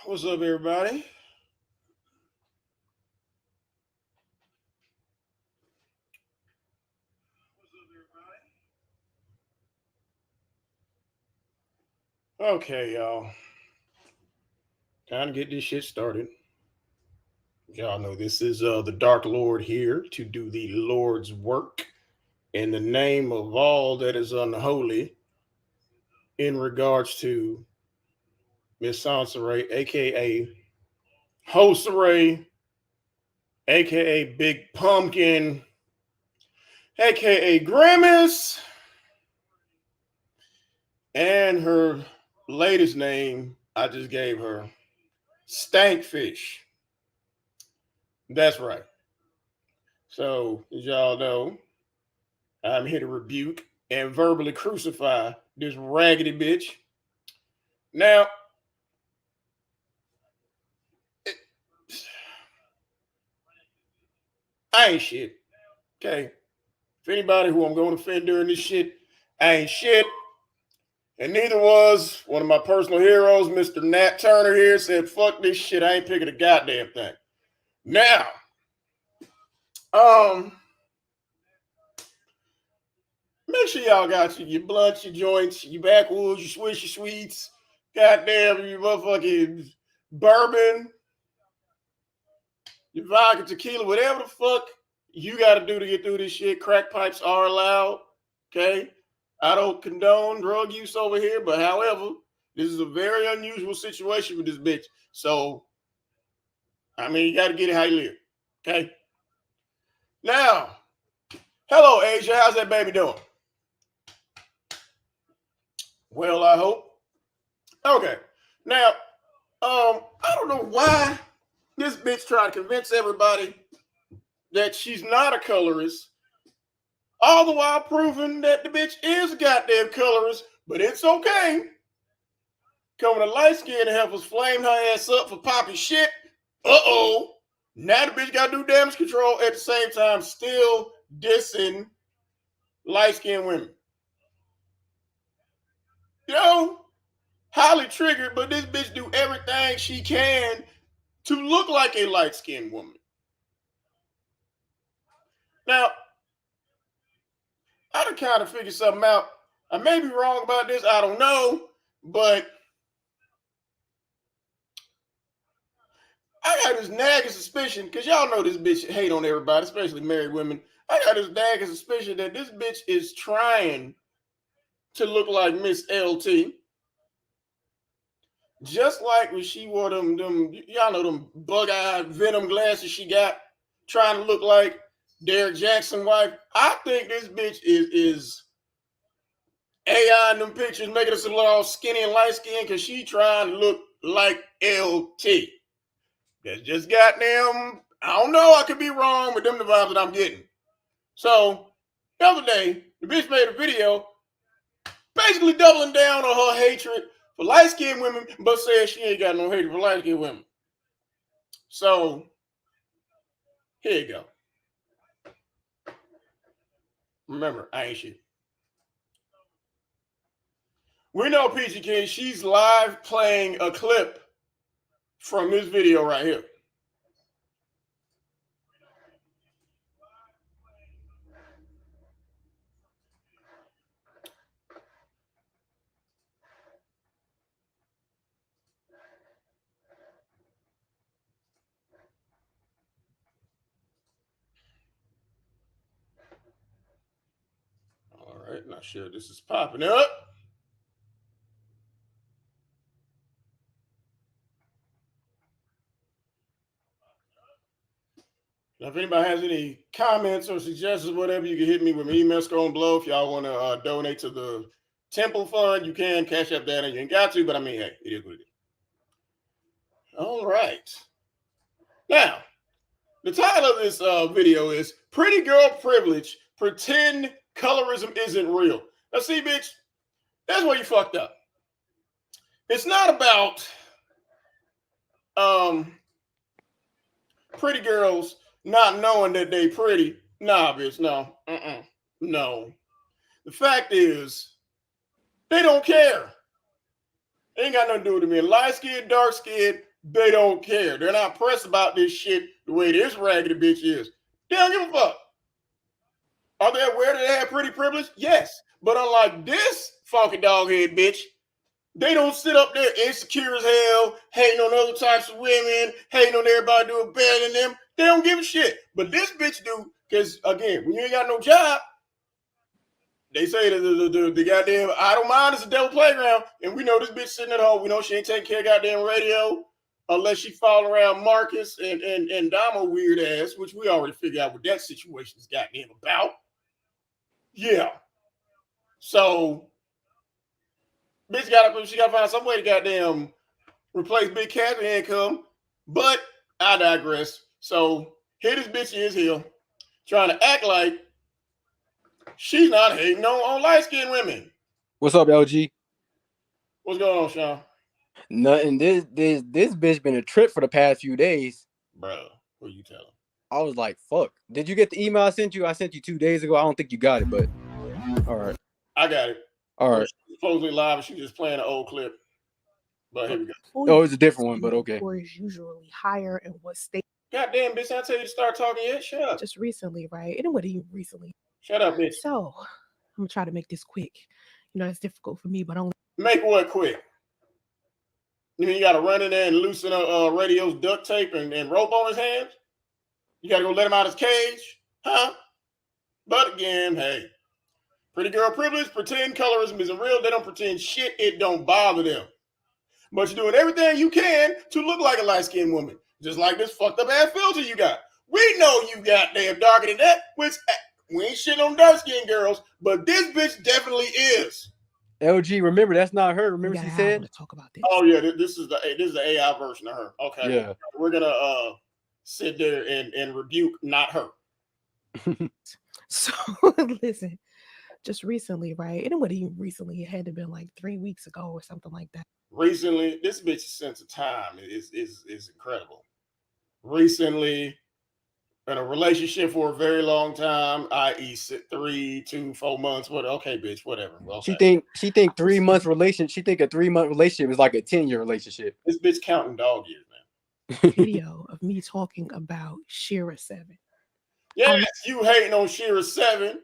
What's up, everybody? Okay, y'all. Time to get this shit started. Y'all know this is the Dark Lord here to do the Lord's work in the name of all that is unholy in regards to Miss Soncerae, aka Soncerae, aka Big Pumpkin, aka Grimace, and her latest name I just gave her, Stankfish. That's right. So, as y'all know, I'm here to rebuke and verbally crucify this raggedy bitch. Now, I ain't shit. Okay. If anybody who I'm going to offend during this shit, I ain't shit. And neither was one of my personal heroes, Mr. Nat Turner here, said, fuck this shit. I ain't picking a goddamn thing. Now, make sure y'all got your blunts, your joints, your backwoods, your swishy sweets, goddamn, your motherfucking bourbon, your vodka, tequila, whatever the fuck you got to do to get through this shit. Crack pipes are allowed. Okay. I don't condone drug use over here, but however, this is a very unusual situation with this bitch. So, I mean, you got to get it how you live. Okay. Now, hello, Asia. How's that baby doing? Well, I hope. Okay. Now, I don't know why this bitch trying to convince everybody that she's not a colorist, all the while proving that the bitch is a goddamn colorist, but it's okay. Coming to light-skinned heifers flame her ass up for popping shit. Uh-oh. Now the bitch got to do damage control at the same time, still dissing light-skinned women. You know, highly triggered, but this bitch do everything she can to look like a light-skinned woman. Now, I done kind of figured something out. I may be wrong about this, I don't know, but I got this nagging suspicion, because y'all know this bitch hate on everybody, especially married women. I got this nagging suspicion that this bitch is trying to look like Miss LT. Just like when she wore them y'all know, them bug-eyed venom glasses she got, trying to look like Derek Jackson's wife. I think this bitch is AI in them pictures, making us look all skinny and light-skinned because she trying to look like LT. That's just goddamn, I don't know, I could be wrong, but them the vibes that I'm getting. So, the other day, the bitch made a video basically doubling down on her hatred for light-skinned women, but said she ain't got no hatred for light-skinned women. So, here you go. Remember, I ain't shit. We know Peachy King, she's live playing a clip from this video right here. All right, not sure this is popping up. Now, if anybody has any comments or suggestions, whatever, you can hit me with my email scrolling below. If y'all want to donate to the Temple Fund, you can cash up that, and you ain't got to, but I mean, hey, it is what it is. All right. Now, the title of this video is Pretty Girl Privilege, Pretend Colorism Isn't Real. Now, see, bitch, that's where you fucked up. It's not about pretty girls not knowing that they pretty. Nah, bitch, no. No. The fact is, they don't care. They ain't got nothing to do with me. Light skin, dark skin, they don't care. They're not pressed about this shit the way this raggedy bitch is. They don't give a fuck. Are they aware that they have pretty privilege? Yes. But unlike this funky dog head bitch, they don't sit up there insecure as hell, hating on other types of women, hating on everybody doing better than them. They don't give a shit. But this bitch do, because again, when you ain't got no job, they say the goddamn idle mind is a devil playground, and we know this bitch sitting at home. We know she ain't taking care of goddamn radio unless she following around Marcus and Damo weird ass, which we already figured out what that situation is goddamn about. Yeah. So, bitch she gotta find some way to goddamn replace Big Cat's income. But I digress. So here this bitch is here trying to act like she's not hating on light-skinned women. What's up, LG? What's going on, Sean? Nothing. This bitch been a trip for the past few days. Bro, what you telling? I was like, fuck. Did you get the email I sent you? I sent you 2 days ago. I don't think you got it, but all right. I got it. All right. She's supposedly live and she's just playing an old clip. But here we go. Oh, it's a different one, but okay. Is usually higher in what state? Goddamn, bitch, I tell you to start talking yet? Shut up. Just recently, right? And what do you recently? Shut up, bitch. So, I'm going to try to make this quick. You know, it's difficult for me, but only... Make what quick? You mean you got to run in there and loosen radio's duct tape and rope on his hands? You got to go let him out of his cage? Huh? But again, hey, pretty girl privilege, pretend colorism isn't real. They don't pretend shit. It don't bother them. But you're doing everything you can to look like a light-skinned woman. Just like this fucked up ass filter you got. We know you got damn darker than that, which we ain't shitting on dark-skinned girls, but this bitch definitely is. LG, remember, that's not her. Remember she said? Talk about this. Oh yeah, this is the AI version of her. Okay. Yeah. We're gonna sit there and rebuke not her. So listen, just recently, right? And what do you recently? It had to been like 3 weeks ago or something like that. Recently, this bitch's sense of time is incredible. Recently, in a relationship for a very long time, i.e., 3 to 4 months. What? Okay, bitch, whatever. Okay. She think 3 months relationship. She think a 3-month relationship is like a 10-year relationship. This bitch counting dog years, man. Video of me talking about Shira 7. Yes, you hating on Shira 7,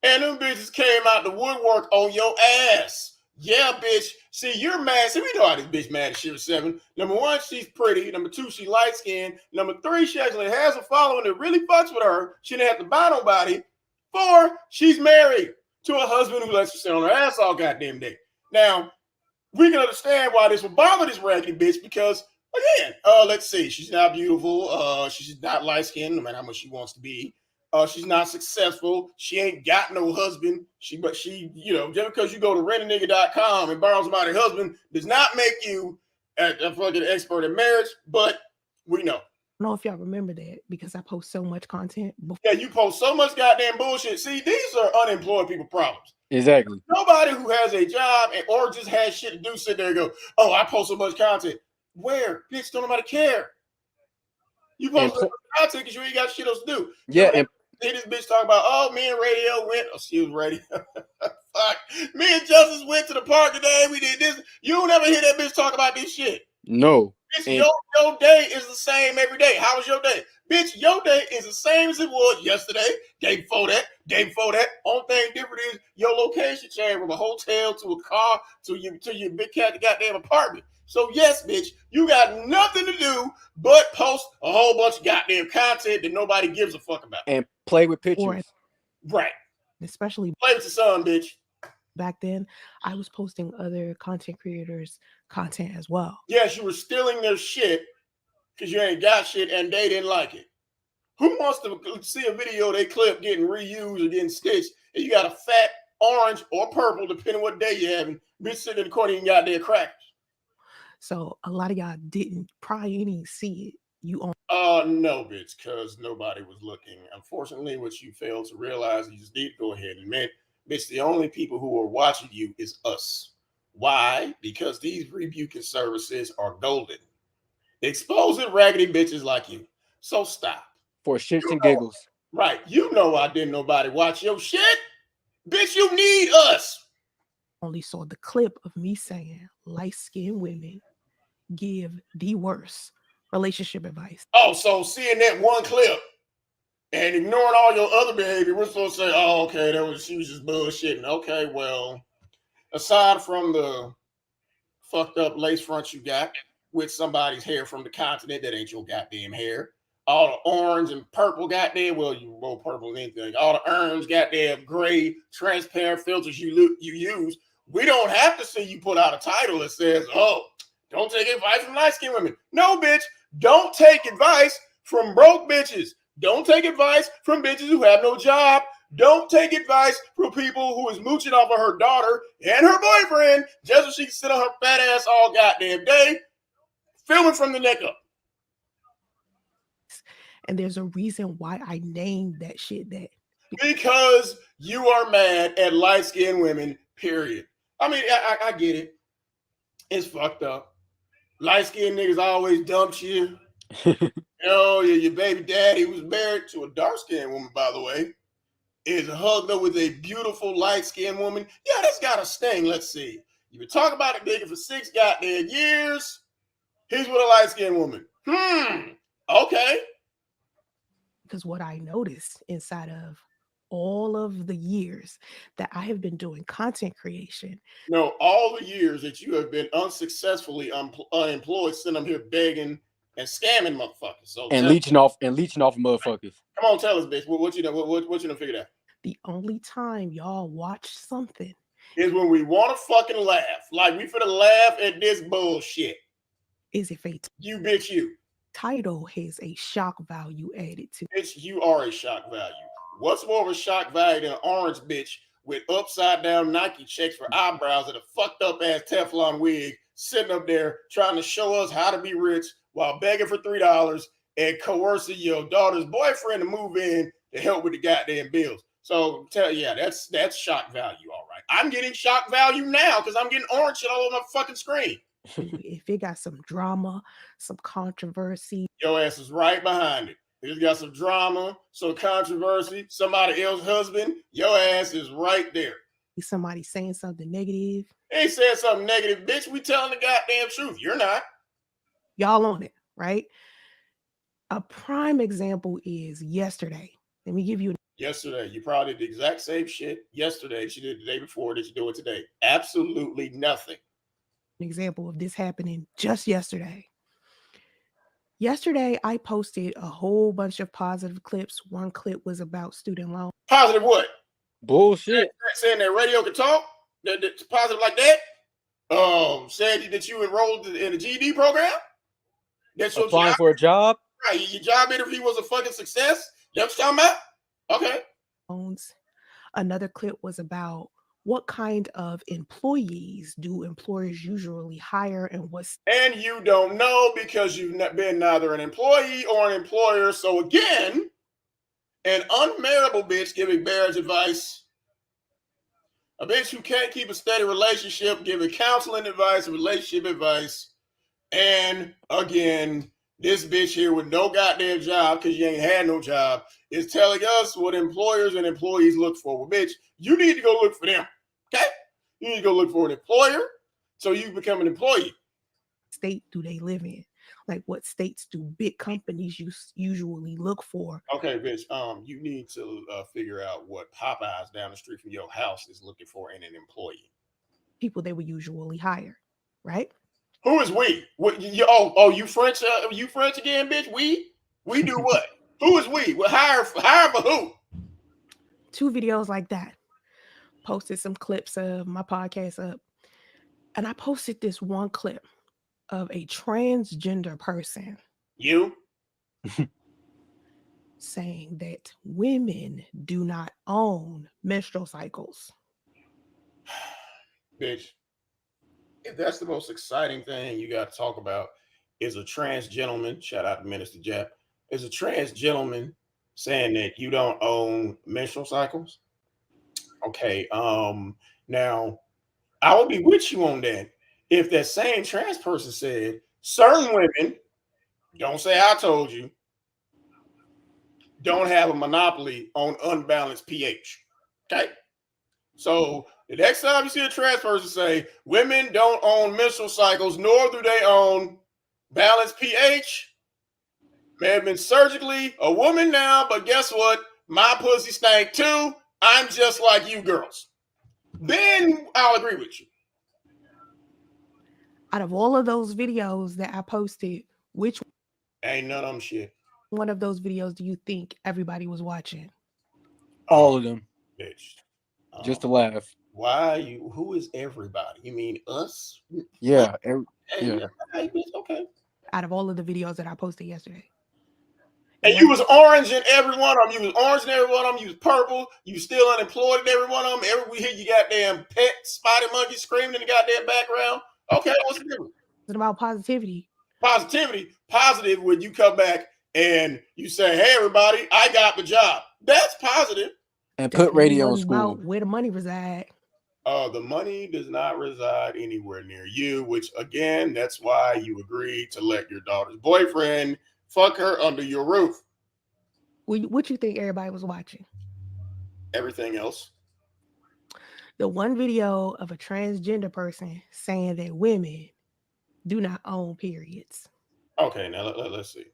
and them bitches came out the woodwork on your ass. Yeah, bitch. See, you're mad. See, we know how this bitch mad at Shira 7. Number 1, she's pretty. Number 2, she light-skinned. Number 3, she actually has a following that really fucks with her. She didn't have to buy nobody. 4, she's married to a husband who lets her sit on her ass all goddamn day. Now, we can understand why this would bother this raggedy bitch because, again, let's see. She's not beautiful. She's not light-skinned, no matter how much she wants to be. She's not successful. She ain't got no husband. But she, you know, just because you go to rentanigga.com and borrow somebody's husband does not make you a fucking expert in marriage. But we know. I don't know if y'all remember that because I post so much content. Yeah, you post so much goddamn bullshit. See, these are unemployed people problems. Exactly. Nobody who has a job or just has shit to do sit there and go, oh, I post so much content. Where? Bitch, don't nobody care. You post so much content because you ain't got shit else to do. Yeah, and hear this bitch talk about, oh, me and Radio went. Oh, she was radio. Fuck. Me and Justice went to the park today. We did this. You don't ever hear that bitch talk about this shit. No. Bitch, your day is the same every day. How was your day? Bitch, your day is the same as it was yesterday, day before that. Only thing different is your location changed from a hotel to a car to your big cat goddamn apartment. So yes, bitch, you got nothing to do but post a whole bunch of goddamn content that nobody gives a fuck about. And play with pictures. Right. Especially play with the sun, bitch. Back then, I was posting other content creators' content as well. Yes, you were stealing their shit because you ain't got shit and they didn't like it. Who wants to see a video they clip getting reused or getting stitched and you got a fat orange or purple, depending what day you're having, bitch sitting in the corner and you got their crackers? So a lot of y'all probably didn't see it. You on? No, bitch, because nobody was looking. Unfortunately, what you failed to realize, you just need to go ahead and admit, bitch, the only people who are watching you is us. Why? Because these rebuking services are golden. Exposing raggedy bitches like you. So stop. For shits and giggles. Right. You know I didn't nobody watch your shit. Bitch, you need us. Only saw the clip of me saying light-skinned women give the worst relationship advice. Oh, so seeing that one clip and ignoring all your other behavior, we're supposed to say, oh, okay, she was just bullshitting. Okay, well, aside from the fucked up lace front you got with somebody's hair from the continent that ain't your goddamn hair, all the orange and purple goddamn, well, you roll purple and anything, all the orange goddamn gray transparent filters you use, we don't have to see you put out a title that says, oh, don't take advice from light-skinned women. No, bitch, don't take advice from broke bitches. Don't take advice from bitches who have no job. Don't take advice from people who is mooching off of her daughter and her boyfriend just so she can sit on her fat ass all goddamn day, filming from the neck up. And there's a reason why I named that shit that. Because you are mad at light-skinned women, period. I mean, I get it. It's fucked up. Light-skinned niggas always dump you. Oh, yeah, your baby daddy was married to a dark-skinned woman, by the way, is hugged up with a beautiful light-skinned woman. Yeah, that's got a sting. Let's see. You've been talking about a nigga for 6 goddamn years. He's with a light-skinned woman. Okay. Because what I noticed inside of all of the years that I have been doing content creation. No, all the years that you have been unsuccessfully unemployed, sitting them here begging and scamming motherfuckers. So and leeching off motherfuckers. Come on, tell us, bitch. What you done? What you done figured out? The only time y'all watch something is when we want to fucking laugh. Like we finna laugh at this bullshit. Is it fate? You bitch, you. Title has a shock value added to it. Bitch, you are a shock value. What's more of a shock value than an orange bitch with upside down Nike checks for eyebrows and a fucked up ass Teflon wig sitting up there trying to show us how to be rich while begging for $3 and coercing your daughter's boyfriend to move in to help with the goddamn bills. So that's shock value, all right. I'm getting shock value now because I'm getting orange shit all over my fucking screen. If it got some drama, some controversy, your ass is right behind it. If it's got some drama, some controversy, somebody else's husband, your ass is right there. Somebody saying something negative. They said something negative, bitch. We telling the goddamn truth. You're not. Y'all on it, right? A prime example is yesterday. Let me give you yesterday. You probably did the exact same shit yesterday she did the day before that you're doing today. Absolutely nothing. An example of this happening just yesterday. Yesterday, I posted a whole bunch of positive clips. One clip was about student loan. Positive what? Bullshit. Saying that radio can talk? That's positive like that? Saying that you enrolled in a GED program? That's your applying for a job? Right. Your job interview was a fucking success? That's what I'm talking about? Okay. Another clip was about what kind of employees do employers usually hire and what's... And you don't know because you've been neither an employee or an employer. So again, an unmarriable bitch giving marriage advice. A bitch who can't keep a steady relationship giving counseling advice and relationship advice. And again, this bitch here with no goddamn job because you ain't had no job is telling us what employers and employees look for. Well, bitch, you need to go look for them. Okay? You need to go look for an employer so you become an employee. State do they live in? Like what states do big companies usually look for? Okay, bitch, you need to figure out what Popeyes down the street from your house is looking for in an employee. People they would usually hire, right? Who is we? What, you French? You French again, bitch? We do what? Who is we? Well, hire for who? 2 videos like that. Posted some clips of my podcast up, and I posted this one clip of a transgender person. You? Saying that women do not own menstrual cycles. Bitch, if that's the most exciting thing you got to talk about is a trans gentleman, shout out to Minister Jap, is a trans gentleman saying that you don't own menstrual cycles. Okay, now I would be with you on that if that same trans person said certain women, don't say I told you, don't have a monopoly on unbalanced pH. Okay? So the next time you see a trans person say women don't own menstrual cycles, nor do they own balanced pH, may have been surgically a woman now, but guess what? My pussy stank too. I'm just like you girls. Then I'll agree with you. Out of all of those videos that I posted, which Ain't none of them shit. one of those videos do you think everybody was watching? All of them. Bitch. Just to laugh. Why you? Who is everybody? You mean us? Yeah. Yeah. Okay. Out of all of the videos that I posted yesterday. And you was orange in every one of them. You was orange in every one of them. You was purple. You was still unemployed in every one of them. We hear you goddamn pet spotted monkey screaming in the goddamn background. Okay, what's the difference? It's about positivity. Positive when you come back and you say, hey, everybody, I got the job. That's positive. And put radio in school. About where the money reside. The money does not reside anywhere near you, which, again, that's why you agreed to let your daughter's boyfriend fuck her under your roof. What you think everybody was watching? Everything else. The one video of a transgender person saying that women do not own periods. Okay, now let's see.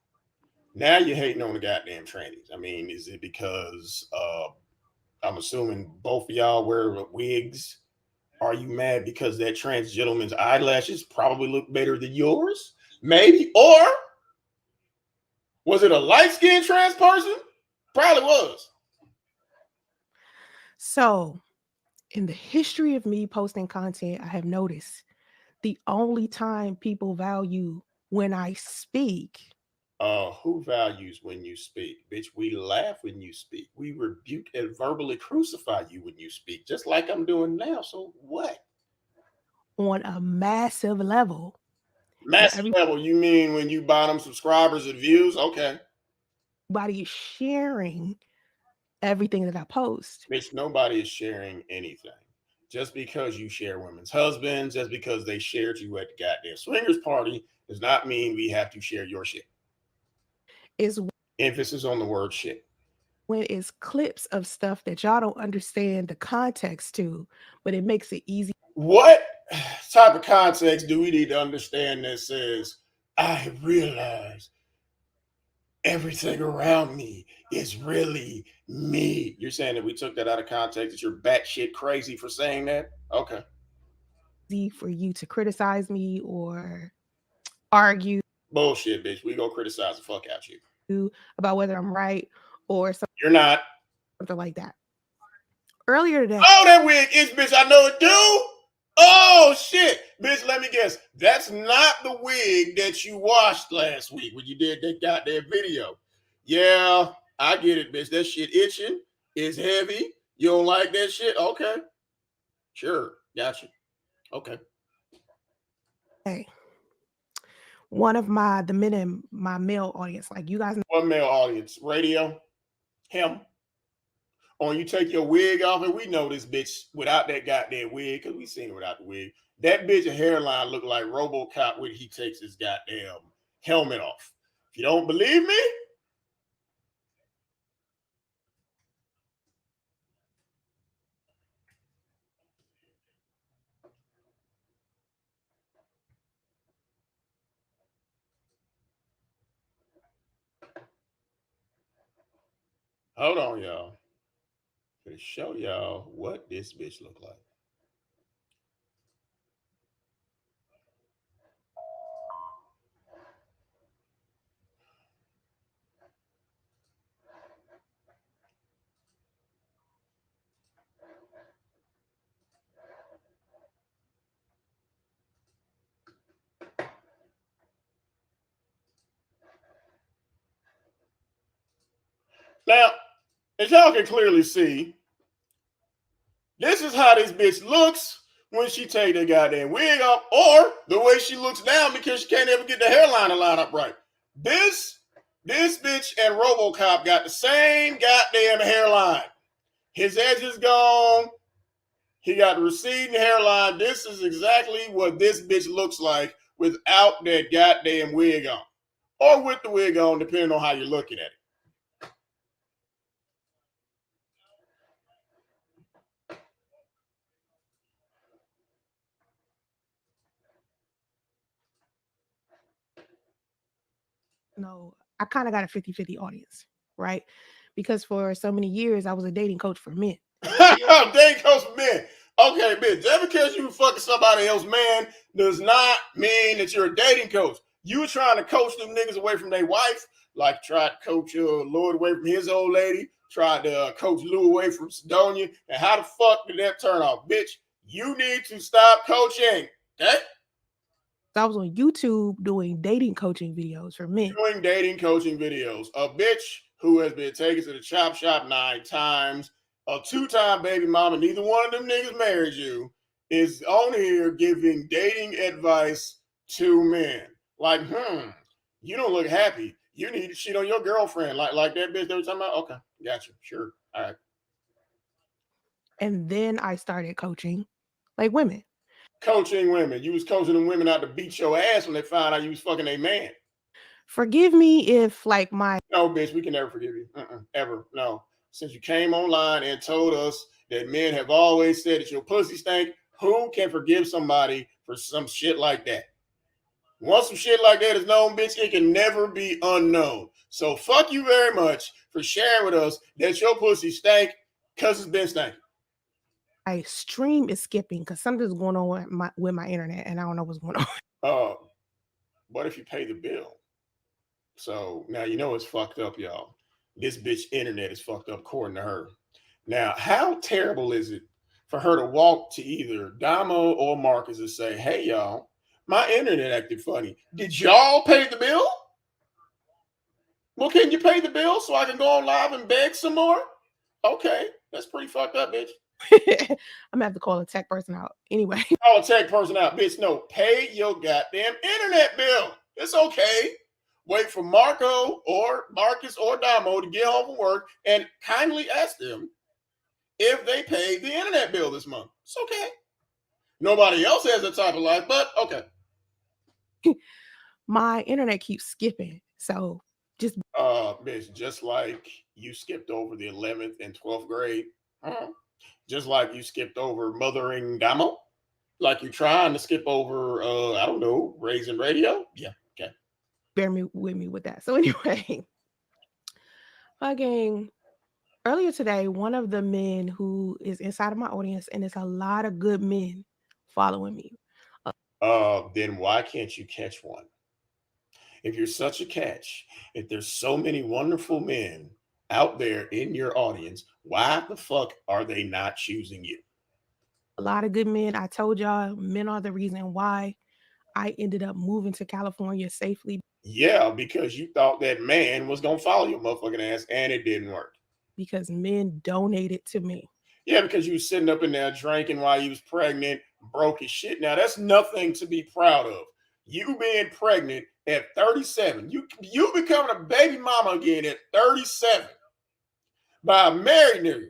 Now you're hating on the goddamn trannies. I mean, is it because I'm assuming both of y'all wear wigs? Are you mad because that trans gentleman's eyelashes probably look better than yours? Maybe. Or was it a light-skinned trans person? Probably was. So, in the history of me posting content, I have noticed the only time people value when I speak. Who values when you speak? Bitch, we laugh when you speak. We rebuke and verbally crucify you when you speak, just like I'm doing now. So what? On a massive level. Massive level, you mean when you buy them subscribers and views? Okay. Everybody is sharing everything that I post. Bitch, nobody is sharing anything. Just because you share women's husbands, just because they shared you at the goddamn swingers party, does not mean we have to share your shit. Is emphasis on the word shit. When it's clips of stuff that y'all don't understand the context to, but it makes it easy. What type of context do we need to understand that says, I realize everything around me is really me? You're saying that we took that out of context, that you're batshit crazy for saying that? Okay. Easy for you to criticize me or argue. Bullshit, bitch. We go criticize the fuck out you about whether I'm right or something. You're not. Something like that. Earlier today. Oh, that wig is, bitch. I know it do. Oh, shit. Bitch, let me guess. That's not the wig that you washed last week when you did that goddamn video. Yeah, I get it, bitch. That shit itching. It's heavy. You don't like that shit? Okay. Sure. Got you. Okay. Hey. One of the men in my male audience, like you guys know. What male audience? Radio? Him? Or you take your wig off, and we know this bitch without that goddamn wig, because we seen it without the wig. That bitch hairline look like RoboCop when he takes his goddamn helmet off. If you don't believe me, hold on, y'all. To show y'all what this bitch look like. Now, as y'all can clearly see, this is how this bitch looks when she take that goddamn wig off, or the way she looks now because she can't ever get the hairline to line up right. This bitch and RoboCop got the same goddamn hairline. His edge is gone. He got the receding hairline. This is exactly what this bitch looks like without that goddamn wig on. Or with the wig on, depending on how you're looking at it. No, I kind of got a 50-50 audience, right? Because for so many years, I was a dating coach for men. Dating coach for men. Okay, bitch. Just because you fucking somebody else, man, does not mean that you're a dating coach. You were trying to coach them niggas away from their wife, like tried to coach Lord away from his old lady, tried to coach Lou away from Sidonia. And how the fuck did that turn out, bitch? You need to stop coaching, okay? So I was on YouTube doing dating coaching videos for men. Doing dating coaching videos. A bitch who has been taken to the chop shop 9 times, a 2-time baby mama, neither one of them niggas married you, is on here giving dating advice to men. Like, you don't look happy. You need to cheat on your girlfriend. Like that bitch they were talking about? Okay, gotcha. Sure. All right. And then I started coaching like women. Coaching women. You was coaching them women out to beat your ass when they found out you was fucking a man. Forgive me if like my No, bitch, we can never forgive you. Ever. No. Since you came online and told us that men have always said that your pussy stank, who can forgive somebody for some shit like that? Once some shit like that is known, bitch, it can never be unknown. So fuck you very much for sharing with us that your pussy stank because it's been stank. stream is skipping because something's going on with my internet and I don't know what's going on. What if you pay the bill? So now you know it's fucked up, y'all. This bitch internet is fucked up according to her. Now, how terrible is it for her to walk to either Damo or Marcus and say, hey, y'all, my internet acted funny. Did y'all pay the bill? Well, can you pay the bill so I can go on live and beg some more? Okay, that's pretty fucked up, bitch. I'm gonna have to call a tech person out anyway. Call a tech person out, bitch. No, pay your goddamn internet bill. It's okay. Wait for Marco or Marcus or Damo to get home from work and kindly ask them if they paid the internet bill this month. It's okay. Nobody else has that type of life, but okay. My internet keeps skipping. So bitch, just like you skipped over the 11th and 12th grade, just like you skipped over mothering Damo, like you're trying to skip over, I don't know, raising radio. Yeah, okay. Bear with me with that. So anyway, fucking earlier today, one of the men who is inside of my audience, and it's a lot of good men following me. Then why can't you catch one? If you're such a catch, if there's so many wonderful men out there in your audience, why the fuck are they not choosing you? A lot of good men. I told y'all, men are the reason why I ended up moving to California safely. Yeah, because you thought that man was gonna follow your motherfucking ass, and it didn't work. Because men donated to me. Yeah, because you was sitting up in there drinking while you was pregnant, broke as shit. Now that's nothing to be proud of. You being pregnant at 37, you becoming a baby mama again at 37 by a married nigga,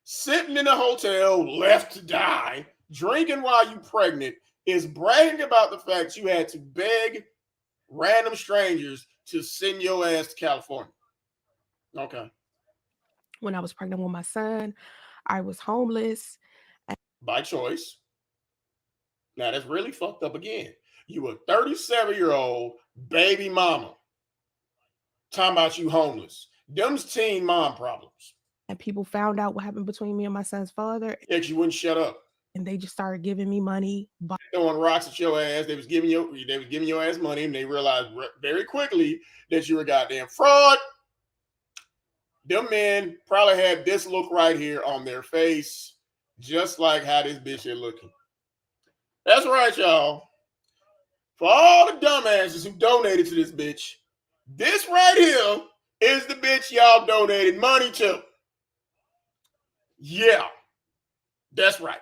sitting in a hotel, left to die, drinking while you pregnant, is bragging about the fact you had to beg random strangers to send your ass to California. Okay. When I was pregnant with my son, I was homeless. By choice. Now that's really fucked up again. You a 37-year-old baby mama talking about you homeless. Them's teen mom problems. And people found out what happened between me and my son's father. Yeah, you wouldn't shut up. And they just started giving me money. Throwing rocks at your ass. They was giving your ass money, and they realized very quickly that you were a goddamn fraud. Them men probably had this look right here on their face, just like how this bitch is looking. That's right, y'all. For all the dumbasses who donated to this bitch, this right here is the bitch y'all donated money to. Yeah, that's right.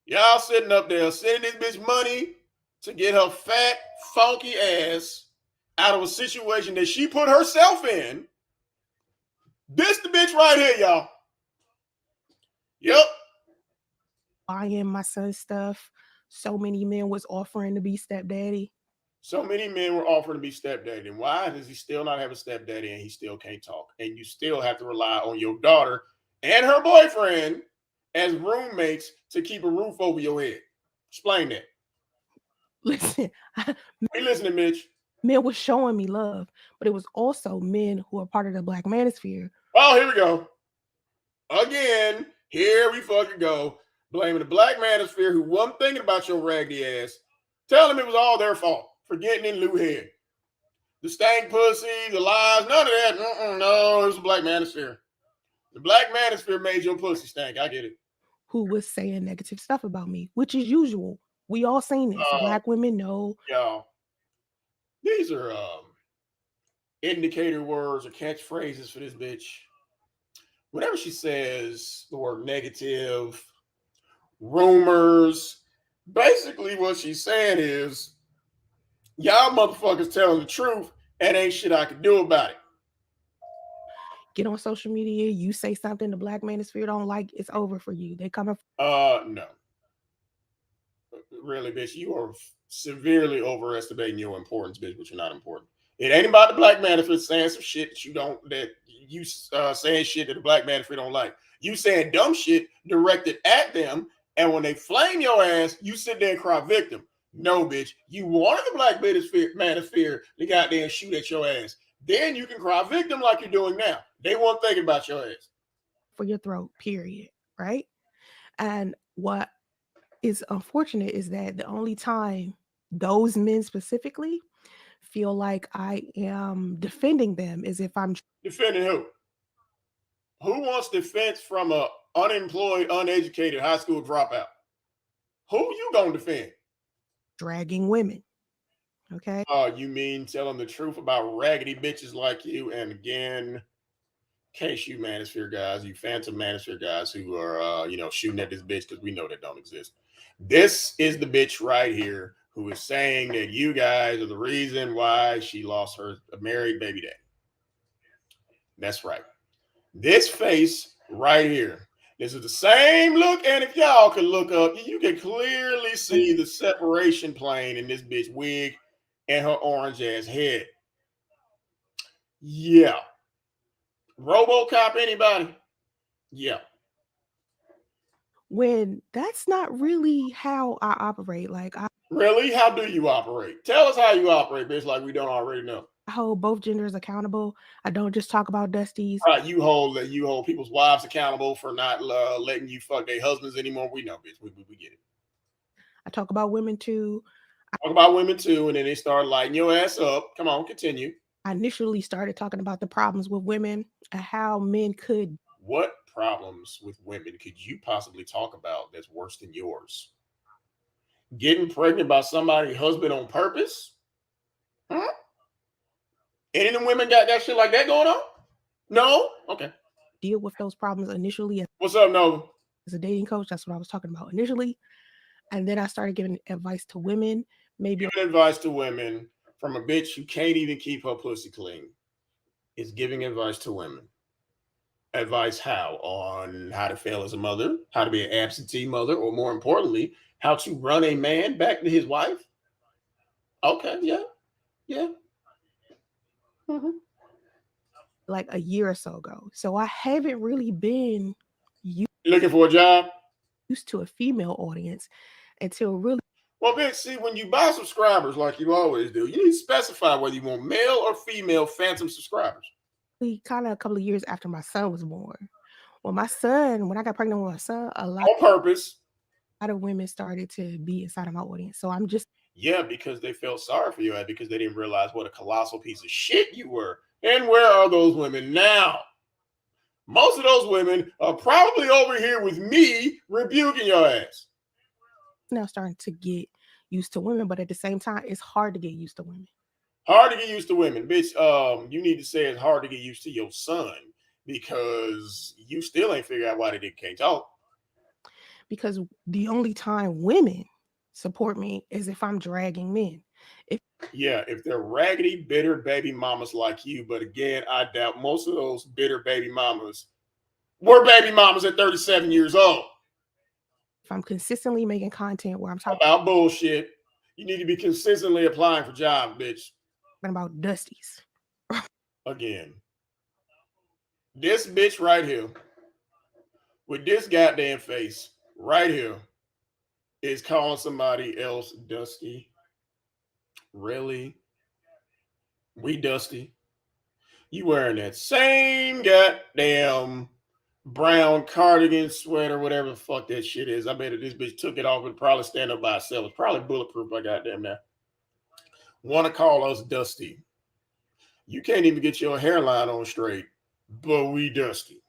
Y'all sitting up there sending this bitch money to get her fat, funky ass out of a situation that she put herself in. This the bitch right here, y'all. Yep. Buying my son's stuff. So many men was offering to be stepdaddy. So many men were offering to be stepdaddy. And why does he still not have a stepdaddy and he still can't talk? And you still have to rely on your daughter and her boyfriend as roommates to keep a roof over your head. Explain that. Listen. We listening, Mitch. men were showing me love, but it was also men who are part of the Black manosphere. Oh, here we go. Again, here we fucking go. Blaming the Black manosphere who wasn't thinking about your raggedy ass. Tell them it was all their fault for getting in Lou head. The stank pussy, the lies, none of that. No, it was the Black manosphere. The Black manosphere made your pussy stank. I get it. Who was saying negative stuff about me, which is usual. We all seen this. Black women know. Y'all, these are indicator words or catchphrases for this bitch. Whenever she says the word negative, rumors, basically what she's saying is, y'all motherfuckers telling the truth and ain't shit I can do about it. Get on social media, you say something the Black manosphere don't like, it's over for you. They coming. No. Really, bitch, you are severely overestimating your importance, bitch, but you're not important. It ain't about the Black manosphere saying some shit that you saying shit that the Black manosphere don't like. You saying dumb shit directed at them, and when they flame your ass, you sit there and cry victim. No, bitch, you wanted the Black manosphere to goddamn shoot at your ass. Then you can cry victim like you're doing now. They weren't thinking about your ass. For your throat, period, right? And what is unfortunate is that the only time those men specifically feel like I am defending them is if I'm defending who? Who wants defense from a unemployed, uneducated high school dropout? Who you gonna defend? Dragging women. Okay. You mean telling the truth about raggedy bitches like you? And again, case you manosphere guys, you phantom manosphere guys who are shooting at this bitch because we know that don't exist. This is the bitch right here who is saying that you guys are the reason why she lost her married baby daddy. That's right. This face right here. This is the same look, and if y'all can look up, you can clearly see the separation plane in this bitch wig and her orange ass head. Yeah. RoboCop, anybody? Yeah. When that's not really how I operate. Really? How do you operate? Tell us how you operate, bitch, like we don't already know. I hold both genders accountable. I don't just talk about Dusties. You hold people's wives accountable for not letting you fuck their husbands anymore. We know, bitch. We get it. I talk about women too. And then they start lighting your ass up. Come on, continue. I initially started talking about the problems with women and how men could. What problems with women could you possibly talk about that's worse than yours? Getting pregnant by somebody's husband on purpose? Huh? Any of them women got that shit like that going on? No? Okay. Deal with those problems initially. What's up, Nova? As a dating coach, that's what I was talking about initially. And then I started giving advice to women. Giving advice to women from a bitch who can't even keep her pussy clean is giving advice to women. Advice how? On how to fail as a mother, how to be an absentee mother, or more importantly, how to run a man back to his wife? Okay, yeah. Mm-hmm. Like a year or so ago. So I haven't really been looking for a job? Used to a female audience until really. Well, bitch, see, when you buy subscribers like you always do, you need to specify whether you want male or female phantom subscribers. Kind of a couple of years after my son was born. When I got pregnant with my son, on purpose, a lot of women started to be inside of my audience. So I'm just. Yeah, because they felt sorry for you, because they didn't realize what a colossal piece of shit you were. And where are those women now? Most of those women are probably over here with me rebuking your ass. Now starting to get used to women, but at the same time, it's hard to get used to women. Hard to get used to women, bitch. You need to say it's hard to get used to your son because you still ain't figured out why they can't talk. Because the only time women support me is if I'm dragging men. If they're raggedy, bitter baby mamas like you. But again, I doubt most of those bitter baby mamas were baby mamas at 37 years old. If I'm consistently making content where I'm talking about bullshit, you need to be consistently applying for jobs, bitch. About Dusties. Again, this bitch right here with this goddamn face right here is calling somebody else dusty. Really? We dusty. You wearing that same goddamn brown cardigan, sweater, whatever the fuck that shit is. I bet if this bitch took it off, it'd probably stand up by itself. It's probably bulletproof by goddamn now. Want to call us dusty. You can't even get your hairline on straight, but we dusty.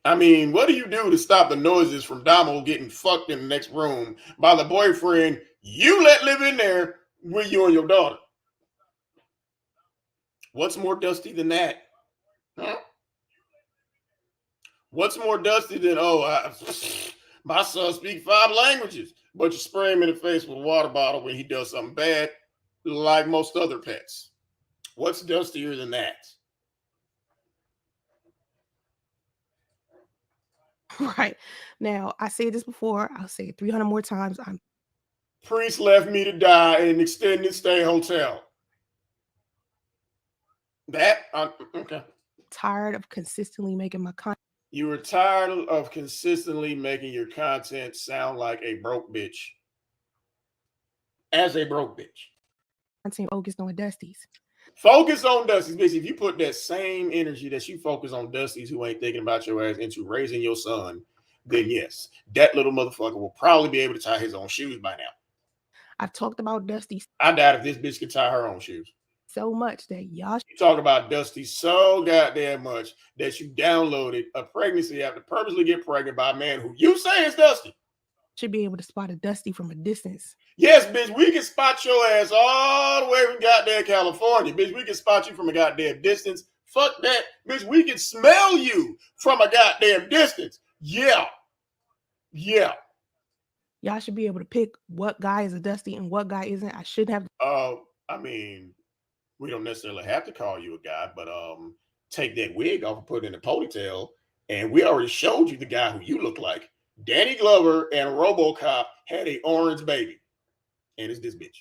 I mean, what do you do to stop the noises from Damo getting fucked in the next room by the boyfriend you let live in there with you and your daughter? What's more dusty than that? Huh? What's more dusty than, my son speaks 5 languages, but you spray him in the face with a water bottle when he does something bad, like most other pets? What's dustier than that? Right. Now, I said this before. I'll say it 300 more times. Priest left me to die in an extended stay hotel. Okay. Tired of consistently making my content. You were tired of consistently making your content sound like a broke bitch. As a broke bitch. Content focused on Dusties. Focus on Dusties, bitch. If you put that same energy that you focus on Dusties who ain't thinking about your ass into raising your son, then yes, that little motherfucker will probably be able to tie his own shoes by now. I've talked about Dusty. I doubt if this bitch can tie her own shoes. So much that y'all you talk about Dusty so goddamn much that you downloaded a pregnancy app to purposely get pregnant by a man who you say is Dusty. Should be able to spot a Dusty from a distance. Yes, bitch, we can spot your ass all the way from goddamn California. Bitch, we can spot you from a goddamn distance. Fuck that. Bitch, we can smell you from a goddamn distance. Yeah. Yeah. Y'all should be able to pick what guy is a Dusty and what guy isn't. I shouldn't have. I mean, we don't necessarily have to call you a guy, but take that wig off and put it in a ponytail. And we already showed you the guy who you look like. Danny Glover and RoboCop had an orange baby. And it's this bitch.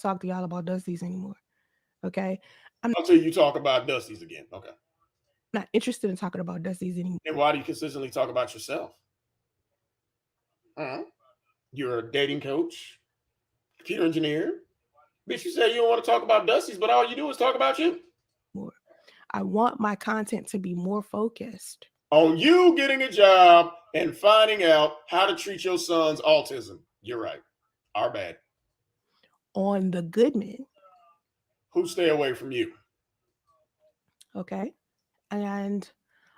Talk to y'all about Dusties anymore. Okay. Until you talk about Dusties again. Okay. I'm not interested in talking about Dusties anymore. And why do you consistently talk about yourself? You're a dating coach, computer engineer. Bitch, you said you don't want to talk about Dusties, but all you do is talk about you. I want my content to be more focused on you getting a job and finding out how to treat your son's autism. You're right. Our bad. On the good men who stay away from you. Okay. And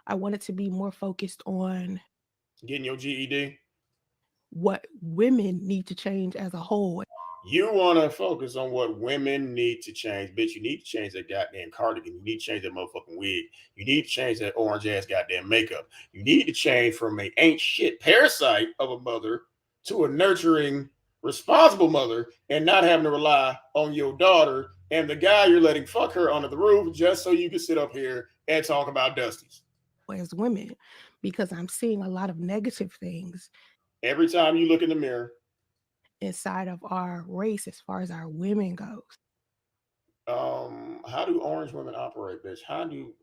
I want it to be more focused on getting your GED. What women need to change as a whole. You want to focus on what women need to change. Bitch, you need to change that goddamn cardigan. You need to change that motherfucking wig. You need to change that orange ass goddamn makeup. You need to change from a ain't shit parasite of a mother to a nurturing, responsible mother and not having to rely on your daughter and the guy you're letting fuck her under the roof just so you can sit up here and talk about Dusties. As women, because I'm seeing a lot of negative things. Every time you look in the mirror. Inside of our race, as far as our women goes. How do orange women operate, bitch? How do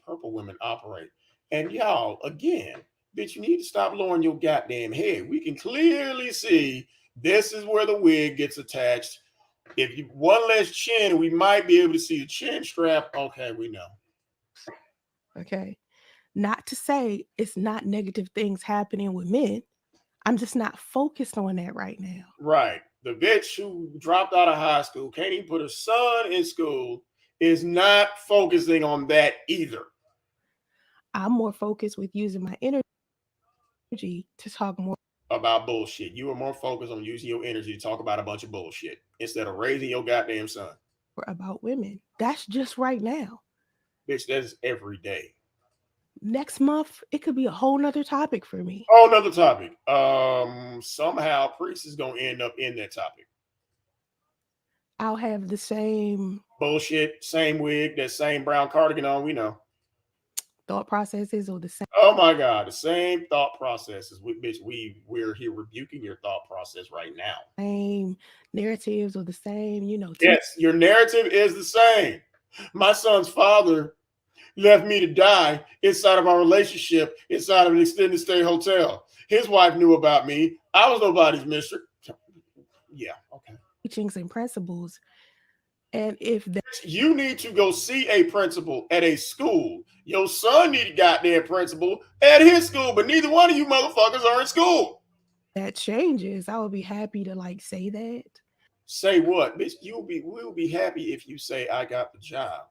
purple women operate? And y'all, again, bitch, you need to stop lowering your goddamn head. We can clearly see this is where the wig gets attached. If you one less chin, we might be able to see the chin strap. Okay, we know. Okay. Not to say it's not negative things happening with men. I'm just not focused on that right now. Right. The bitch who dropped out of high school, can't even put her son in school, is not focusing on that either. I'm more focused with using my energy to talk more about bullshit. You are more focused on using your energy to talk about a bunch of bullshit instead of raising your goddamn son. About women. That's just right now. Bitch, that's every day. Next month, it could be a whole nother topic for me. Whole nother topic. Somehow Priest is going to end up in that topic. I'll have the same bullshit, same wig, that same brown cardigan on, we know. Thought processes or the same. Oh my God, the same thought processes. Bitch, we're here rebuking your thought process right now. Same narratives or the same, Yes, your narrative is the same. My son's father left me to die inside of our relationship, inside of an extended stay hotel. His wife knew about me. I was nobody's mister. Yeah, okay. teachings and principles. And if that You need to go see a principal at a school. Your son need a goddamn principal at his school, but neither one of you motherfuckers are in school. changes, I would be happy to like say that. Say what, bitch? We'll be happy if you say I got the job.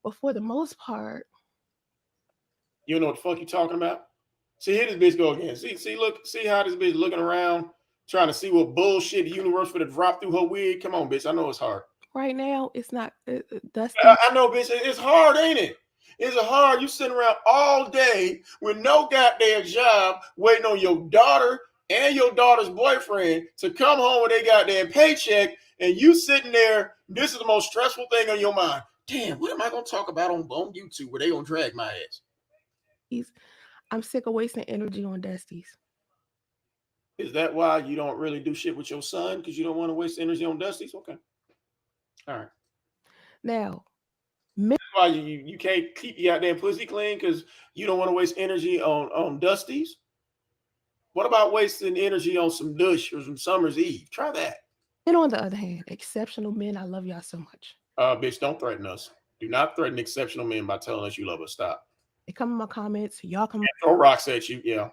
But for the most part, you know what the fuck you talking about? See, here this bitch go again. See how this bitch looking around, trying to see what bullshit the universe for to drop through her wig. Come on, bitch. I know it's hard. right now, it's not Dusty. I know, bitch. It's hard, ain't it? It's hard. You sitting around all day with no goddamn job, waiting on your daughter and your daughter's boyfriend to come home with their goddamn paycheck, and you sitting there. This is the most stressful thing on your mind. Damn, what am I gonna talk about on YouTube where they gonna drag my ass? I'm sick of wasting energy on Dusties. Is that why you don't really do shit with your son? Because you don't want to waste energy on Dusties? Okay. All right. Now, that's why you can't keep your goddamn pussy clean because you don't want to waste energy on Dusties? What about wasting energy on some Dush or some Summer's Eve? Try that. And on the other hand, exceptional men, I love y'all so much. Bitch, don't threaten us. Do not threaten exceptional men by telling us you love us. Stop. They come in my comments. Y'all come throw rocks at you. Yeah.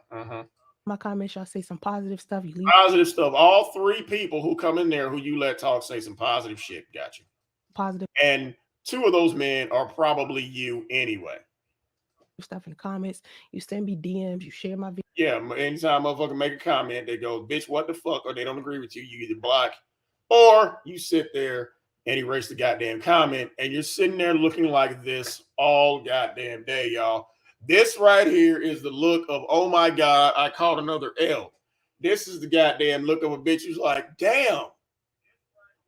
My comments, y'all say some positive stuff. You leave positive stuff. All three people who come in there who you let talk say some positive shit. Got you. Positive. And two of those men are probably you anyway. Stuff in the comments. You send me DMs. You share my video. Yeah. Anytime motherfucker make a comment, they go, bitch, what the fuck? Or they don't agree with you. You either block or you sit there and erase the goddamn comment. And you're sitting there looking like this all goddamn day, y'all. This right here is the look of, oh my God, I caught another L. This is the goddamn look of a bitch who's like, damn,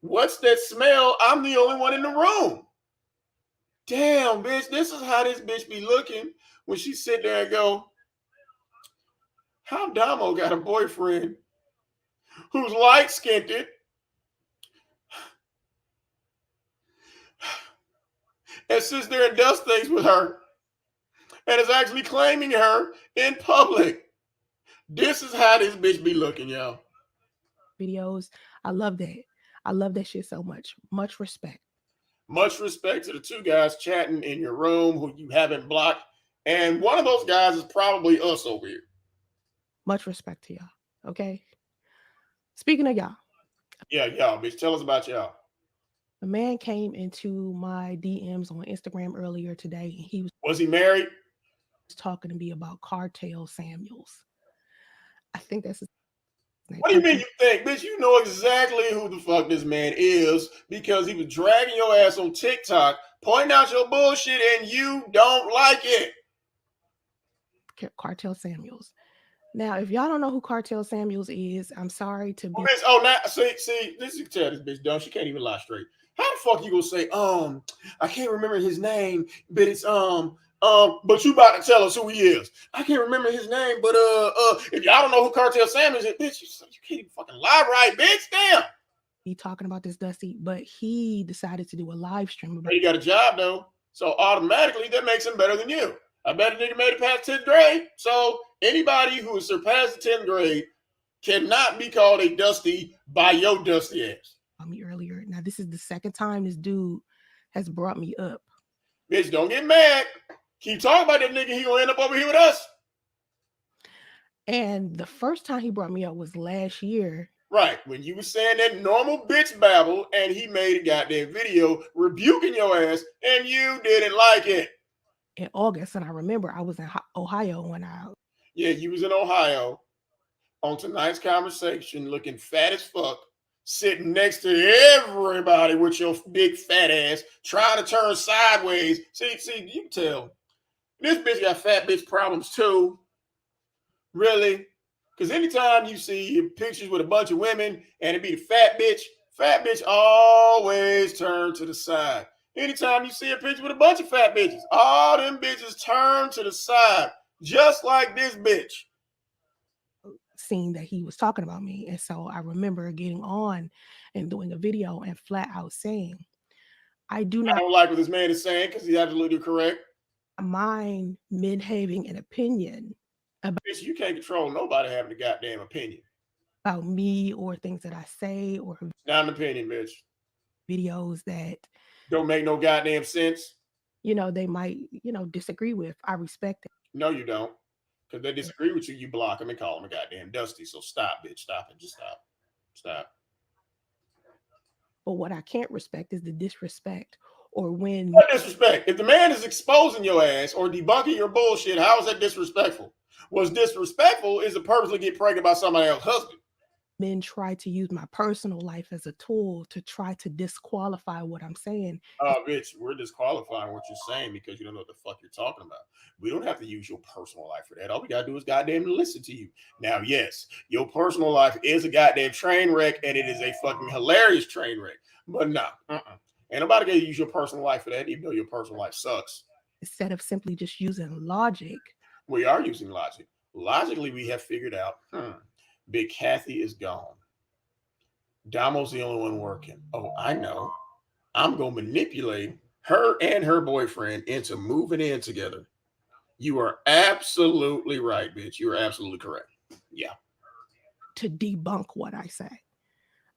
what's that smell? I'm the only one in the room. Damn, bitch, this is how this bitch be looking when she sit there and go, how Damo got a boyfriend who's light-skinned and sits there and does things with her and is actually claiming her in public. This is how this bitch be looking, y'all. Videos. I love that. I love that shit so much. Much respect. Much respect to the two guys chatting in your room who you haven't blocked. And one of those guys is probably us over here. Much respect to y'all. Okay. Speaking of y'all. Yeah, y'all, bitch. Tell us about y'all. A man came into my DMs on Instagram earlier today. And he was he married? Talking to me about Cartel Samuels. I think that's his name. What do you mean you think? Bitch, you know exactly who the fuck this man is because he was dragging your ass on TikTok, pointing out your bullshit, and you don't like it. Cartel Samuels. Now, if y'all don't know who Cartel Samuels is, I'm sorry to be. Oh, now see, this you tell this bitch dumb. She can't even lie straight. How the fuck you gonna say, I can't remember his name, but it's but you about to tell us who he is. I can't remember his name, but if y'all don't know who Cartel Samuels is, bitch, you can't even fucking lie right, bitch. Damn. He talking about this, Dusty, but he decided to do a live stream about he got a job though. So automatically that makes him better than you. I bet a nigga made it past 10th grade. So anybody who has surpassed the 10th grade cannot be called a Dusty by your dusty ass. Me earlier. Now, this is the second time this dude has brought me up. Bitch, don't get mad. Keep talking about that nigga. He gonna end up over here with us. And the first time he brought me up was last year. Right. When you were saying that normal bitch babble and he made a goddamn video rebuking your ass and you didn't like it. In August, and I remember I was in Ohio when Yeah, you was in Ohio on tonight's conversation looking fat as fuck, sitting next to everybody with your big fat ass, trying to turn sideways. See, you can tell. This bitch got fat bitch problems too. Really? Because anytime you see pictures with a bunch of women and it be the fat bitch always turn to the side. Anytime you see a picture with a bunch of fat bitches, all them bitches turn to the side, just like this bitch. Seeing that he was talking about me. And so I remember getting on and doing a video and flat out saying, I don't like what this man is saying because he's absolutely correct. Mind men having an opinion about. Bitch, you can't control nobody having a goddamn opinion. about me or things that I say or Not an opinion, bitch. videos that Don't make no goddamn sense. they might disagree with. I respect it. No, you don't. Because they disagree with you, you block them and call them a goddamn dusty. So stop, bitch. Stop it. Just stop. Stop. But what I can't respect is the disrespect or when What disrespect? If the man is exposing your ass or debunking your bullshit, how is that disrespectful? What's disrespectful is to purposely get pregnant by somebody else's husband. men try to use my personal life as a tool to try to disqualify what I'm saying. Bitch, we're disqualifying what you're saying because you don't know what the fuck you're talking about. We don't have to use your personal life for that. All we gotta do is goddamn listen to you. Now, yes, your personal life is a goddamn train wreck, and it is a fucking hilarious train wreck. But no, ain't nobody gonna use your personal life for that, even though your personal life sucks. Instead of simply just using logic, we are using logic. Logically, we have figured out, Big Kathy is gone. Damo's the only one working. Oh, I know. I'm going to manipulate her and her boyfriend into moving in together. You are absolutely right, bitch. You are absolutely correct. Yeah. To debunk what I say.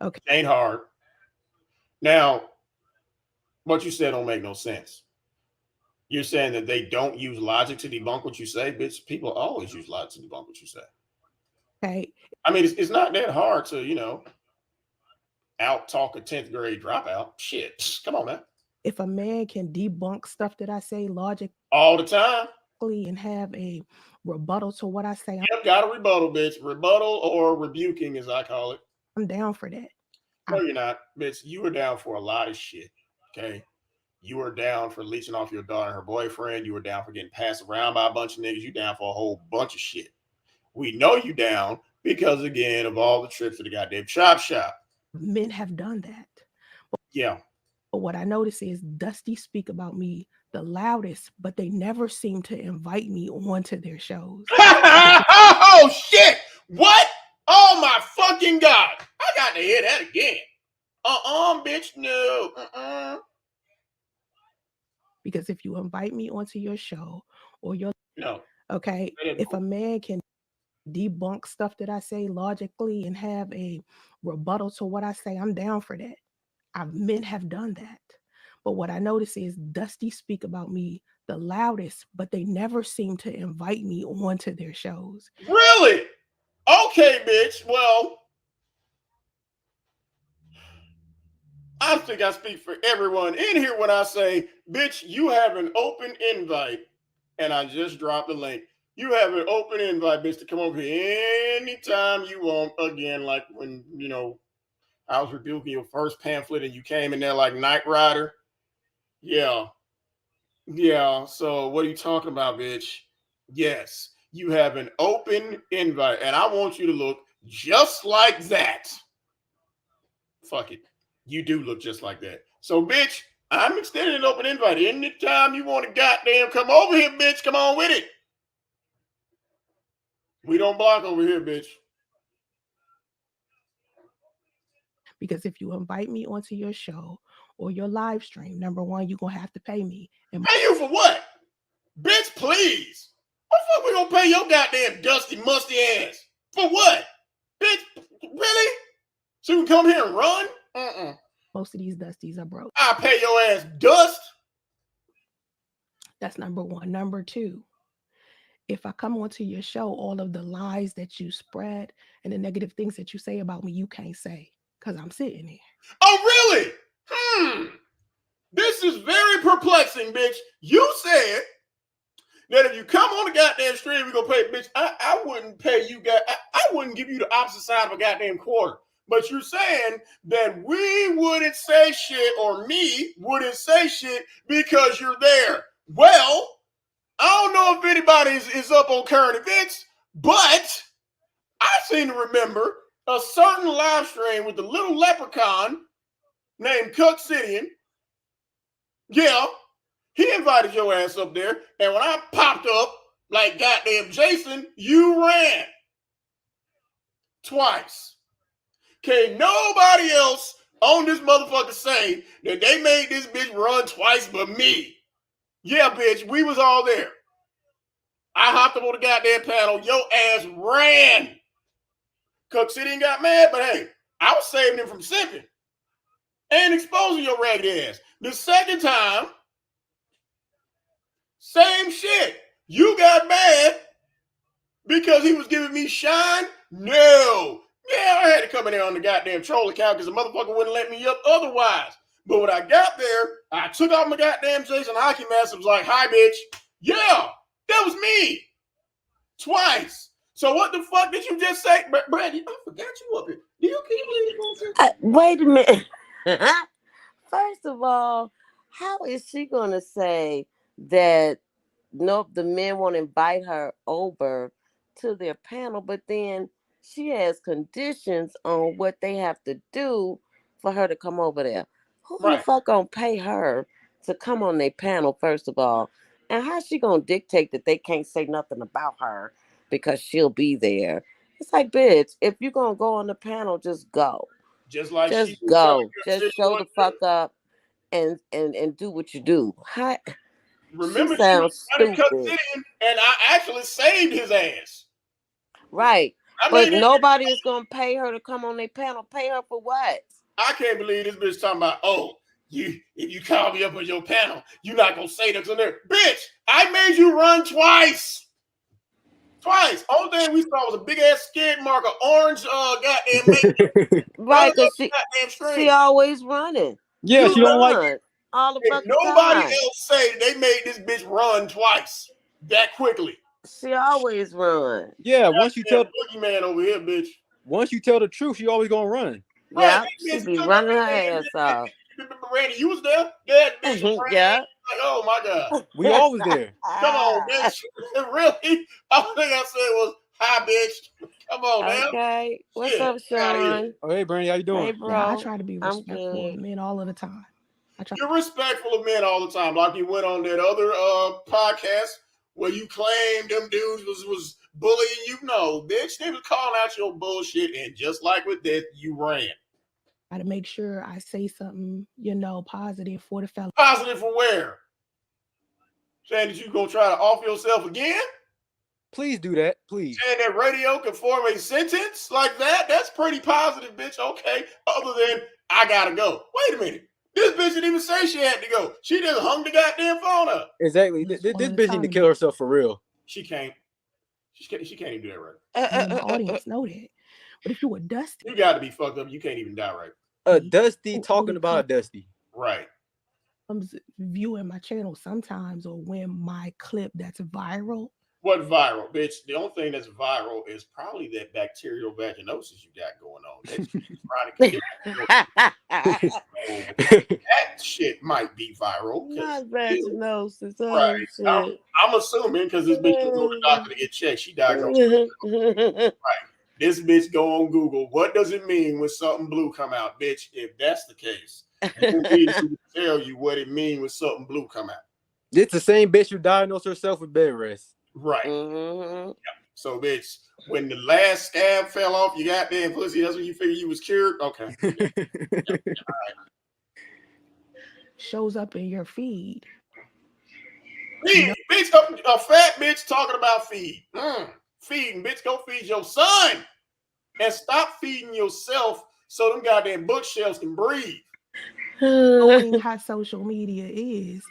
Okay. Ain't hard. Now, what you said don't make no sense. You're saying that they don't use logic to debunk what you say, bitch. People always use logic to debunk what you say. Okay. I mean, it's not that hard to, out talk a 10th grade dropout. Shit. Come on, man. If a man can debunk stuff that I say logically all the time and have a rebuttal to what I say, yep, got a rebuttal, bitch. Rebuttal or rebuking, as I call it. I'm down for that. No, you're not, bitch. You are down for a lot of shit. Okay. You are down for leeching off your daughter and her boyfriend. You were down for getting passed around by a bunch of niggas. You down for a whole bunch of shit. We know you down because, again, of all the trips to the goddamn chop shop. Men have done that. Yeah. But what I notice is Dusty speak about me the loudest, but they never seem to invite me onto their shows. Oh, shit. What? Oh, my fucking God. I got to hear that again. Bitch, no. Because if you invite me onto your show or your... No. Okay, if a man can debunk stuff that I say logically and have a rebuttal to what I say, I'm down for that. Men have done that. But what I notice is Dusty speak about me the loudest, but they never seem to invite me onto their shows. Really? Okay, bitch. Well, I think I speak for everyone in here when I say, bitch, you have an open invite. And I just dropped the link. You have an open invite, bitch, to come over here anytime you want. Again, like when, I was rebuking your first pamphlet and you came in there like Knight Rider. Yeah. Yeah. So what are you talking about, bitch? Yes. You have an open invite. And I want you to look just like that. Fuck it. You do look just like that. So, bitch, I'm extending an open invite. Anytime you want to goddamn come over here, bitch, come on with it. We don't block over here, bitch. Because if you invite me onto your show or your live stream, number one, you're going to have to pay me. And pay you for what? Bitch, please. What the fuck we gonna pay your goddamn dusty, musty ass? For what? Bitch, really? So you can come here and run? Most of these dusties are broke. I'll pay your ass dust. That's number one. Number two, if I come onto your show, all of the lies that you spread and the negative things that you say about me, you can't say because I'm sitting here. Oh, really? This is very perplexing, bitch. You said that if you come on the goddamn stream, we're gonna pay, bitch. I wouldn't pay you, I wouldn't give you the opposite side of a goddamn quarter. But you're saying that we wouldn't say shit or me wouldn't say shit because you're there. Well, I don't know if anybody is up on current events, but I seem to remember a certain live stream with the little leprechaun named Cuxidian. Yeah, he invited your ass up there, and when I popped up like goddamn Jason, you ran. Twice. Can't nobody else on this motherfucker say that they made this bitch run twice but me. Yeah, bitch, we was all there. I hopped up on the goddamn panel. Your ass ran. Cook City and got mad, but hey, I was saving him from simping and exposing your ragged ass. The second time, same shit. You got mad because he was giving me shine? No. Yeah, I had to come in there on the goddamn troll account because the motherfucker wouldn't let me up otherwise. But when I got there, I took off my goddamn Jason hockey mask and was like, hi, bitch. Yeah, that was me. Twice. So what the fuck did you just say? Brandy, I forgot you up here. Do you keep leaving? Wait a minute. First of all, how is she going to say that nope, the men won't invite her over to their panel, but then she has conditions on what they have to do for her to come over there? Who the fuck gonna pay her to come on their panel, first of all? And how's she gonna dictate that they can't say nothing about her because she'll be there? It's like, bitch, if you're gonna go on the panel, just go. Just like just go. Just show the fuck up and do what you do. Remember, she sounds stupid. And I actually saved his ass. Right. But nobody is gonna pay her to come on their panel. Pay her for what? I can't believe this bitch talking about, oh, if you call me up on your panel, you're not gonna say that on there. Bitch, I made you run twice. Twice. Only thing we saw was a big ass skid mark, an orange goddamn right, because she always running. Yeah, she don't like all the fucking nobody time. else say they made this bitch run twice that quickly. She always run. Yeah, once you tell boogeyman over here, bitch. Once you tell the truth, she always gonna run. Yeah, she be running her ass off. Randy, you was there? Yeah. Like, oh my God. We always there. Come on, bitch. Really? All thing I said was, hi, bitch. Come on, man. Okay. What's up, Sean? Oh, hey, Brandy, how you doing? Hey, bro. Yeah, I try to be respectful of men all of the time. You're respectful of men all the time. Like you went on that other podcast where you claimed them dudes was bullying you. No, bitch. They was calling out your bullshit, and just like with that, you ran. I to make sure I say something, positive for the fella. Positive for where? Saying that you gonna try to off yourself again? Please do that, please. Saying that radio can form a sentence like that? That's pretty positive, bitch. Okay. Other than I gotta go. Wait a minute. This bitch didn't even say she had to go. She just hung the goddamn phone up. Exactly. This bitch need to kill herself for real. She can't. She can't even do that right. The audience know that. But if you were Dusty, you got to be fucked up. You can't even die right. Dusty talking about a Dusty. Right. I'm viewing my channel sometimes, or when my clip that's viral. What viral, bitch? The only thing that's viral is probably that bacterial vaginosis you got going on. That shit might be viral. Not vaginosis. Right. I'm assuming because this bitch can go to the doctor to get checked. She diagnosed. Right. This bitch go on Google. What does it mean when something blue come out, bitch? If that's the case, you need to tell you what it means when something blue come out. It's the same bitch who diagnosed herself with bed rest. Right. Yeah. So, bitch, when the last scab fell off your goddamn pussy, that's when you figured you was cured? Okay. All right. Shows up in your feed. Feed, bitch, a fat bitch talking about feed. Feeding, bitch, go feed your son. And stop feeding yourself so them goddamn bookshelves can breathe. Knowing how social media is,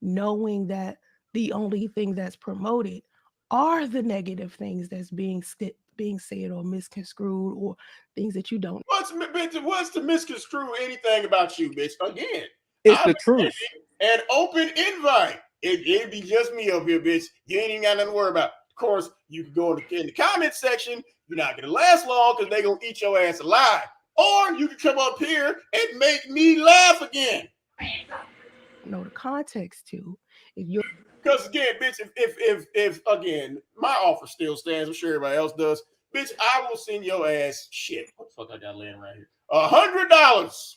knowing that the only thing that's promoted are the negative things that's being said or misconstrued, or things that you don't. What's to misconstrue anything about you, bitch? Again, it's the truth. An open invite. It'd be just me up here, bitch. You ain't even got nothing to worry about. Of course, you can go in the comment section. You're not gonna last long because they're gonna eat your ass alive. Or you can come up here and make me laugh again. Know the context too. If you're Because again, bitch, if again, my offer still stands, I'm sure everybody else does. Bitch, I will send your ass shit. What the fuck I got laying right here? $100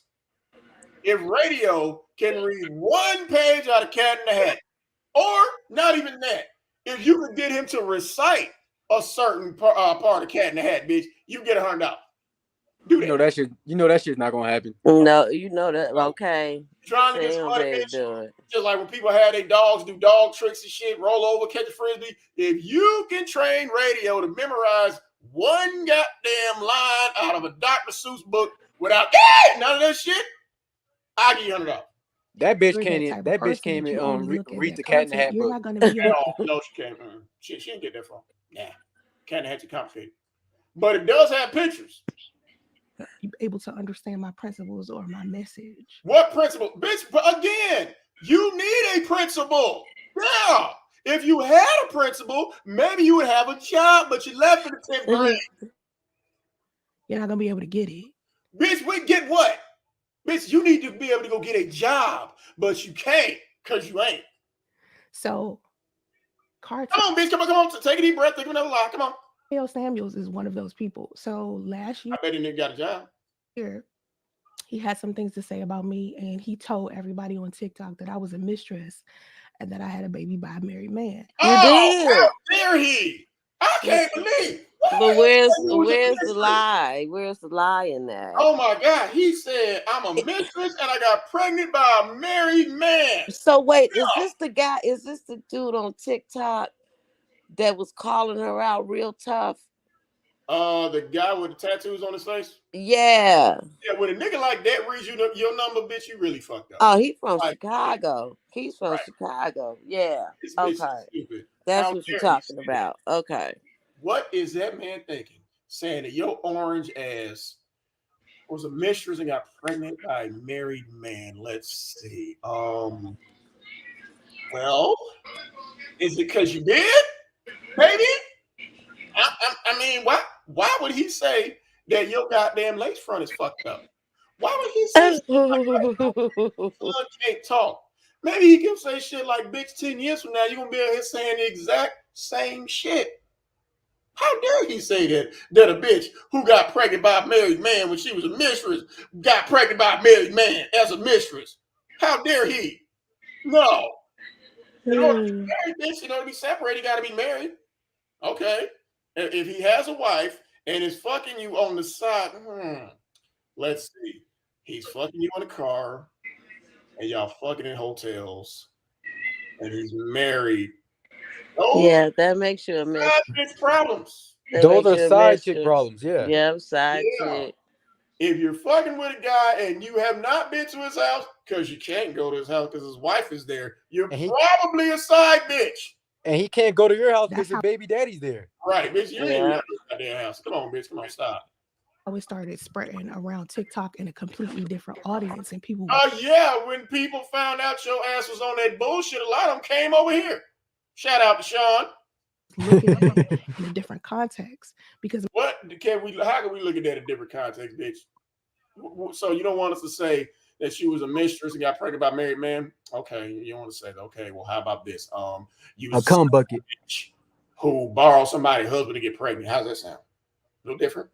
if radio can read one page out of Cat in the Hat. Or not even that. If you could get him to recite a certain part of Cat in the Hat, bitch, you get $100. Do that. You know that shit's not gonna happen. No, you know that. Okay. Trying to get somebody, bitch. Just like when people have their dogs do dog tricks and shit, roll over, catch a frisbee. If you can train radio to memorize one goddamn line out of a Dr. Seuss book without none of that shit, I'll give you $100. That bitch You're came that in. type of That bitch person came that in. you only look at Read that the Cat in the content. Hat You're book. not going to be able to. No, she can't. She didn't get that far. Nah, Cat in the Hat too complicated. But it does have pictures. be able to understand my principles or my message. What principle? Bitch, again, you need a principle. Yeah. If you had a principle, maybe you would have a job, but you left in the 10th grade. You're not going to be able to get it. Bitch, we get what? Bitch, you need to be able to go get a job, but you can't because you ain't. So, Cartel Come on, bitch. Come on. Take a deep breath. Think of another lie. Come on. Samuels is one of those people. So, last I bet he nigga got a job. year, he had some things to say about me, and he told everybody on TikTok that I was a mistress and that I had a baby by a married man. You did. How dare he? I can't believe. But where's the lie? Where's the lie in that? Oh my God. He said, I'm a mistress and I got pregnant by a married man. So wait, is this the guy? Is this the dude on TikTok that was calling her out real tough? The guy with the tattoos on his face? Yeah. Yeah, when a nigga like that reads you your number, bitch, you really fucked up. Oh, he's from Like, Chicago. He's from Chicago. Yeah. This bitch is Okay. stupid. That's How what you're dare he talking say about. Okay. What is that man thinking? Saying that your orange ass was a mistress and got pregnant by a married man. Let's see. Well, is it because you did, baby? I mean, why would he say that your goddamn lace front is fucked up? Why would he say son can't talk? Maybe he can say shit like, bitch, 10 years from now, you're gonna be out here saying the exact same shit. How dare he say that a bitch who got pregnant by a married man when she was a mistress got pregnant by a married man as a mistress? How dare he? No. In order to be married, bitch, in order to be separated, you got to be married. Okay. If he has a wife and is fucking you on the side, let's see. He's fucking you in a car and y'all fucking in hotels and he's married. Yeah, that makes you a mistress. Bitch problems. Those are side chick problems. Yeah. Yeah, side chick. If you're fucking with a guy and you have not been to his house, because you can't go to his house because his wife is there, you're probably a side bitch. And he can't go to your house because your baby daddy's there. Right, bitch. You ain't even at your goddamn house. Come on, bitch. Come on, stop. I started spreading around TikTok in a completely different audience, and people. Yeah, when people found out your ass was on that bullshit, a lot of them came over here. Shout out to Sean. Looking at it in a different context, because how can we look at that in a different context, bitch? So you don't want us to say that she was a mistress and got pregnant by a married man? Okay, you don't want to say that. Okay, well, how about this? You was a cum bucket who borrowed somebody's husband to get pregnant. How's that sound? A little different?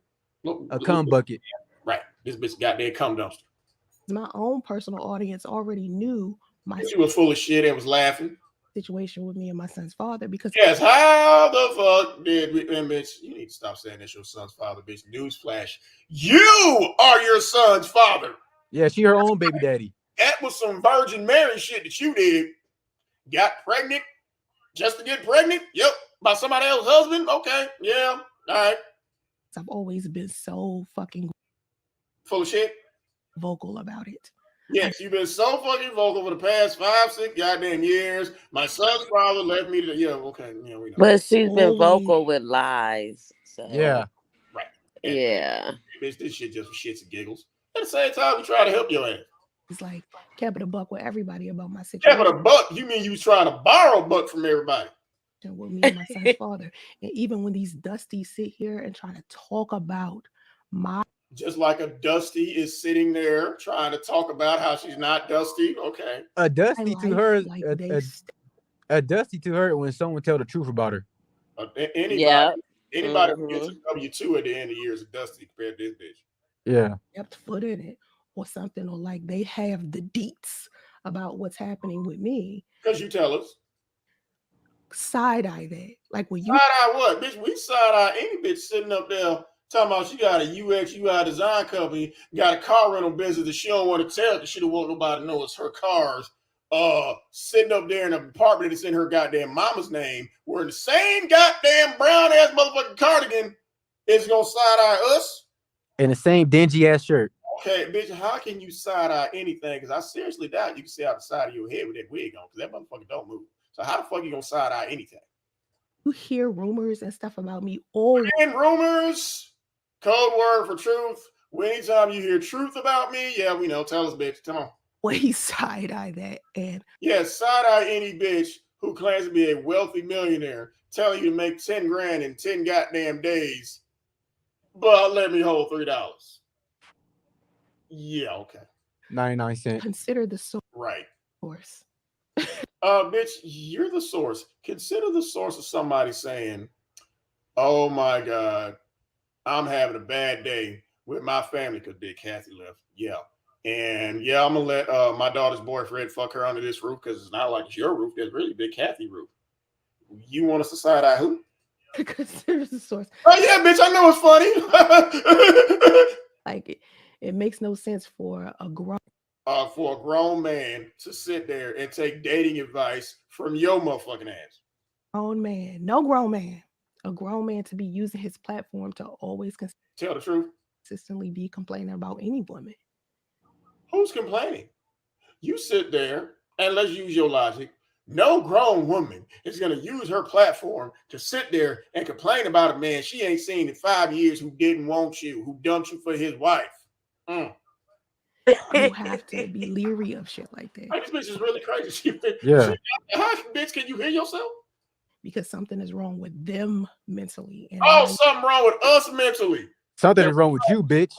A cum bucket. Right. This bitch got that cum dumpster. My own personal audience already knew she was full of shit and was laughing. Situation with me and my son's father, because yes, how the fuck did we? And bitch, you need to stop saying that's your son's father, bitch. Newsflash, you are your son's father. Yeah, she her own baby daddy. That was some Virgin Mary shit that you did. Got pregnant just to get pregnant? Yep, by somebody else's husband. Okay, yeah, all right. I've always been so fucking full of shit, vocal about it. Yes, you've been so fucking vocal for the past 5-6 goddamn years. My son's father left me to, okay, we know. But she's been vocal with lies. So. Yeah. Right. And yeah. Bitch, this shit just for shits and giggles. At the same time, we try to help your ass. It's like kept it a buck with everybody about my situation. Kept it a buck? You mean you was trying to borrow a buck from everybody? With me and my son's father. And even when these dusties sit here and try to talk about my... Just like a Dusty is sitting there trying to talk about how she's not Dusty. Okay. A Dusty to her, a Dusty to her when someone tell the truth about her. Anybody who gets a W-2 at the end of the year is a Dusty compared to this bitch. Yeah. Kept foot in it or something, or like they have the deets about what's happening with me. Because you tell us. Side-eye that. Like when you... Side-eye what? Bitch, we side-eye any bitch sitting up there talking about she got a UX, UI design company, got a car rental business that she don't want to tell because she don't want nobody to know it's her cars. Sitting up there in an apartment that's in her goddamn mama's name, wearing the same goddamn brown ass motherfucking cardigan is gonna side-eye us? In the same dingy ass shirt. Okay, bitch, how can you side-eye anything? Because I seriously doubt you can see out the side of your head with that wig on, because that motherfucker don't move. So how the fuck you gonna side-eye anything? You hear rumors and stuff about me all And rumors, code word for truth. Anytime you hear truth about me, yeah, we know. Tell us, bitch. Come on. way side-eye that. And Yeah, side-eye any bitch who claims to be a wealthy millionaire, telling you to make 10 grand in 10 goddamn days, but let me hold $3. Yeah, okay. 99 cents. consider the Right. source. Bitch, you're the source. Consider the source of somebody saying, oh my God, I'm having a bad day with my family because Big Kathy left. Yeah. And yeah, I'm gonna let my daughter's boyfriend fuck her under this roof because it's not like it's your roof. There's really Big Kathy roof. You want us to side eye who? Consider the source. Oh yeah, bitch, I know it's funny. Like it makes no sense for a grown man to sit there and take dating advice from your motherfucking ass. grown man, no grown man, a grown man to be using his platform to always Tell the truth. consistently be complaining about any woman. Who's complaining? You sit there and let's use your logic. No grown woman is going to use her platform to sit there and complain about a man she ain't seen in 5 years who didn't want you, who dumped you for his wife. You have to be leery of shit like that. This bitch is really crazy. Yeah. How, bitch, can you hear yourself? Because something is wrong with them mentally. And Something wrong with us mentally. Something is wrong with you, bitch.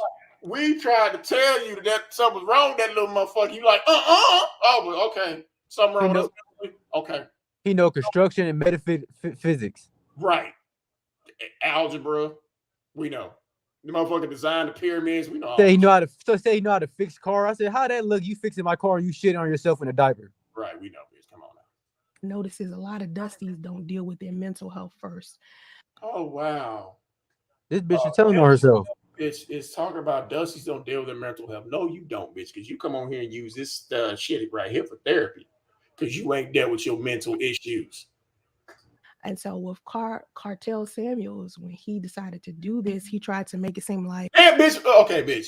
We tried to tell you that something was wrong with that little motherfucker. You like, Oh, but okay. Something wrong with us mentally. Okay. He know construction and metaphysics. Right. Algebra. We know. The motherfucker designed the pyramids. We know. Say he know how to fix car. I said, how that look? You fixing my car and you shitting on yourself in a diaper. Right. We know, bitch. Come on now. notices a lot of dusties don't deal with their mental health first. Oh, wow. This bitch is telling on herself. It's talking about dusties don't deal with their mental health. No, you don't, bitch, because you come on here and use this shit right here for therapy because you ain't dealt with your mental issues. And so with Cartel Samuels, when he decided to do this, he tried to make it seem like, hey, bitch, okay, bitch,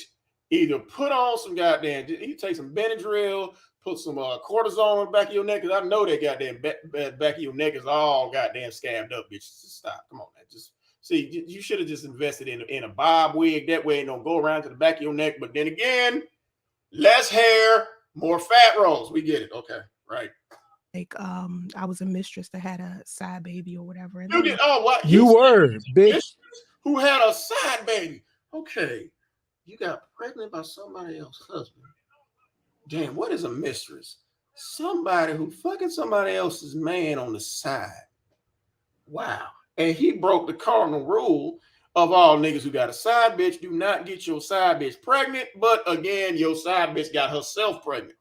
either put on some goddamn, you take some Benadryl, put some cortisone on the back of your neck, because I know that goddamn back of your neck is all goddamn scabbed up, bitch. Just stop. Come on, man. Just see, you should have just invested in a bob wig. That way it don't go around to the back of your neck. But then again, less hair, more fat rolls. We get it. Okay, right. like I was a mistress that had a side baby or whatever. And You did. Oh, what? You were, bitch. Who had a side baby? Okay, you got pregnant by somebody else's husband. Damn, what is a mistress? Somebody who fucking somebody else's man on the side. Wow. And he broke the cardinal rule of all niggas who got a side bitch. Do not get your side bitch pregnant. But again, your side bitch got herself pregnant.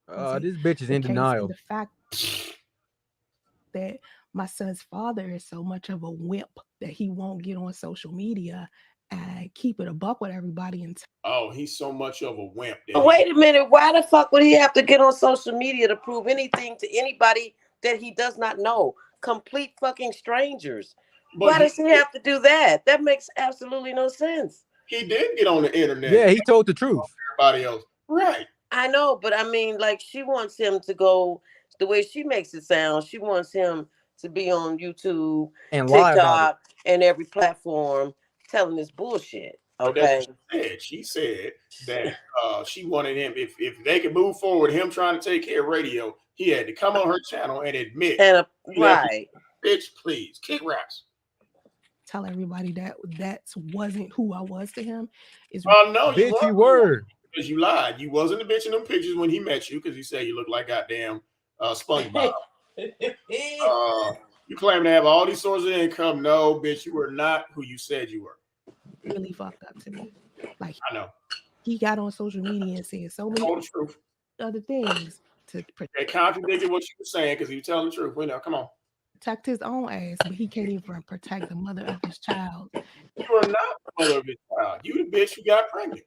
This bitch is in denial. The fact that my son's father is so much of a wimp that he won't get on social media and keep it a buck with everybody. Oh, he's so much of a wimp. Wait a minute. Why the fuck would he have to get on social media to prove anything to anybody that he does not know? Complete fucking strangers. But why does he have to do that? That makes absolutely no sense. He did get on the internet. Yeah, he told the truth. Everybody else. Right. I know, but I mean, like, she wants him to go the way she makes it sound. She wants him to be on YouTube and TikTok and every platform telling this bullshit. Okay. She said that she wanted him, if they could move forward, him trying to take care of radio, he had to come on her channel and admit. Right. Bitch, please, kick rocks. Tell everybody that wasn't who I was to him. No, bitch, you were. Because you lied. You wasn't a bitch in them pictures when he met you because he said you look like goddamn SpongeBob. You claim to have all these sources of income. No, bitch, you were not who you said you were. Really fucked up to me. Like, I know. He got on social media and said so many other things to They contradicted what you were saying because he was telling the truth. We know. Come on. Protect his own ass, but he can't even protect the mother of his child. You are not the mother of his child. You the bitch who got pregnant.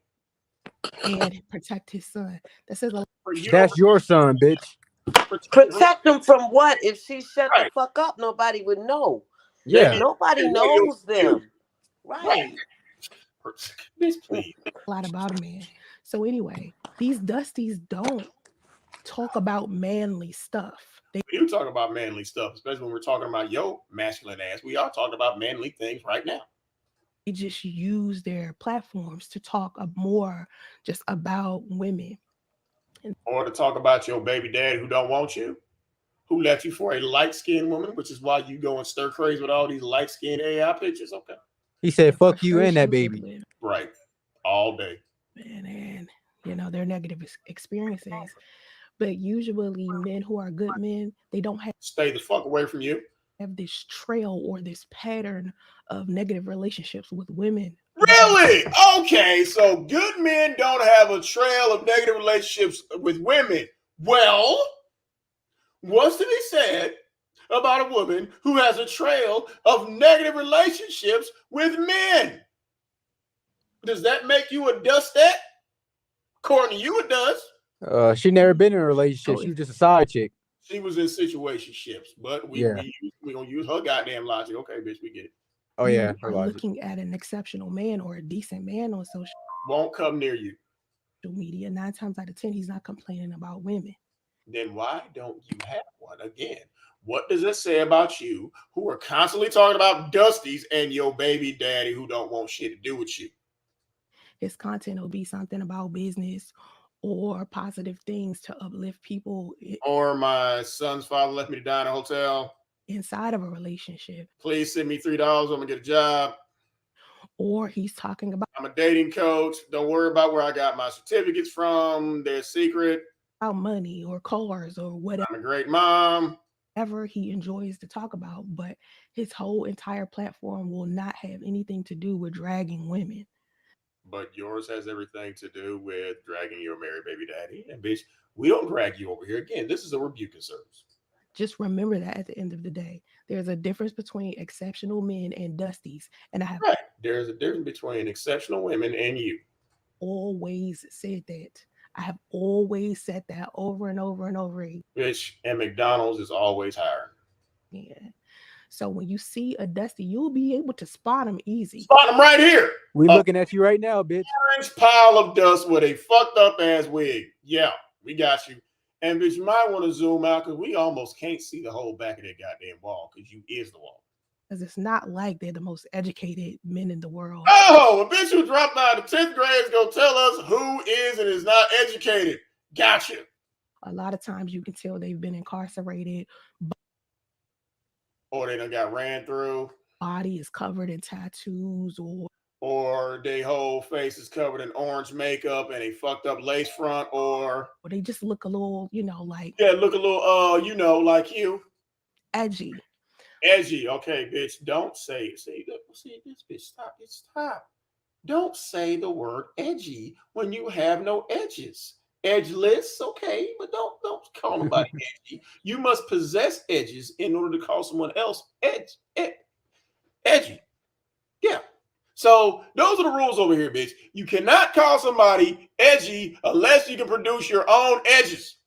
And protect his son. That's your son, bitch. Protect him from what? If she shut the fuck up, nobody would know. Yeah. Nobody knows them. Right. Bitch, please. A lot about a man. So anyway, these Dusties don't talk about manly stuff. They We do talk about manly stuff, especially when we're talking about your masculine ass. We are talking about manly things right now. just use their platforms to talk more just about women. Or to talk about your baby daddy who don't want you, who left you for a light-skinned woman, which is why you go and stir crazy with all these light-skinned AI pictures. Okay. He said, "Fuck you and that baby." With Right. All day. and you know their negative experiences. But usually men who are good men, they don't Stay the fuck away from you. have this trail or this pattern of negative relationships with women. Really? Okay, so good men don't have a trail of negative relationships with women. Well, what's to be said about a woman who has a trail of negative relationships with men? Does that make you a dustette? According to you, it does. She never been in a relationship. She was just a side chick. She was in situationships, but we gonna use her goddamn logic. Okay, bitch, we get it. Oh yeah, are looking at an exceptional man or a decent man on social won't come near you. Media. 9 times out of 10, he's not complaining about women. Then why don't you have one? Again, what does it say about you who are constantly talking about Dusties and your baby daddy who don't want shit to do with you? His content will be something about business or positive things to uplift people. Or my son's father left me to die in a hotel. Inside of a relationship. Please send me $3. I'm going to get a job. Or he's talking about, I'm a dating coach. Don't worry about where I got my certificates from. They're secret. About money or cars or whatever. I'm a great mom. Whatever he enjoys to talk about. But his whole entire platform will not have anything to do with dragging women. But yours has everything to do with dragging your married baby daddy. And bitch, we don't drag you over here. Again, this is a rebuking service. Just remember that at the end of the day, there's a difference between exceptional men and Dusties. And I have there's a difference between exceptional women and you. Always said that. I have always said that over and over and over again. Bitch, and McDonald's is always hiring. Yeah. So when you see a Dusty, you'll be able to spot him easy. Spot him right here. We looking at you right now, bitch. Orange pile of dust with a fucked up ass wig. Yeah, we got you. And bitch, you might want to zoom out because we almost can't see the whole back of that goddamn wall because you is the wall. Because it's not like they're the most educated men in the world. Oh, a bitch who dropped out of 10th grade is going to tell us who is and is not educated. Gotcha. A lot of times you can tell they've been incarcerated. Or they done got ran through. Body is covered in tattoos or their whole face is covered in orange makeup and a fucked up lace front, or they just look a little, like look a little, like you, edgy. Okay, bitch, don't say this bitch. Stop. Don't say the word edgy when you have no edges. Edgeless, okay, but don't call nobody edgy. You must possess edges in order to call someone else edgy. Yeah. So those are the rules over here, bitch. You cannot call somebody edgy unless you can produce your own edges.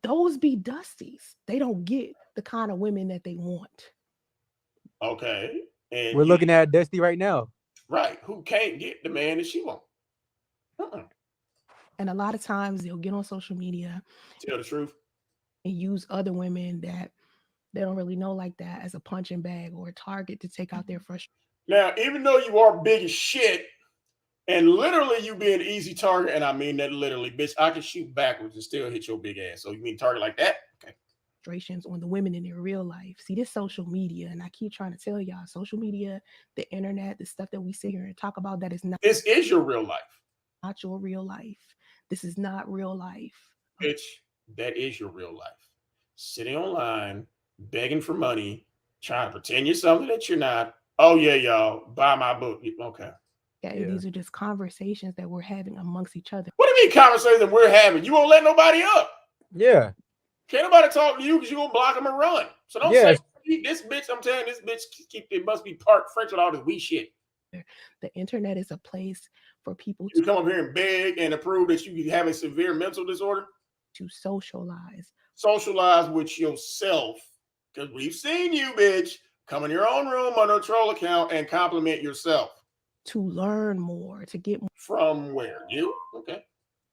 Those be Dusties. They don't get the kind of women that they want. Okay. And we're looking at Dusty right now. Right. Who can't get the man that she wants. And a lot of times they'll get on social media. Tell the truth. And use other women that they don't really know like that as a punching bag or a target to take out their frustration. Now, even though you are big as shit, and literally you be an easy target, and I mean that literally, bitch, I can shoot backwards and still hit your big ass. So you mean target like that? Okay. Frustrations on the women in their real life. See, this social media, and I keep trying to tell y'all, social media, the internet, the stuff that we sit here and talk about, that is not. This is your real life. Not your real life. This is not real life. Bitch, that is your real life. Sitting online, begging for money, trying to pretend you're something that you're not. Oh, yeah, y'all, buy my book. Okay. Yeah, these are just conversations that we're having amongst each other. What do you mean conversations that we're having? You won't let nobody up. Yeah. Can't nobody talk to you because you're going to block them and run. So don't say, this bitch, I'm telling this bitch, it must be part French with all this wee shit. The internet is a place for people to come up here and beg and to prove that you have a severe mental disorder. To socialize. Socialize with yourself. Because we've seen you, bitch, Come in your own room on a troll account and compliment yourself. To learn more, to get From where? You? Okay.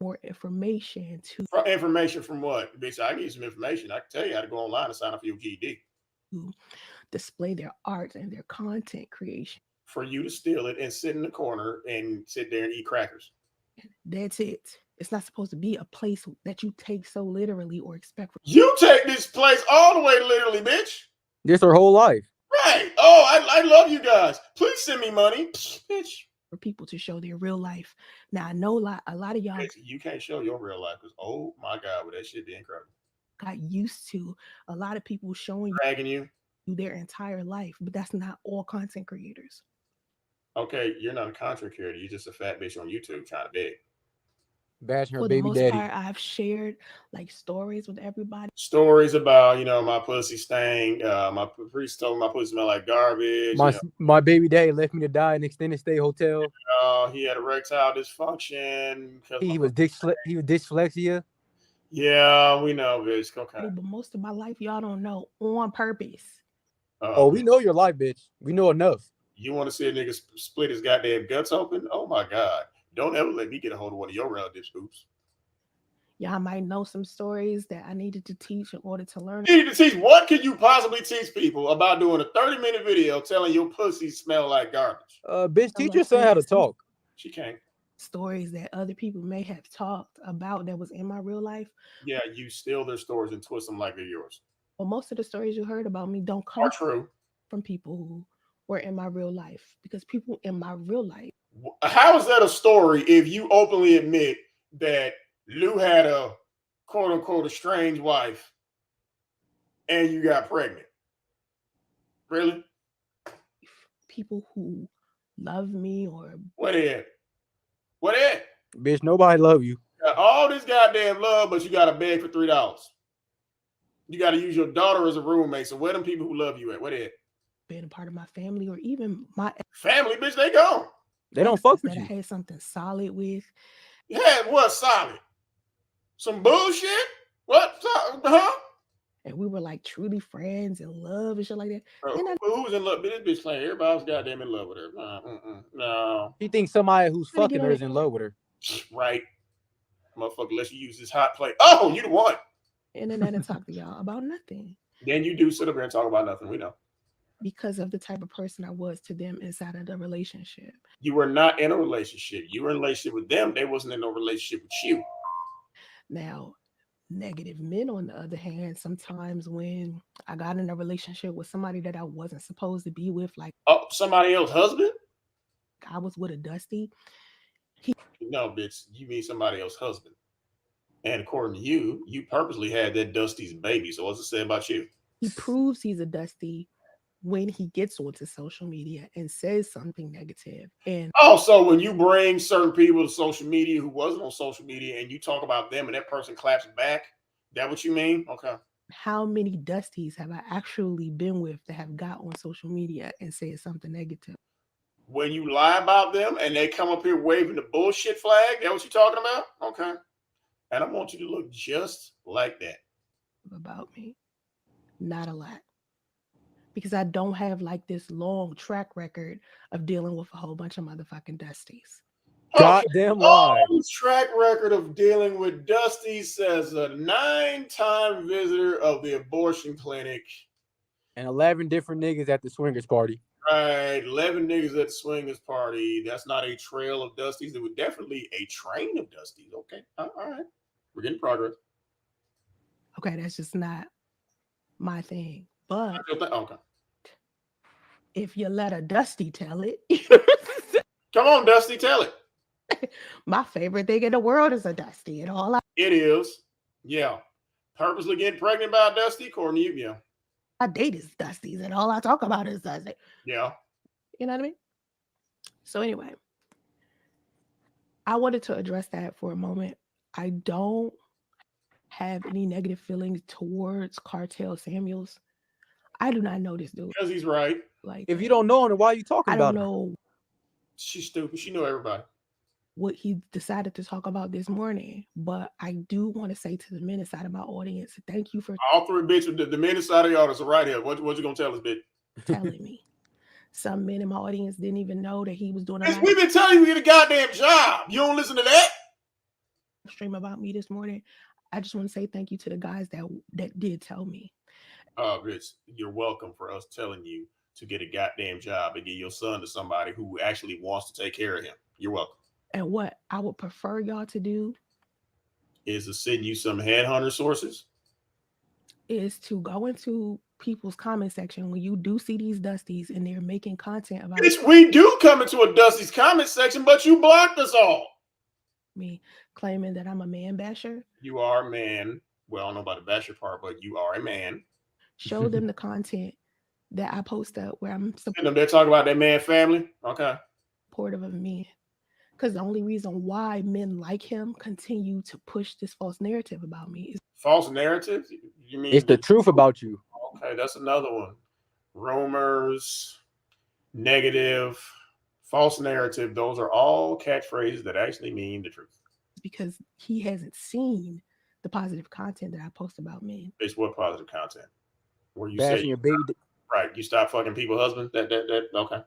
more information. Information from what? Bitch, I give you some information. I can tell you how to go online and sign up for your GED. To display their art and their content creation. For you to steal it and sit in the corner and sit there and eat crackers. That's it. It's not supposed to be a place that you take so literally or expect. You take this place all the way literally, bitch. This her whole life. Right. Oh, I love you guys. Please send me money. Bitch. For people to show their real life. Now, I know a lot of y'all. Bitch, you can't show your real life because, oh my God, would that shit be incredible. Got used to a lot of people showing dragging you their entire life, but that's not all content creators. Okay, you're not a content creator. You're just a fat bitch on YouTube trying to beg. Bashing her For baby the most daddy. part, I've shared like stories with everybody. Stories about, my pussy stank. My priest told me my pussy smell like garbage. My baby daddy left me to die in an extended stay hotel. He had erectile dysfunction. He was dyslexia. Yeah, we know, bitch. Okay. But most of my life, y'all don't know on purpose. We know your life, bitch. We know enough. You want to see a nigga split his goddamn guts open? Oh my God. Don't ever let me get a hold of one of your relatives, oops. Y'all might know some stories that I needed to teach in order to learn. You need to teach? What can you possibly teach people about doing a 30-minute video telling your pussy smell like garbage? Bitch, teach your son how to talk. She can't. Stories that other people may have talked about that was in my real life. Yeah, you steal their stories and twist them like they're yours. Well, most of the stories you heard about me don't come true from people who were in my real life, because people in my real life. How is that a story if you openly admit that Lou had a quote unquote estranged wife and you got pregnant? Really? People who love me or what is? What is? Bitch, nobody love you. Got all this goddamn love, but you got to beg for $3. You got to use your daughter as a roommate. So where them people who love you at? What is? Being a part of my family or even my family, bitch, they gone. They don't fuck with that you. I had something solid with. You had what solid? Some bullshit? What? Huh? And we were like truly friends and love and shit like that. Bro, who's in love? This bitch playing. Everybody's goddamn in love with her. No. He thinks somebody who's fucking her is in love with her. Right. Motherfucker, let's you use this hot plate. Oh, you the one. Internet and talk to y'all about nothing. Then you do sit up here and talk about nothing. We know. Because of the type of person I was to them inside of the relationship. You were not in a relationship. You were in a relationship with them. They wasn't in no relationship with you. Now, negative men, on the other hand, sometimes when I got in a relationship with somebody that I wasn't supposed to be with, like somebody else's husband? I was with a Dusty. No, bitch, you mean somebody else's husband. And according to you, you purposely had that Dusty's baby. So what's it say about you? He proves he's a Dusty when he gets onto social media and says something negative. And also, when you bring certain people to social media who wasn't on social media and you talk about them and that person claps back, that what you mean? Okay. How many Dusties have I actually been with that have got on social media and said something negative? When you lie about them and they come up here waving the bullshit flag, that what you're talking about? Okay. And I want you to look just like that. About me? Not a lot. Because I don't have like this long track record of dealing with a whole bunch of motherfucking Dusties. Goddamn lie. Track record of dealing with Dusties says a 9-time visitor of the abortion clinic. And 11 different niggas at the swingers party. Right, 11 niggas at the swingers party. That's not a trail of Dusties. It was definitely a train of Dusties. Okay, all right. We're getting progress. Okay, that's just not my thing. But okay. If you let a Dusty tell it. Come on, Dusty, tell it. My favorite thing in the world is a Dusty. And all it is. Yeah. Purposely getting pregnant by a Dusty, according to you, yeah. I date is Dusties, and all I talk about is Dusty. Yeah. You know what I mean? So anyway, I wanted to address that for a moment. I don't have any negative feelings towards Cartel Samuels. I do not know this dude. Because he's right. Like, if you don't know him, then why are you talking about him? I don't know. She's stupid. She knew everybody. What he decided to talk about this morning. But I do want to say to the men inside of my audience, thank you for all three bitches. The men inside of the audience are right here. What you gonna tell us, bitch? telling me. Some men in my audience didn't even know that he was doing a Bitch, live we've been telling you to get a goddamn job. You don't listen to that? stream about me this morning. I just want to say thank you to the guys that did tell me. Bitch, you're welcome for us telling you to get a goddamn job and get your son to somebody who actually wants to take care of him. You're welcome. And what I would prefer y'all to do is to send you some headhunter sources. Is to go into people's comment section when you do see these Dusties and they're making content about Bitch, we do come into a Dusty's comment section, but you blocked us all. Me claiming that I'm a man basher. You are a man. Well, I don't know about the basher part, but you are a man. Show them the content that I post up where I'm supportive. They're talking about that man family. Okay. Supportive of men. Because the only reason why men like him continue to push this false narrative about me is false narrative. You mean it's the truth about you? Okay, that's another one. Rumors, negative, false narrative. Those are all catchphrases that actually mean the truth. Because he hasn't seen the positive content that I post about men. It's what positive content? Where you bashing say your baby. Right, you stop fucking people's husband. That okay.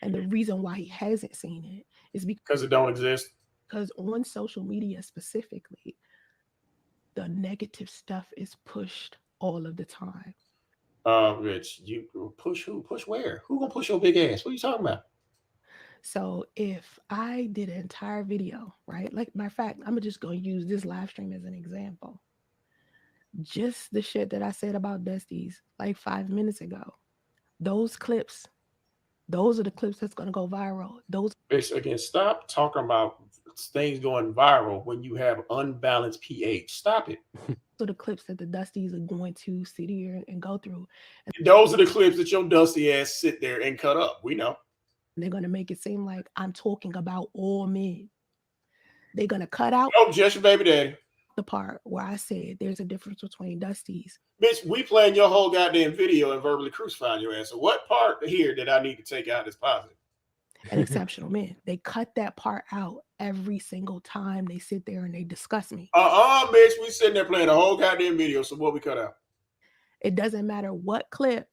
And the reason why he hasn't seen it is because it don't exist. Because on social media specifically, the negative stuff is pushed all of the time. Rich, you push who? Push where? Who gonna push your big ass? What are you talking about? So if I did an entire video, right? Like, matter of fact, I'm just gonna use this live stream as an example. Just the shit that I said about Dusties like 5 minutes ago. Those clips, those are the clips that's gonna go viral. Those Bitch, again, stop talking about things going viral when you have unbalanced pH. Stop it. So the clips that the Dusties are going to sit here and go through. And those are the clips that your dusty ass sit there and cut up. We know. They're going to make it seem like I'm talking about all men. They're going to cut out just your baby daddy. The part where I said there's a difference between Dusties. Bitch, we playing your whole goddamn video and verbally crucifying your ass. So what part here did I need to take out as positive? And exceptional men. They cut that part out every single time they sit there and they discuss me. Bitch, we sitting there playing the whole goddamn video. So what we cut out? It doesn't matter what clip.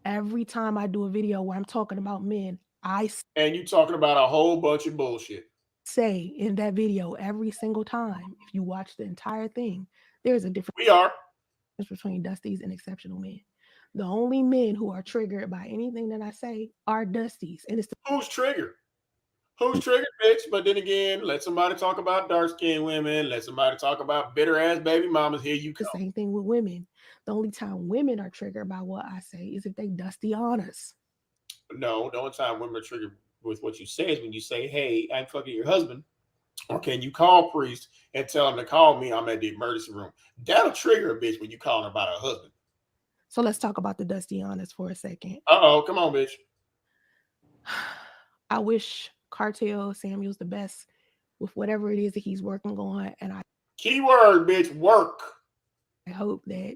Every time I do a video where I'm talking about men, and you talking about a whole bunch of bullshit. Say in that video every single time, if you watch the entire thing, there's a difference. We are between Dusties and exceptional men. The only men who are triggered by anything that I say are Dusties. And it's who's triggered? Who's triggered, bitch? But then again, let somebody talk about dark-skinned women. Let somebody talk about bitter-ass baby mamas. Here you go. The same thing with women. The only time women are triggered by what I say is if they dusty on us. No, the only time women are triggered with what you say is when you say, hey, I'm fucking your husband. Or can you call priest and tell him to call me? I'm at the emergency room. That'll trigger a bitch when you call her about her husband. So let's talk about the dusty on us for a second. Uh-oh, come on, bitch. I wish Cartel Samuels the best with whatever it is that he's working on. And keyword, bitch, work. I hope that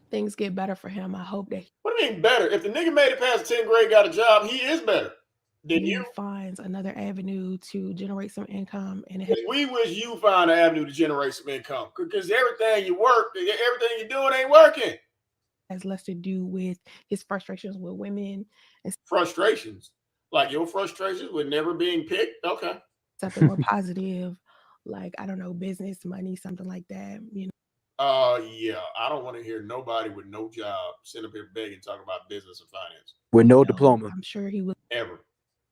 things get better for him. I hope that what do you mean better? If the nigga made it past 10th grade, got a job, he is better than he you. Finds another avenue to generate some income. And we wish you find an avenue to generate some income because everything you work, everything you're doing ain't working. Has less to do with his frustrations with women. And frustrations? Like your frustrations with never being picked? Okay. Something more positive, like, I don't know, business, money, something like that, you know. Yeah, I don't want to hear nobody with no job sitting up here begging, talking about business and finance with no diploma. I'm sure he was ever.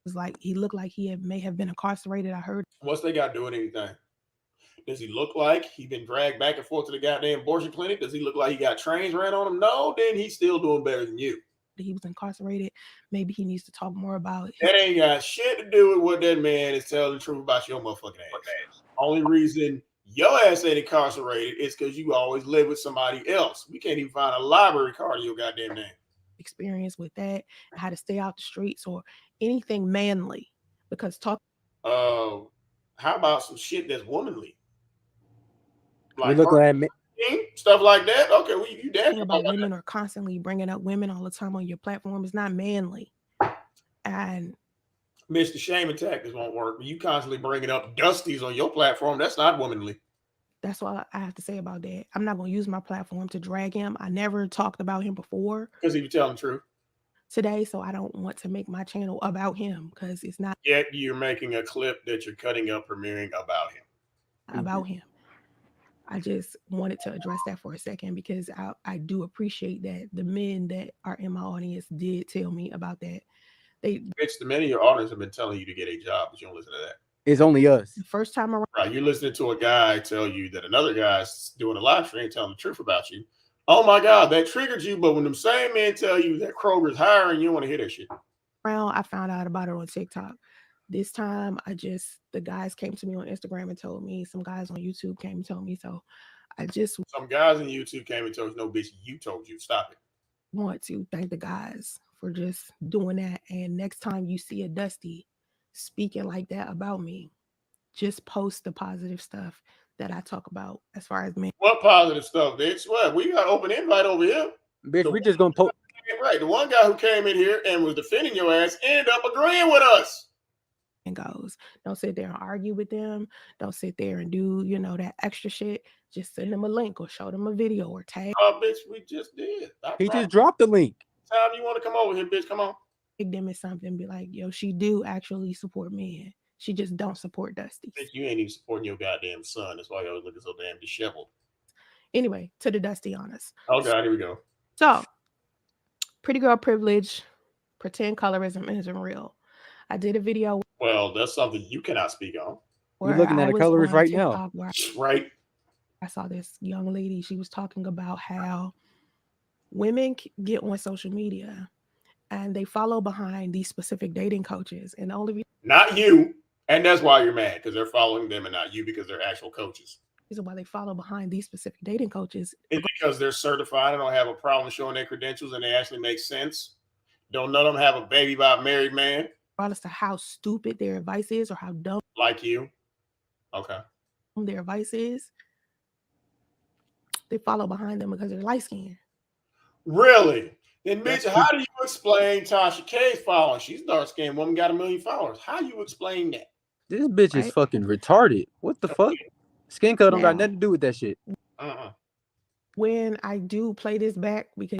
Was like he looked like he may have been incarcerated. I heard. What's they got to do with anything? Does he look like he been dragged back and forth to the goddamn abortion clinic? Does he look like he got trains ran on him? No, then he's still doing better than you. He was incarcerated. Maybe he needs to talk more about it. That ain't got shit to do with what that man is telling the truth about your motherfucking ass. Only reason your ass ain't incarcerated is because you always live with somebody else. We can't even find a library card in your goddamn name. Experience with that, how to stay out the streets or anything manly. Because how about some shit that's womanly? Like we look at stuff like that. Okay, well, you talking about women or constantly bringing up women all the time on your platform is not manly. And Mr. Shame and Tactics won't work. When you constantly bringing up Dusties on your platform, that's not womanly. That's what I have to say about that. I'm not going to use my platform to drag him. I never talked about him before Because he was telling the truth. today, so I don't want to make my channel about him because it's not Yet you're making a clip that you're cutting up premiering about him. about him. I just wanted to address that for a second because I do appreciate that the men that are in my audience did tell me about that. Bitch, the men in your audience have been telling you to get a job, but you don't listen to that. It's only us. The first time around, right? You're listening to a guy tell you that another guy's doing a live stream telling the truth about you. Oh my God, that triggered you. But when them same men tell you that Kroger's hiring, you don't want to hear that shit. I found out about it on TikTok. This time, the guys came to me on Instagram and told me. Some guys on YouTube came and told me. So some guys on YouTube came and told you, no, bitch, you told you. Stop it. Want to thank the guys for just doing that. And next time you see a Dusty speaking like that about me, just post the positive stuff that I talk about as far as men. What positive stuff, bitch? What? We got open invite over here. Bitch, we just gonna post. Right. The one guy who came in here and was defending your ass ended up agreeing with us. And goes, don't sit there and argue with them. Don't sit there and do, that extra shit. Just send them a link or show them a video or tag. Oh, bitch, we just did. He just dropped the link. Time you want to come over here, bitch? Come on. Take them in something. Be like, yo, she do actually support men. She just don't support Dusty. You ain't even supporting your goddamn son. That's why you're looking so damn disheveled. Anyway, to the Dusty honest. Oh God, here we go. So, pretty girl privilege, pretend colorism isn't real. I did a video. Well, that's something you cannot speak on. You're looking at a colorist right now. Right. I saw this young lady. She was talking about how women get on social media and they follow behind these specific dating coaches. And the only reason. Not you. And that's why you're mad, because they're following them and not you, because they're actual coaches. Reason why they follow behind these specific dating coaches is because they're certified and don't have a problem showing their credentials and they actually make sense. Don't none of them have a baby by a married man. Regardless to how stupid their advice is or how dumb. Like you. Okay. Their advice is. They follow behind them because they're light skinned. Really? Then, bitch, how do you explain Tasha K's following? She's a dark skinned woman, got 1 million followers. How do you explain that? This bitch is fucking retarded. What the fuck? Skin color don't got nothing to do with that shit. When I do play this back, because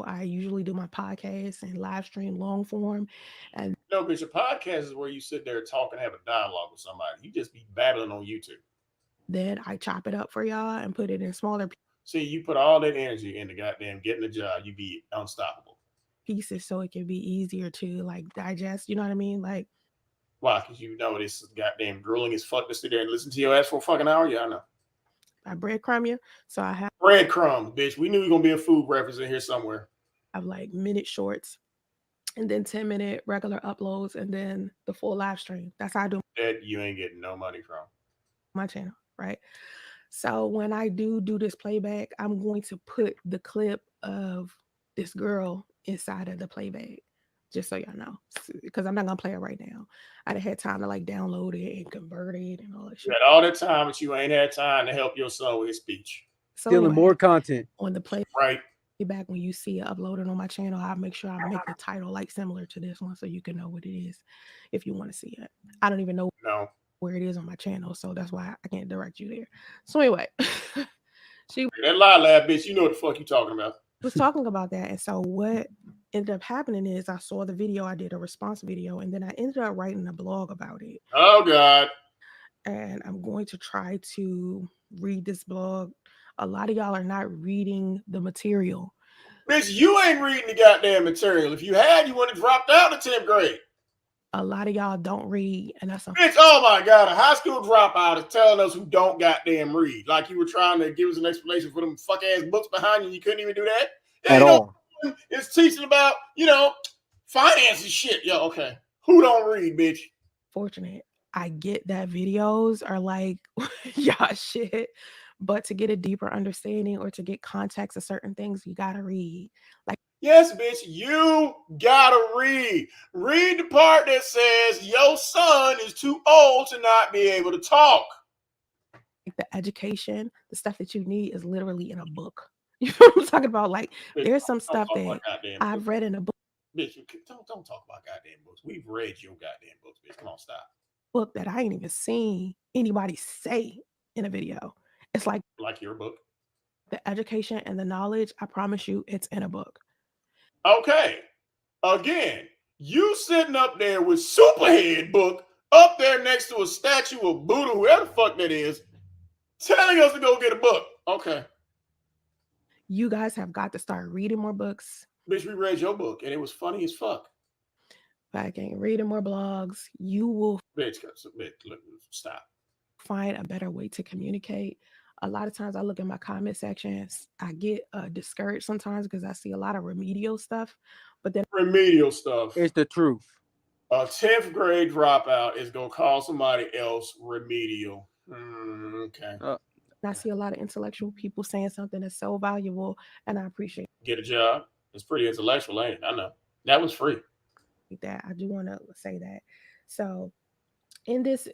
I usually do my podcast and live stream long form. And no, bitch, a podcast is where you sit there and talk and have a dialogue with somebody. You just be babbling on YouTube. Then I chop it up for y'all and put it in smaller See, you put all that energy into goddamn getting a job, you be unstoppable. Pieces so it can be easier to digest. You know what I mean? Like, why? Because this is goddamn grueling as fuck to sit there and listen to your ass for a fucking hour. Yeah, I know. I breadcrumb you, so I have breadcrumbs, bitch. We knew we were gonna be a food reference in here somewhere. I have minute shorts, and then 10-minute regular uploads, and then the full live stream. That's how I do. That you ain't getting no money from my channel, right? So when I do this playback, I'm going to put the clip of this girl inside of the playback, just so y'all know, because I'm not gonna play it right now. I had time to download it and convert it and all that shit. You had all that time, but you ain't had time to help your son with his speech. So stealing more content on the play. Right. Back when you see it uploaded on my channel, I'll make sure I make the title similar to this one so you can know what it is if you want to see it. I don't even know where it is on my channel, so that's why I can't direct you there. So anyway, that lie lab bitch, you know what the fuck you talking about. Was talking about that. And so what ended up happening is I saw the video, I did a response video, and then I ended up writing a blog about it. Oh God. And I'm going to try to read this blog. A lot of y'all are not reading the material. Bitch, you ain't reading the goddamn material. If you had, you would have dropped out of 10th grade. A lot of y'all don't read, and that's bitch, oh my God, a high school dropout is telling us who don't goddamn read. Like you were trying to give us an explanation for them fuck ass books behind you, and you couldn't even do that. At all. It's teaching about, finances shit. Yo, okay. Who don't read, bitch? Fortunate. I get that videos are y'all shit, but to get a deeper understanding or to get context of certain things, you gotta read. Yes, bitch, you gotta read. Read the part that says your son is too old to not be able to talk. The education, the stuff that you need is literally in a book. You know what I'm talking about? Bitch, there's some stuff that I've read in a book. Bitch, don't talk about goddamn books. We've read your goddamn books, bitch. Come on, stop. Book that I ain't even seen anybody say in a video. It's like your book. the education and the knowledge. I promise you, it's in a book. Okay. Again, you sitting up there with Superhead book up there next to a statue of Buddha, whoever the fuck that is, telling us to go get a book. Okay. You guys have got to start reading more books. Bitch, we read your book and it was funny as fuck. Fucking reading more blogs. You will Bitch, stop. find a better way to communicate. A lot of times I look at my comment sections, I get discouraged sometimes because I see a lot of remedial stuff. But then remedial stuff. It's the truth. A 10th grade dropout is going to call somebody else remedial. Okay. I see a lot of intellectual people saying something that's so valuable, and I appreciate Get a job. It's pretty intellectual, ain't it? I know. That was free. that. I do want to say that. So in this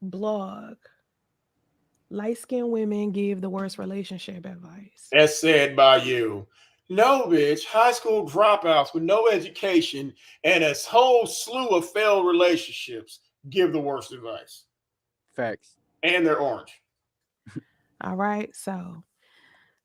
blog, light-skinned women give the worst relationship advice. That's said by you. No, bitch. High school dropouts with no education and a whole slew of failed relationships give the worst advice. Facts. And they're orange. All right. So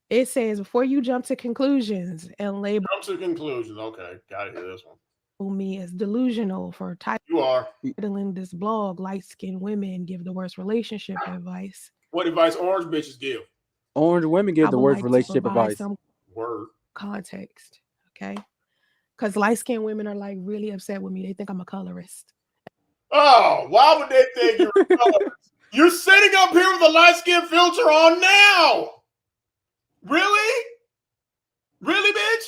it says, before you jump to conclusions and label Okay. Gotta hear this one. me as delusional for You are. titling this blog, light-skinned women give the worst relationship advice. What advice orange bitches give? Orange women give the worst relationship advice. Some word context, okay? Because light-skinned women are like really upset with me. They think I'm a colorist. Oh, why would they think you're a colorist? You're sitting up here with a light-skin filter on now. Really? Really, bitch?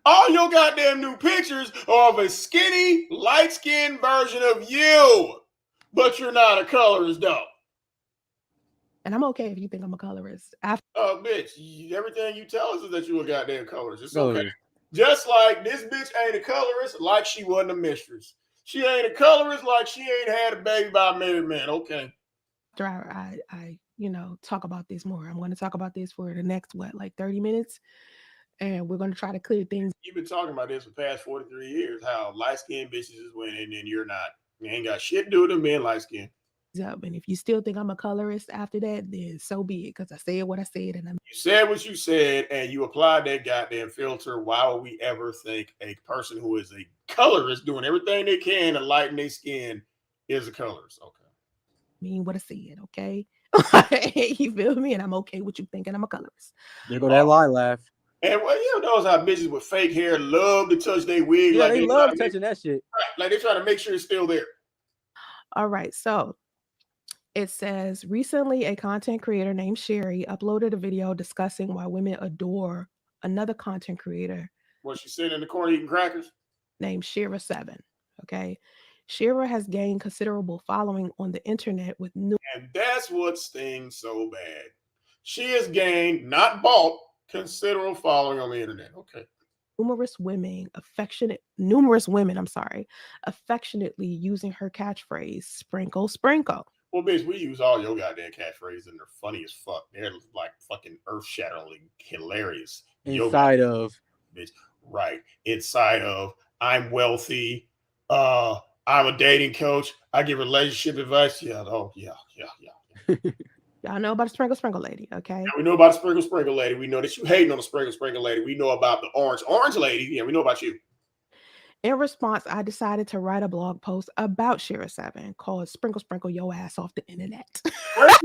All your goddamn new pictures are of a skinny, light-skinned version of you. But you're not a colorist, though. And I'm okay if you think I'm a colorist. Bitch, everything you tell us is that you a goddamn colorist. It's okay. Colorist. Just like this bitch ain't a colorist, like she wasn't a mistress. She ain't a colorist, like she ain't had a baby by a married man. Okay. After I talk about this more, I'm going to talk about this for the next 30 minutes, and we're going to try to clear things. You've been talking about this for the past 43 years, how light-skinned bitches is winning and you're not. You ain't got shit to do with them being light-skinned. Up, and if you still think I'm a colorist after that, then so be it, because I said what I said, and you said what you said, and you applied that goddamn filter. Why would we ever think a person who is a colorist doing everything they can to lighten their skin is a colorist? Okay. Mean what I said, okay? You feel me? And I'm okay with you thinking I'm a colorist. There go that lie laugh. And you know how bitches with fake hair love to touch their wig. Yeah, like they love touching that shit. Right, like they try to make sure it's still there. All right, so it says, recently a content creator named Sherry uploaded a video discussing why women adore another content creator. Was she sitting in the corner eating crackers? Named Shira7. Okay. Shira has gained considerable following on the internet with new. And that's what stings so bad. She has gained, not bought, considerable following on the internet. Okay. Numerous women affectionately using her catchphrase, sprinkle, sprinkle. Well, bitch, we use all your goddamn catchphrases and they're funny as fuck. They're like fucking earth-shatteringly hilarious. Inside of. Bitch, right. Inside of, I'm wealthy. I'm a dating coach. I give relationship advice. Yeah. Y'all know about the sprinkle, sprinkle lady, okay? Yeah, we know about the sprinkle, sprinkle lady. We know that you hating on the sprinkle, sprinkle lady. We know about the orange lady. Yeah, we know about you. In response, I decided to write a blog post about Shira7 called Sprinkle, Sprinkle Your Ass Off the Internet.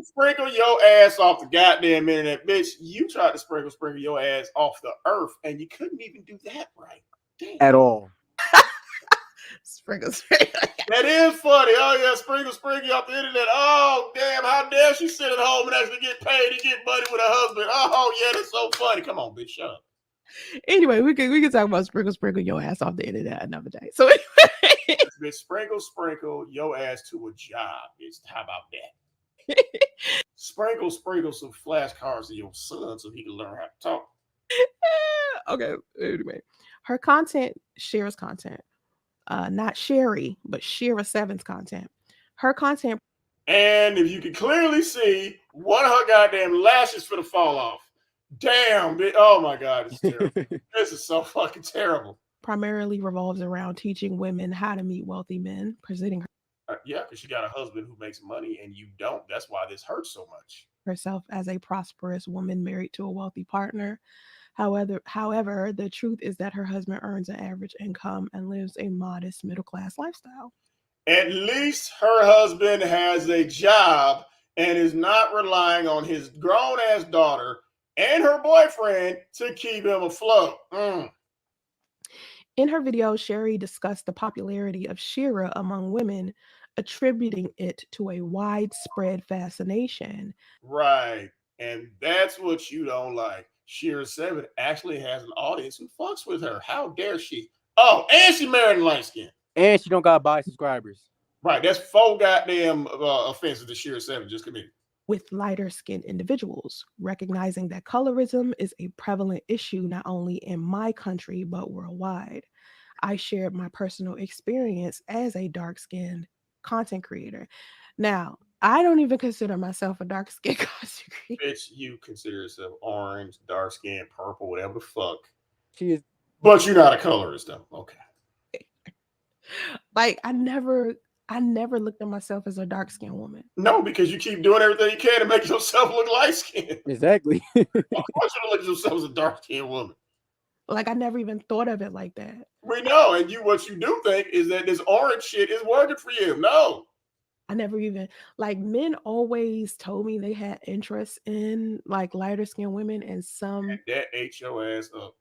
Sprinkle your ass off the goddamn internet, bitch. You tried to sprinkle your ass off the earth, and you couldn't even do that right. Damn. At all. Sprinkle, sprinkle. That is funny. Oh, yeah, sprinkle off the internet. Oh, damn, how dare she sit at home and actually get paid to get buddy with her husband. Oh, yeah, that's so funny. Come on, bitch, shut up. Anyway, we can talk about sprinkle your ass off the internet another day. So bitch, sprinkle your ass to a job, bitch. How about that? Sprinkle some flashcards to your son so he can learn how to talk. Okay, anyway. Her content, Shira's content. Not Sherry, but Shira7's content. Her content. And if you can clearly see, one of her goddamn lashes for the fall off. Damn, bitch. Oh my God, it's terrible. This is so fucking terrible. Primarily revolves around teaching women how to meet wealthy men, presenting her. Yeah, because she got a husband who makes money and you don't. That's why this hurts so much. Herself as a prosperous woman married to a wealthy partner. However, the truth is that her husband earns an average income and lives a modest middle-class lifestyle. At least her husband has a job and is not relying on his grown-ass daughter and her boyfriend to keep him afloat. In her video, Sherry discussed the popularity of Shira among women, attributing it to a widespread fascination. Right. And that's what you don't like. Shira 7 actually has an audience who fucks with her. How dare she? Oh, and she married a light skin. And she don't got buy subscribers. Right. That's 4 goddamn offenses that Shira 7 just committed. With lighter skinned individuals, recognizing that colorism is a prevalent issue not only in my country but worldwide. I shared my personal experience as a dark skinned content creator. Now, I don't even consider myself a dark skinned content creator. Bitch, you consider yourself orange, dark skin, purple, whatever the fuck. She is. But you're not a colorist, though. Okay. Like, I never looked at myself as a dark skinned woman. No, because you keep doing everything you can to make yourself look light skinned. Exactly. Of course, you don't look at yourself as a dark skinned woman. Like, I never even thought of it like that. We know, and what you do think is that this orange shit is working for you. No. I never even, like, men always told me they had interest in like lighter skinned women, and some that ate your ass up.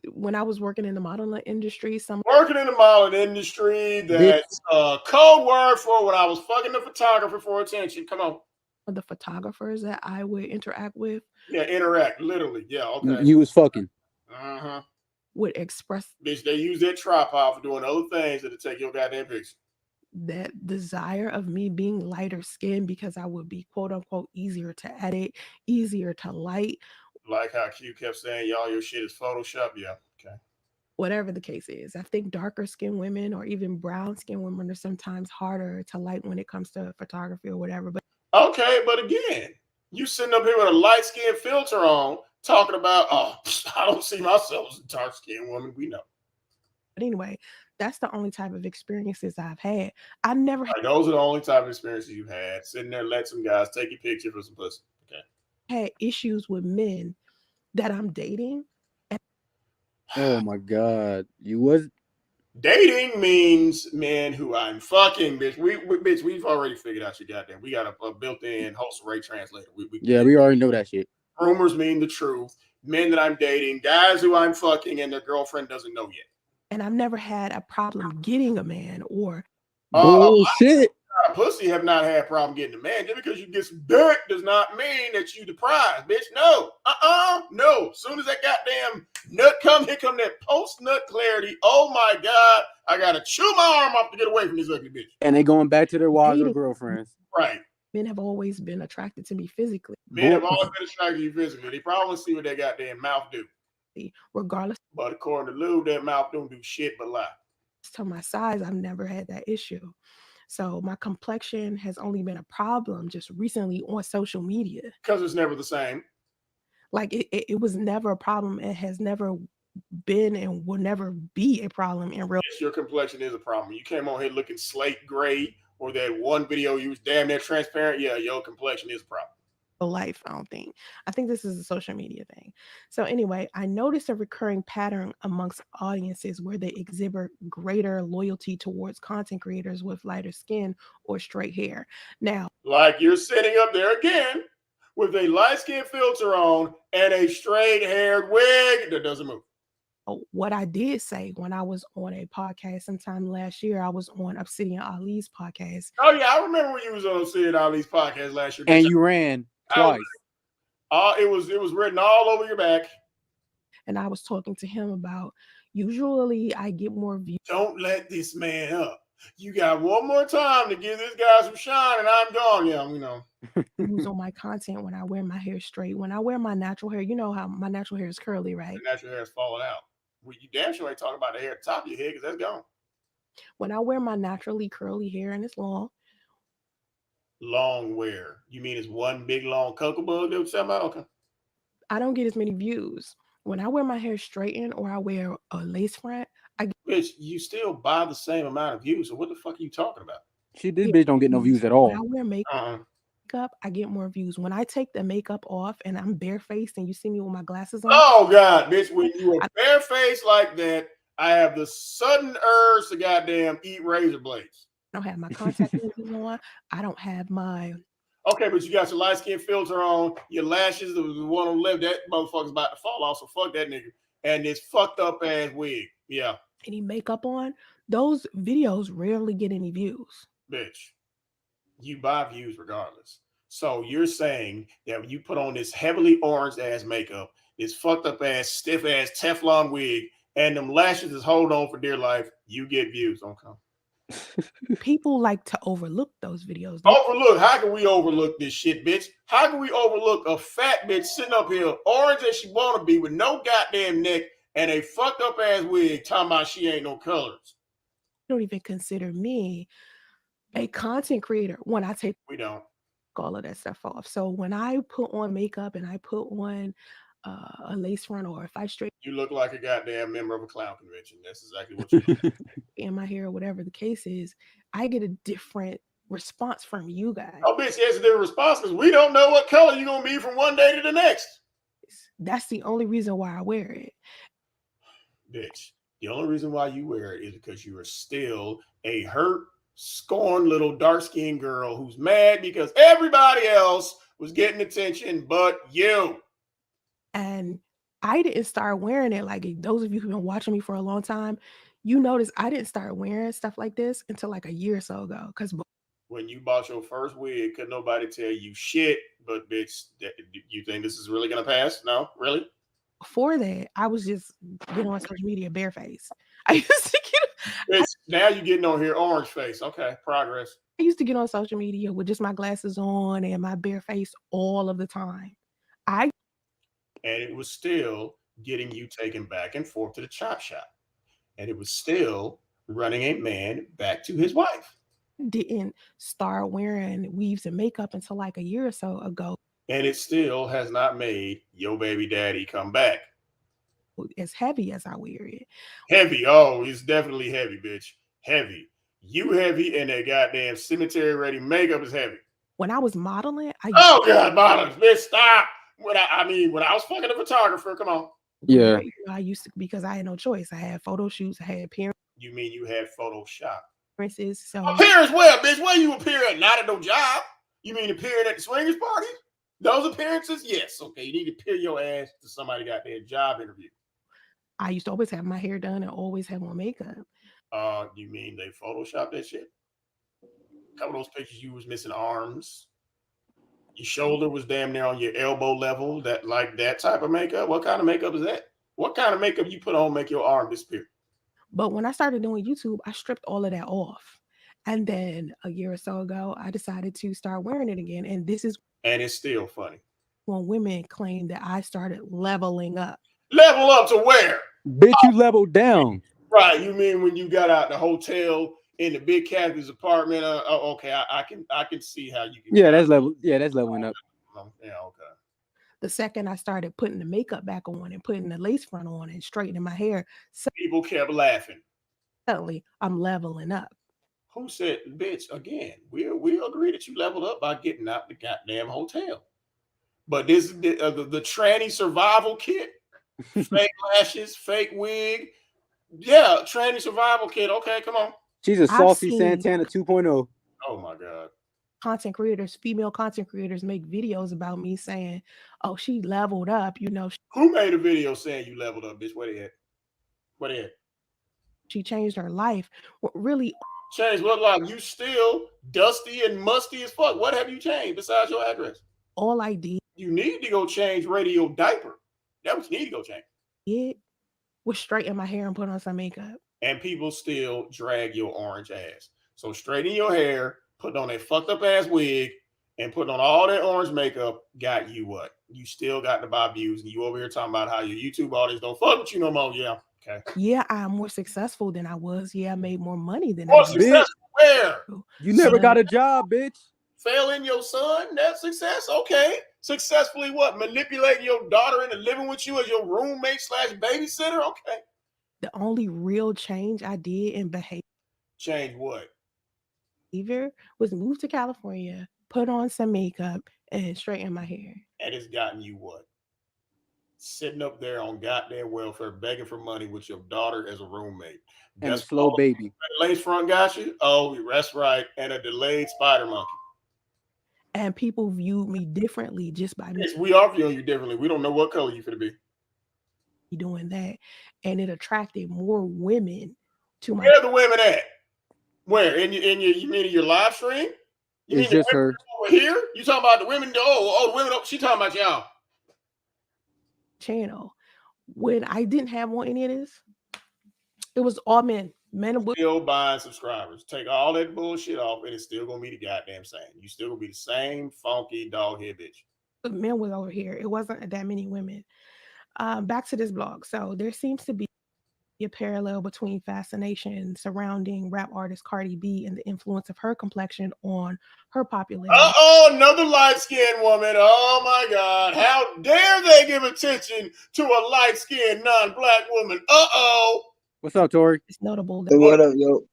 When I was working in the modeling industry, working in the modeling industry, that's code word for when I was fucking the photographer for attention. Come on. The photographers that I would interact with. Yeah, interact, literally. Yeah, okay. You was fucking. Would express. Bitch, they use that tripod for doing other things that'll take your goddamn picture. That desire of me being lighter skinned because I would be quote unquote easier to edit, easier to light. Like how Q kept saying, y'all, your shit is Photoshop. Yeah, okay. Whatever the case is, I think darker skinned women or even brown skinned women are sometimes harder to light when it comes to photography or whatever. But okay, but again, you sitting up here with a light skin filter on, talking about, oh, I don't see myself as a dark skinned woman. We know. But anyway, that's the only type of experiences I've had. I've never had. Those are the only type of experiences you've had. Sitting there, let some guys take your picture for some pussy. Okay. Had issues with men that I'm dating. Oh my God. You was dating means men who I'm fucking, bitch. We've already figured out your goddamn. We got a built-in Soncerae translator. We already know that shit. Rumors mean the truth. Men that I'm dating, guys who I'm fucking, and their girlfriend doesn't know yet. And I've never had a problem getting a man or bullshit. A pussy have not had a problem getting a man. Just because you get some dirt does not mean that you deprived, bitch. No. No. As soon as that goddamn nut come, here come that post-nut clarity. Oh my God. I gotta chew my arm off to get away from this ugly bitch. And they going back to their wives or girlfriends. Right. Men have always been attracted to me physically. Men have always been attracted to you physically. They probably want to see what that goddamn mouth do. Regardless. But according to Lou, that mouth don't do shit but lie. To my size, I've never had that issue. So my complexion has only been a problem just recently on social media. Because it's never the same. Like it was never a problem. It has never been and will never be a problem in real. Yes, your complexion is a problem. You came on here looking slate gray, or that one video you was damn near transparent. Yeah, your complexion is a problem. Life, I don't think. I think this is a social media thing. So anyway, I noticed a recurring pattern amongst audiences where they exhibit greater loyalty towards content creators with lighter skin or straight hair. Now, like you're sitting up there again with a light skin filter on and a straight haired wig that doesn't move. What I did say when I was on a podcast sometime last year, I was on Obsidian Ali's podcast. Oh yeah, I remember when you was on Obsidian Ali's podcast last year. And you ran twice. It was written all over your back. And I was talking to him about, usually I get more views. Don't let this man up. You got one more time to give this guy some shine and I'm gone. Yeah, you know. Views on my content when I wear my hair straight. When I wear my natural hair, you know how my natural hair is curly, right? The natural hair is falling out. Well, you damn sure ain't talking about the hair at the top of your head because that's gone. When I wear my naturally curly hair and it's long. Long wear. You mean it's one big long cocoa bug that was talking about? Okay. I don't get as many views. When I wear my hair straightened or I wear a lace front, Bitch, you still buy the same amount of views. So what the fuck are you talking about? This bitch don't get no views at all. When I wear makeup, I get more views. When I take the makeup off and I'm barefaced and you see me with my glasses on. Oh God, bitch, when you are barefaced like that, I have the sudden urge to goddamn eat razor blades. I don't have my contact lenses on. I don't have my. Okay, but you got your light skin filter on, your lashes, the one on the left, that motherfucker's about to fall off, so fuck that nigga. And this fucked up ass wig. Yeah. Any makeup on, those videos rarely get any views. Bitch, you buy views regardless. So you're saying that when you put on this heavily orange ass makeup, this fucked up ass, stiff ass Teflon wig, and them lashes is hold on for dear life, you get views. Okay. People like to overlook those videos. Overlook? How can we overlook this shit, bitch? How can we overlook a fat bitch sitting up here, orange as she want to be, with no goddamn neck and a fucked up ass wig, talking about she ain't no colors? You don't even consider me a content creator when I take all of that stuff off. So when I put on makeup and I put on a lace front, or if I straighten, you look like a goddamn member of a clown convention. That's exactly what you look in my hair, or whatever the case is, I get a different response from you guys. Oh, bitch, yes, a different response because we don't know what color you're gonna be from one day to the next. That's the only reason why I wear it. Bitch, the only reason why you wear it is because you are still a hurt, scorned little dark-skinned girl who's mad because everybody else was getting attention but you. And I didn't start wearing it. Like, those of you who've been watching me for a long time, you notice I didn't start wearing stuff like this until like a year or so ago. Because when you bought your first wig, could nobody tell you shit? But bitch, you think this is really gonna pass? No, really? Before that, I was just getting on social media barefaced. I used to get. Now you're getting on here orange face. Okay, progress. I used to get on social media with just my glasses on and my bare face all of the time. And it was still getting you taken back and forth to the chop shop. And it was still running a man back to his wife. Didn't start wearing weaves and makeup until like a year or so ago. And it still has not made your baby daddy come back. As heavy as I wear it. Heavy. Oh, it's definitely heavy, bitch. Heavy. You heavy, and that goddamn cemetery ready makeup is heavy. When I was modeling, oh God, modeling, bitch, stop. When I was fucking a photographer, come on. Yeah. I used to, because I had no choice. I had photo shoots, I had appearances. You mean you had Photoshop? So appearance where, bitch? Where you appear at? Not at no job. You mean appearing at the swingers party? Those appearances? Yes. Okay, you need to appear your ass to somebody got their job interview. I used to always have my hair done and always have on makeup. You mean they photoshopped that shit? A couple of those pictures you was missing arms. Your shoulder was damn near on your elbow level. That type of makeup. What kind of makeup is that? What kind of makeup you put on make your arm disappear? But when I started doing YouTube, I stripped all of that off. And then a year or so ago, I decided to start wearing it again. And it's still funny when women claim that I started leveling up. Level up to where? Bitch, you leveled down. Right. You mean when you got out the hotel in the big Kathy's apartment? Okay. I can see how you can. Yeah, that's level. Yeah, that's leveling up. Yeah. Okay. The second I started putting the makeup back on and putting the lace front on and straightening my hair, people kept laughing. Suddenly, I'm leveling up. Who said, bitch? Again, we agree that you leveled up by getting out the goddamn hotel. But this is the tranny survival kit. Fake lashes, fake wig. Yeah, tranny survival kit. Okay, come on. She's a saucy Santana 2.0. Oh my God. Content creators, female content creators make videos about me saying, oh, she leveled up, you know. Who made a video saying you leveled up, bitch? Where they at? Where they at? She changed her life. What really changed what life? You still dusty and musty as fuck. What have you changed besides your address? All I did. You need to go change radio diaper. That's what you need to go change. It was straighten my hair and put on some makeup. And people still drag your orange ass. So straighten your hair, put on a fucked up ass wig, and putting on all that orange makeup got you what? You still got to buy views, and you over here talking about how your YouTube audience don't fuck with you no more. Yeah. Okay. Yeah, I'm more successful than I was. Yeah, I made more money than I was. Successful where? You never got a job, bitch. Failing your son, that's success. Okay. Successfully what? Manipulating your daughter into living with you as your roommate / babysitter? Okay. The only real change I did in Change what? behavior was move to California, put on some makeup, and straighten my hair. And it's gotten you what? Sitting up there on goddamn welfare, begging for money with your daughter as a roommate. And a That's slow all baby. the lace front got you? Oh, that's right. And a delayed spider monkey. And people viewed me differently just by me Yes, we are viewing you differently. We don't know what color you finna be. doing that. And it attracted more women to my Where are the women at? Where? You mean in your live stream? You It's mean just the women her. over here? You talking about the women? Oh, the women. She talking about y'all. channel. When I didn't have on any of this, it was all men. Men with Still buying subscribers. Take all that bullshit off, and it's still gonna be the goddamn same. You still gonna be the same funky dog head bitch. men was over here. It wasn't that many women. Back to this blog. So there seems to be a parallel between fascination surrounding rap artist Cardi B and the influence of her complexion on her popularity. Another light-skinned woman. Oh my God. How dare they give attention to a light-skinned non-black woman? What's up, Tori? It's notable Hey, what up, yo?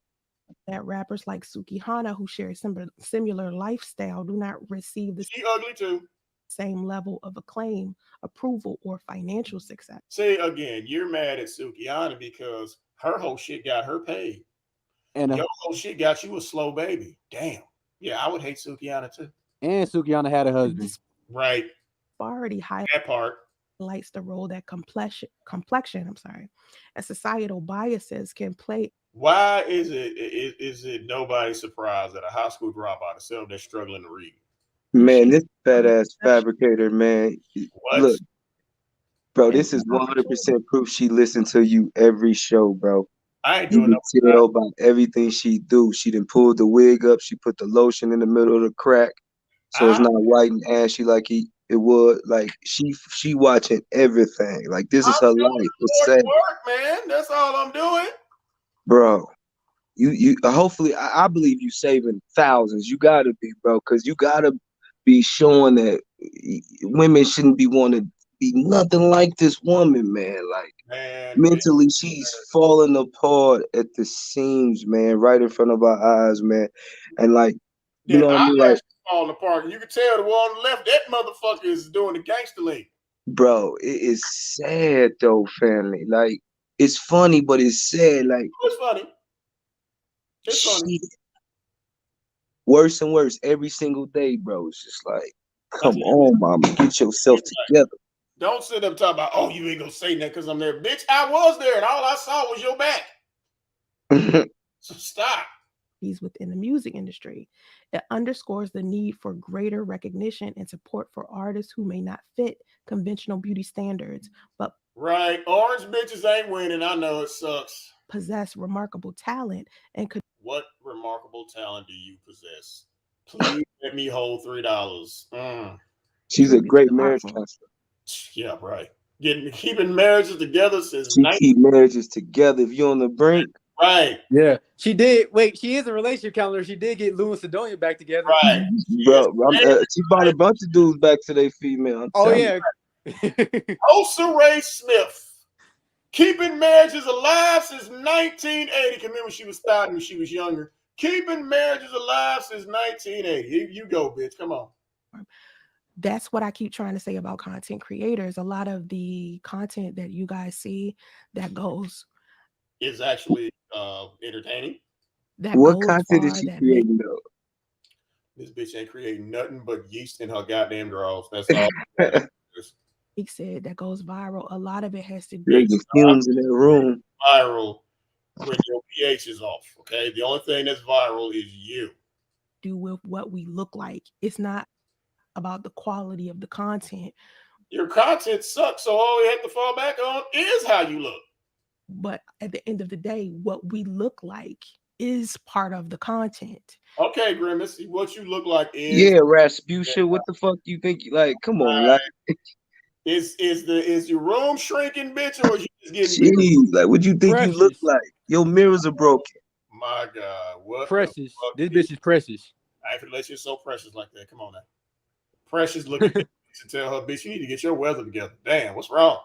that rappers like Suki Hana, who share similar lifestyle, do not receive the She ugly too. same level of acclaim, approval, or financial success. See, again, you're mad at Sukiana because her whole shit got her paid. And Your whole shit got you a slow baby. Damn. Yeah, I would hate Sukiana too. Sukiana had a husband. Right. Already That part. highlights the role that complexion, and societal biases can play. Why is it nobody surprised that a high school dropout is self that's struggling to read? Man, this fat ass fabricator, man. What? Look, bro, this is 100% proof she listened to you every show, bro. I ain't You doing can no tell by everything she do. She done pulled the wig up. She put the lotion in the middle of the crack, so it's not white and ashy like it would. Like she watching everything. Like this is her life. It's sad, work, man. That's all I'm doing. bro. You hopefully I believe you saving thousands. You gotta be, bro, because you gotta be showing that women shouldn't be wanting to be nothing like this woman, man. Like mentally, she's falling apart at the seams, man, right in front of our eyes, man. And like, you know what I mean? Like, falling apart. You can tell the one on the left, that motherfucker is doing the gangster league. bro, it is sad though, family. Like, it's funny, but it's sad. Like, it's funny. It's funny. Worse and worse every single day, bro. It's just like, come on, mama, get yourself together. Don't sit up talking about, oh, you ain't gonna say that because I'm there. Bitch, I was there and all I saw was your back. So stop. He's within the music industry. It underscores the need for greater recognition and support for artists who may not fit conventional beauty standards, but right. Orange bitches ain't winning. I know it sucks. Possess remarkable talent and could. What remarkable talent do you possess? Please let me hold $3. She's a great marriage counselor. Yeah, right. Keeping marriages together since she keep marriages together. If you're on the brink, right? Yeah, she did. Wait, she is a relationship counselor. She did get Lou and Sidonia back together, right? Bro, she brought a bunch of dudes back to their female. Oh yeah. Soncerae Smith. Keeping marriages alive since 1980. Remember, she was starting when she was younger. Keeping marriages alive since 1980. You go, bitch. Come on. That's what I keep trying to say about content creators. A lot of the content that you guys see that goes is actually entertaining. What content is she creating though? This bitch ain't creating nothing but yeast in her goddamn drawers. That's all. He said that goes viral. A lot of it has to be fumes in that room. Viral when your pH is off. Okay, the only thing that's viral is you. Do with what we look like. It's not about the quality of the content. Your content sucks, so all we have to fall back on is how you look. But at the end of the day, what we look like is part of the content. Okay, Grimace, what you look like is Rasputia. What the fuck you think? Like, come on, like. Is your room shrinking, bitch, or is you just getting bigger? Like, what you think you look like? Your mirrors are broken. My God, what? Precious. This bitch is precious. I ain't gonna let you so precious like that. Come on now. Precious looking to tell her, bitch, you need to get your weather together. Damn, what's wrong?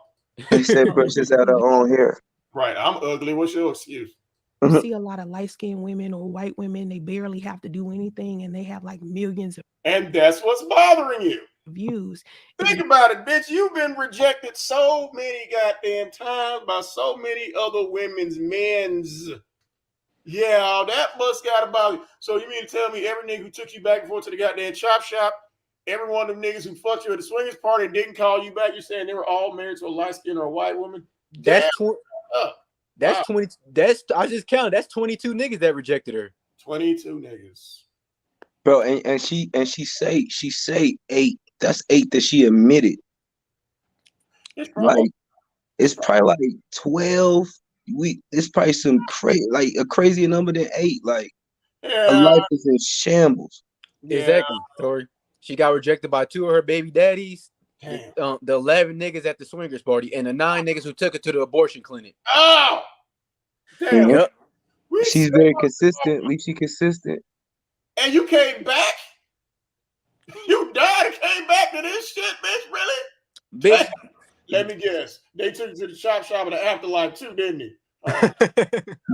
She said Precious had her own hair. Right. I'm ugly. What's your excuse? You see a lot of light-skinned women or white women, they barely have to do anything and they have like millions of And that's what's bothering you. views. Think about it, bitch. You've been rejected so many goddamn times by so many other men's. Yeah, that must got about you. So you mean to tell me every nigga who took you back and forth to the goddamn chop shop, every one of them niggas who fucked you at the swingers party and didn't call you back, you're saying they were all married to a light skin or a white woman? That's Wow. 20. I just counted. That's 22 niggas that rejected her. 22 niggas. Bro, and she say 8. That's 8 that she admitted. It's probably Like it's probably like 12. It's probably some a crazier number than 8. Like her life is in shambles. Exactly, Tori. She got rejected by 2 of her baby daddies, the 11 niggas at the swingers party, and the 9 niggas who took her to the abortion clinic. Oh, damn. Yep. She's very consistent. At least she's consistent. And you came back? You died and came back to this shit, bitch? Really? Bitch. Let me guess. They took you to the chop shop in the afterlife too, didn't they?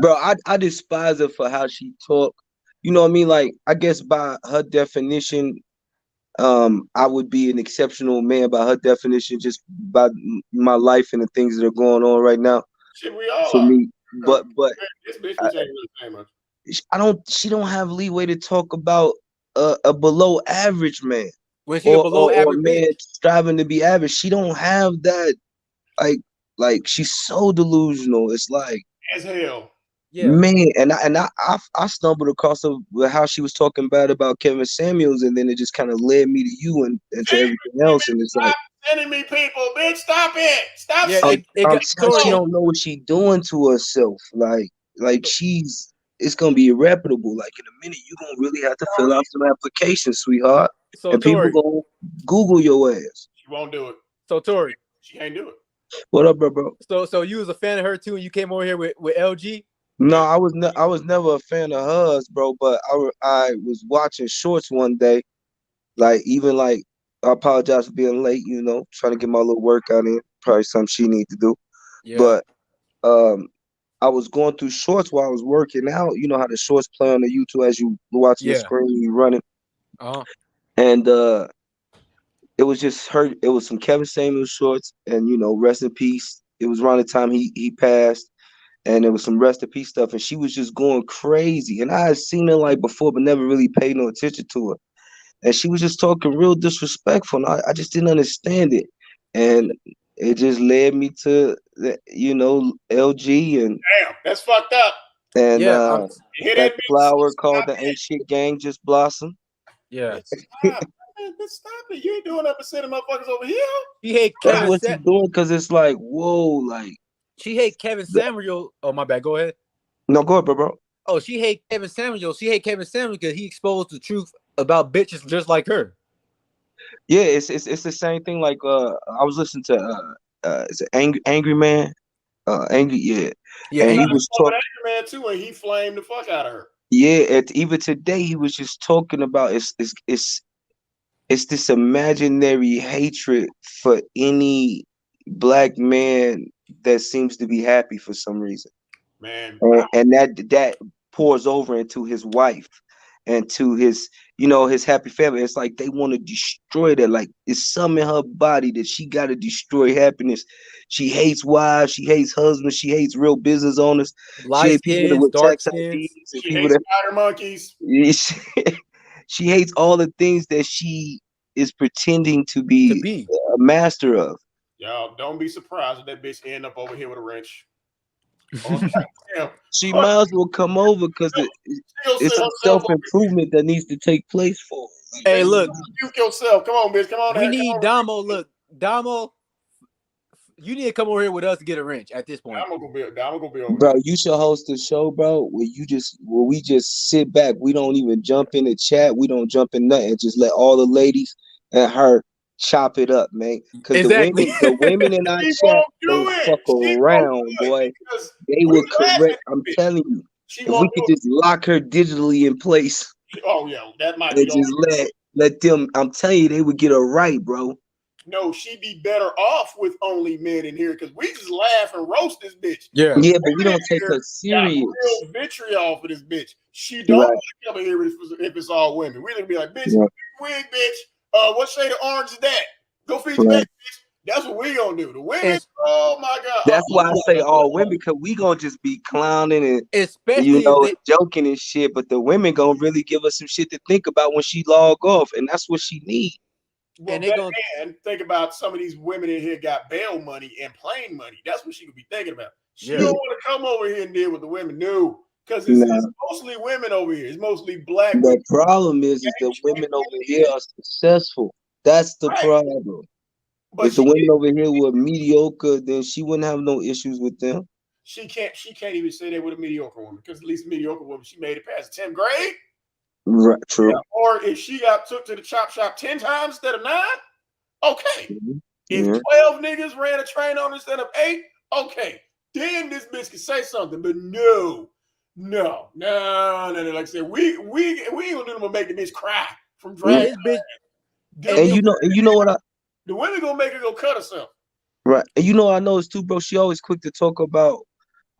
Bro, I despise her for how she talk. You know what I mean? Like, I guess by her definition, I would be an exceptional man by her definition, just by my life and the things that are going on right now. Shit, we all for are. me. But this bitch ain't really saying much. she don't have leeway to talk about a below average man. When she a below average man bitch. striving to be average. She don't have that. Like she's so delusional. It's like as hell. Yeah. Man, and I stumbled across her with how she was talking bad about Kevin Samuels, and then it just kind of led me to you and to everything else. And it's like, sending me people, bitch, stop it. Stop she don't know what she's doing to herself. Like it's gonna be irreparable. Like in a minute, you're gonna really have to fill out some applications, sweetheart. So and Tori, people gonna Google your ass. She won't do it. So Tori, she can't do it. What up, bro? So you was a fan of her too, and you came over here with LG. No, I was never a fan of hers, bro. But I was watching shorts one day, I apologize for being late. You know, trying to get my little workout in. Probably something she need to do. Yeah. But I was going through shorts while I was working out. You know how the shorts play on the YouTube as you watching the screen, you running. And it was just her. It was some Kevin Samuels shorts, and rest in peace. It was around the time he passed. And there was some rest in peace stuff, and she was just going crazy. And I had seen her before, but never really paid no attention to her. And she was just talking real disrespectful, and I just didn't understand it. And it just led me to LG and damn, that's fucked up. And that flower called the Ain't Shit Gang just blossomed. Yeah. Stop it! You ain't doing nothing but sending motherfuckers over here. She hate Kevin. That's what she's doing, because it's like, whoa, like. She hate Kevin Samuels. Oh, my bad. Go ahead. No, go ahead, bro. Oh, she hate Kevin Samuels. She hate Kevin Samuels because he exposed the truth about bitches just like her. Yeah, it's the same thing. Like I was listening to it's an Angry Man. And he was talking Angry Man too, and he flamed the fuck out of her. Yeah, even today he was just talking about it's this imaginary hatred for any black man that seems to be happy for some reason, man, and that pours over into his wife and to his his happy family. It's like they want to destroy that. Like it's something in her body that she got to destroy happiness. She hates wives, she hates husbands, she hates real business owners, light she skins, with dark tax skins, IDs and she people hates spider monkeys. She hates all the things that she is pretending to be a master of. Y'all don't be surprised if that bitch end up over here with a wrench. She might as well come over because it's a self-improvement that needs to take place for her. Hey, look. Puke yourself. Come on, bitch. Come on. We need Damo. Look, Damo, you need to come over here with us to get a wrench at this point. I'm gonna be over. Bro, you should host a show, bro, where we just sit back. We don't even jump in the chat. We don't jump in nothing. Just let all the ladies and her chop it up, man. Because the women in our chat don't fuck around, boy. They will correct. I'm telling you. If we could just lock her digitally in place. Oh yeah, that might be. Just let them. I'm telling you, they would get her right, bro. No, she'd be better off with only men in here because we just laugh and roast this bitch. Yeah. Yeah, but we don't take her Got serious. real vitriol for this bitch. She don't want to come in here if it's all women. We're gonna be like, bitch, wig, bitch. What shade of orange is that? Go feed your baby, bitch. That's what we gonna do. The women, oh my god. That's why I say all women, because we gonna just be clowning and especially joking and shit. But the women gonna really give us some shit to think about when she log off, and that's what she need. Well, and and think about some of these women in here got bail money and plane money. That's what she could be thinking about. She don't want to come over here and deal with the women, no, because it's mostly women over here. It's mostly black women. The problem is the women over here are successful. That's the problem. But if the women over here were mediocre, then she wouldn't have no issues with them. She can't even say that with a mediocre woman, because at least a mediocre woman, she made it past the 10th grade. Right, true. Yeah, or if she got took to the chop shop 10 times instead of 9, okay. If 12 niggas ran a train on instead of 8, okay. Then this bitch can say something, but no. Like I said, we ain't gonna do them to make the bitch cry from dragging. And you know what the women gonna make her go cut herself. Right. And you know I noticed too, bro, she always quick to talk about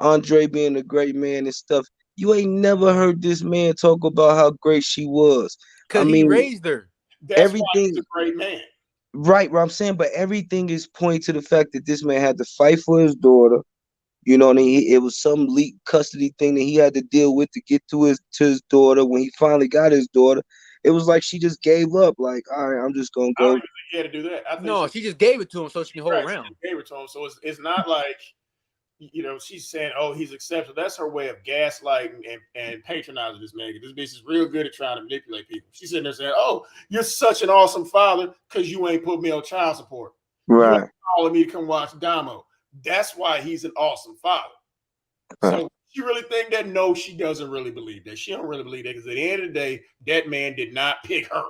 Andre being a great man and stuff. You ain't never heard this man talk about how great she was. Because he raised her. That's everything, why he's a great man. Right, what I'm saying, but everything is pointing to the fact that this man had to fight for his daughter. You know, and it was some leak custody thing that he had to deal with to get to his daughter. When he finally got his daughter, it was like she just gave up. Like, all right, I'm just gonna go. I don't think he had to do that. I think she just gave it to him so she can hold around. She gave it to him, so it's not like, she's saying, oh, he's accepted. That's her way of gaslighting and patronizing this man. This bitch is real good at trying to manipulate people. She's sitting there saying, oh, you're such an awesome father because you ain't put me on child support. Right. You ain't calling me to come watch Damo. That's why he's an awesome father. So you really think that? No, she doesn't really believe that. She don't really believe that because at the end of the day, that man did not pick her.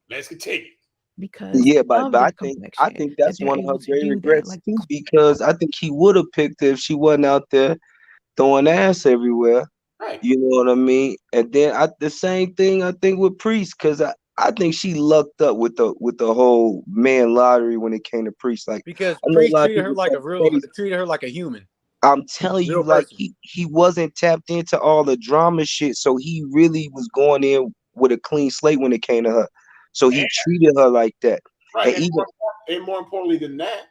Let's continue. Because but I think that's one of her great regrets too, because I think he would have picked her if she wasn't out there throwing ass everywhere. Right. You know what I mean? And then the same thing I think with Priest, because I think she lucked up with the whole man lottery when it came to Priest. Like, because Priest treated her like a human. I'm telling you, like he wasn't tapped into all the drama shit, so he really was going in with a clean slate when it came to her. So he treated her like that. Right. And more importantly than that,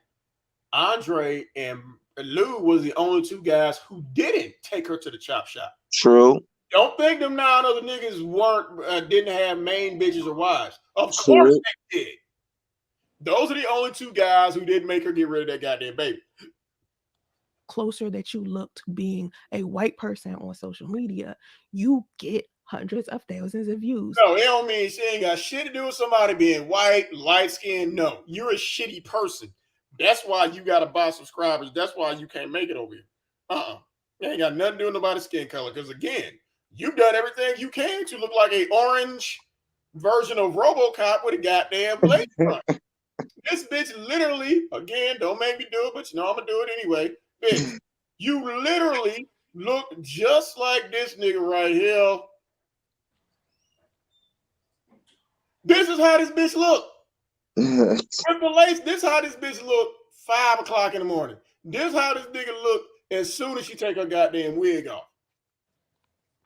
Andre and Lou was the only two guys who didn't take her to the chop shop. True. Don't think them 9 other niggas didn't have main bitches or wives. Of course they did. Those are the only 2 guys who didn't make her get rid of that goddamn baby. Closer that you look to being a white person on social media, you get hundreds of thousands of views. No, it don't mean she ain't got shit to do with somebody being white, light skinned. No, you're a shitty person. That's why you got to buy subscribers. That's why you can't make it over here. You ain't got nothing to do with nobody's skin color. Because again, you've done everything you can to look like an orange version of RoboCop with a goddamn blade front. This bitch literally, again, don't make me do it, but you know I'm gonna do it anyway. Bitch, you literally look just like this nigga right here. This is how this bitch look. With the lace, this is how this bitch look 5 o'clock in the morning. This is how this nigga look as soon as she take her goddamn wig off.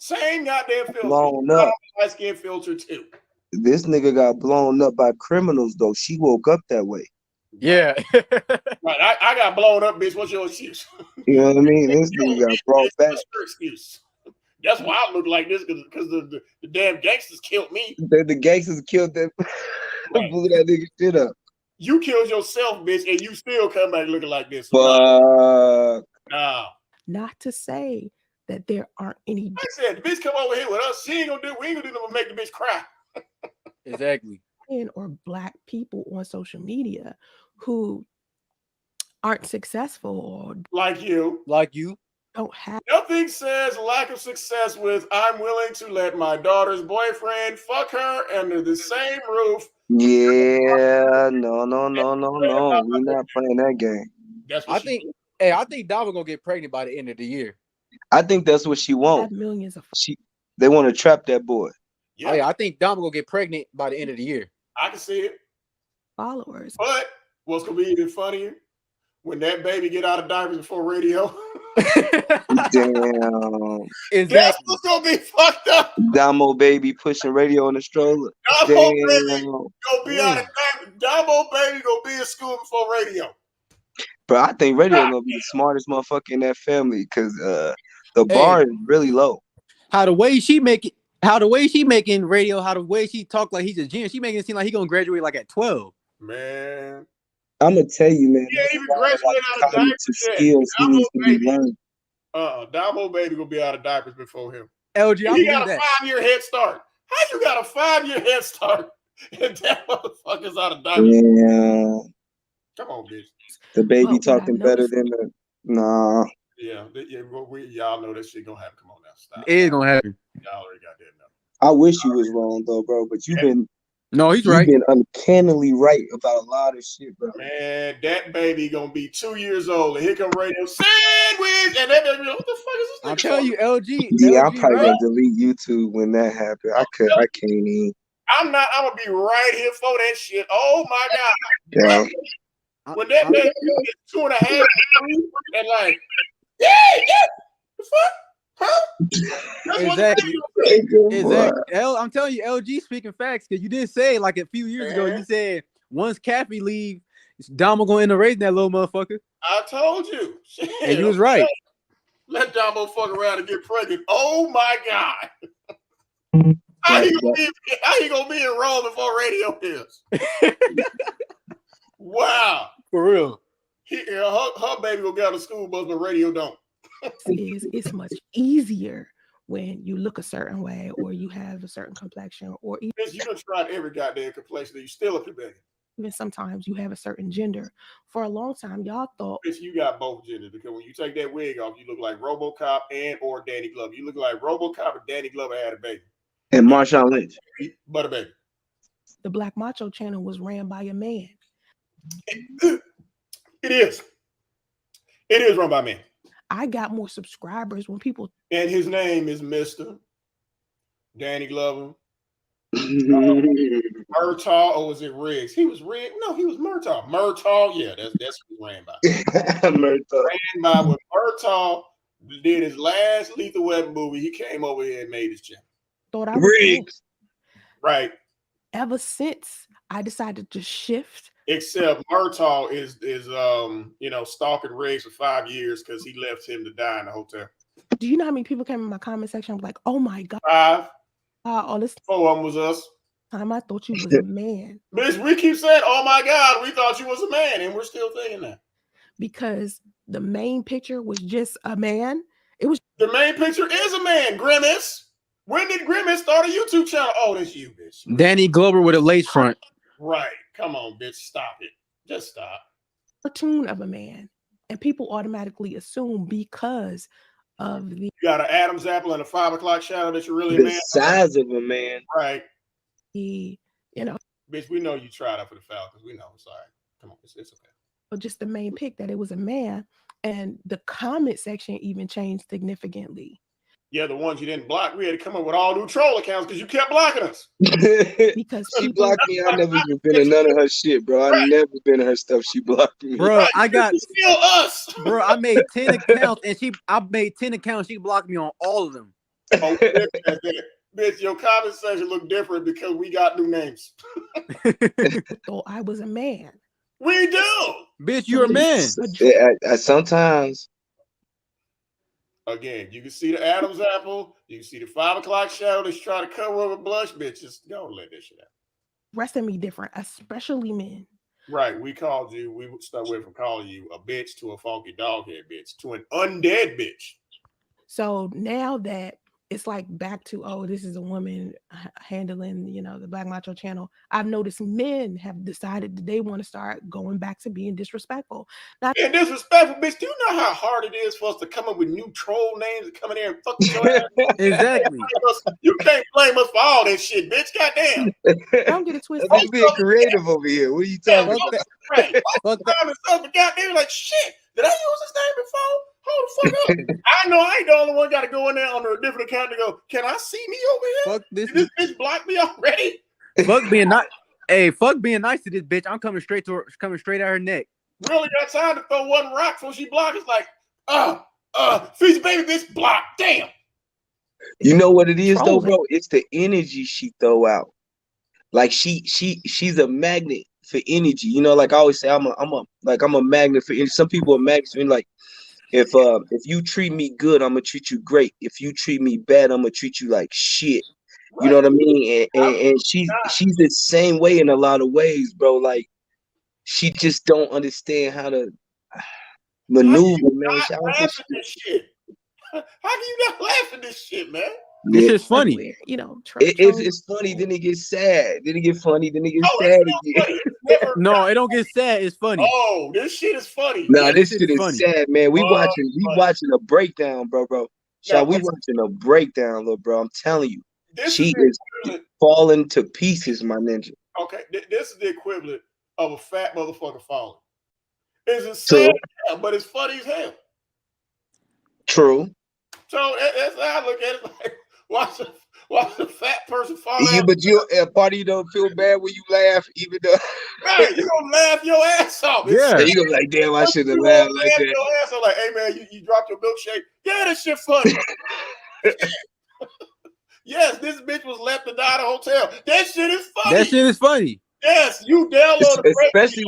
Same goddamn filter. Blown up. Light skin filter too. This nigga got blown up by criminals though. She woke up that way. Yeah. Right. I got blown up, bitch. What's your excuse? You know what I mean? This nigga got brought back. What's your excuse? That's why I look like this because the damn gangsters killed me. The gangsters killed them. Blew that nigga shit up. You killed yourself, bitch, and you still come back looking like this. Fuck. No. Not to say that there aren't any. Like I said, the bitch come over here with us. We ain't gonna do nothing to make the bitch cry. Exactly. Or black people on social media who aren't successful or like you don't have. Nothing says lack of success with I'm willing to let my daughter's boyfriend fuck her under the same roof. Yeah, no. We're not playing that game. That's what I think Dava gonna get pregnant by the end of the year. I think that's what she wants. Millions of they want to trap that boy. Yeah. I think Dama gonna get pregnant by the end of the year. I can see it. followers. But what's gonna be even funnier when that baby get out of diapers before radio? Damn. That's what's gonna be fucked up. Damo baby pushing radio in the stroller. Damo baby Damn. gonna be out of diapers. Damo baby gonna be in school before radio. But I think radio gonna be the smartest motherfucker in that family because the bar is really low. How the way she making radio, how the way she talk like he's a genius, she making it seem like he gonna graduate like at 12. Man, I'm gonna tell you, man. He ain't even graduated out of diapers yet. Skills he needs to be learned. Damo baby gonna be out of diapers before him. LG, I He believe got a that. 5-year head start. How you got a 5-year head start and that motherfucker's out of diapers? Yeah. Come on, bitch. The baby Well, what talking I better noticed- than the nah. Yeah, y'all know that shit gonna happen. Come on now, stop. It is gonna happen. Y'all already got that now. I wish you was wrong though, bro. But you've been No, he's right. uncannily right about a lot of shit, bro. Man, that baby gonna be 2 years old, and here come radio sandwich, and that baby, what the fuck is this? I'm nigga telling you, LG. Yeah, I'm LG, probably right? gonna delete YouTube when that happens. I can't even. I'm gonna be right here for that shit. Oh my god. Yeah. When that baby is 2.5, 3, and like, yeah, the fuck? Huh? That's what Exactly. the nigga Exactly. I'm telling you, LG speaking facts, because you did say like a few years ago, you said once Kathy leave, Damo gonna end up raising that little motherfucker. I told you. Shit. And you was right. Let Damo fuck around and get pregnant. Oh my god. How he gonna be in Rome before radio is? Wow. For real. Her baby will get on the school bus, but radio don't. It's much easier when you look a certain way or you have a certain complexion or You done tried every goddamn complexion, you still up your baby. even sometimes you have a certain gender. For a long time, y'all thought Bitch, you got both genders because when you take that wig off, you look like RoboCop and or Danny Glover. You look like RoboCop and Danny Glover had a baby. And Marshawn Lynch. But a baby. the Black Macho channel was ran by a man. It is. It is run by men. I got more subscribers when people And his name is Mr. Danny Glover. Murtaugh, or was it Riggs? He was Riggs. No, he was Murtaugh. Murtaugh, yeah, that's who he ran by. Murtaugh. Ran by when Murtaugh did his last Lethal Weapon movie. He came over here and made his channel. thought I was old. Right. Ever since I decided to shift, Except Murtaugh is stalking Riggs for 5 years because he left him to die in the hotel. do you know how many people came in my comment section like, oh my God, 5. all this 4 of them was us. time I thought you was a man? Bitch, we keep saying, oh my God, we thought you was a man, and we're still thinking that. Because the main picture was just a man. The main picture is a man, Grimace. When did Grimace start a YouTube channel? Oh, that's you, bitch. Danny Glover with a lace front. Right. Come on, bitch. Stop it. Just stop. Cartoon of a man, and people automatically assume because of the You got an Adam's apple and a 5 o'clock shadow that you're really a The man. size of a man. Right. Bitch, we know you tried out for the Falcons. We know. It's all right. Come on. It's okay. just the main pic that it was a man, and the comment section even changed significantly Yeah, the ones you didn't block, we had to come up with all new troll accounts because you kept blocking us. because She people blocked me. I never even been in none of her shit, bro. I never been in her stuff. She blocked me. Bro, I got It's still us. bro, I made 10 accounts and she blocked me on all of them. Oh, bitch, your comment section look different because we got new names. thought I was a man. We do. Bitch, you're a man. Sometimes. Again, you can see the Adam's apple. You can see the 5 o'clock shadow that's trying to cover over blush. Bitches, don't let this shit out. Rest of me different, especially men. Right, we called you. We stuck away from calling you a bitch to a funky doghead bitch to an undead bitch. So now that it's like back to, oh, this is a woman handling, the Black Macho channel. I've noticed men have decided that they want to start going back to being disrespectful. Now, Yeah, disrespectful, bitch. Do you know how hard it is for us to come up with new troll names and come in there and fuck with your ass? Exactly. You can't blame us for all that shit, bitch. Goddamn. don't get it twisted. I'm being creative over here. What are you talking Yeah, about? right. Fuck that. Time and stuff, but goddamn, like shit. Did I use this name before? Hold the fuck up. I know I ain't the only one got to go in there on a different account to go, can I see me over here? Fuck this. Did this bitch block me already? Fuck being not. Hey, fuck being nice to this bitch. I'm coming straight at her neck. Really got time to throw one rock so she blocked. It's like, Feezy baby bitch block. Damn. You know what it is though, Trolling. bro? It's the energy she throw out. Like she's a magnet for energy. You know, like I always say, I'm a magnet for energy. Some people are magnets for energy. Like if you treat me good, I'm gonna treat you great. If you treat me bad, I'm gonna treat you like shit. You know what I mean? And she's the same way in a lot of ways, bro. Like she just don't understand how to maneuver, man. I don't think she, This shit. How can you not laugh at this shit, man? This shit's funny. Weird, you know, it's funny, then it gets sad, then it get funny, then it gets sad again. No, it don't get sad. It's funny. Oh, this shit is funny. Nah, this shit is funny. sad, man. We watching a breakdown, bro. Shall we watching a breakdown, little bro? I'm telling you, she is falling to pieces, my ninja. Okay, this is the equivalent of a fat motherfucker falling. It's sad, but it's funny as hell. True. So that's how I look at it. Like, watch a fat person fall out. But a part of you don't feel bad when you laugh, even though. Right, you gonna laugh your ass off. Yeah, you gonna be like, damn, I should have laughed like that. Your ass off, like, hey man, you dropped your milkshake. Yeah, that shit funny. Yes, this bitch was left to die at a hotel. That shit is funny. That shit is funny. Yes, you download especially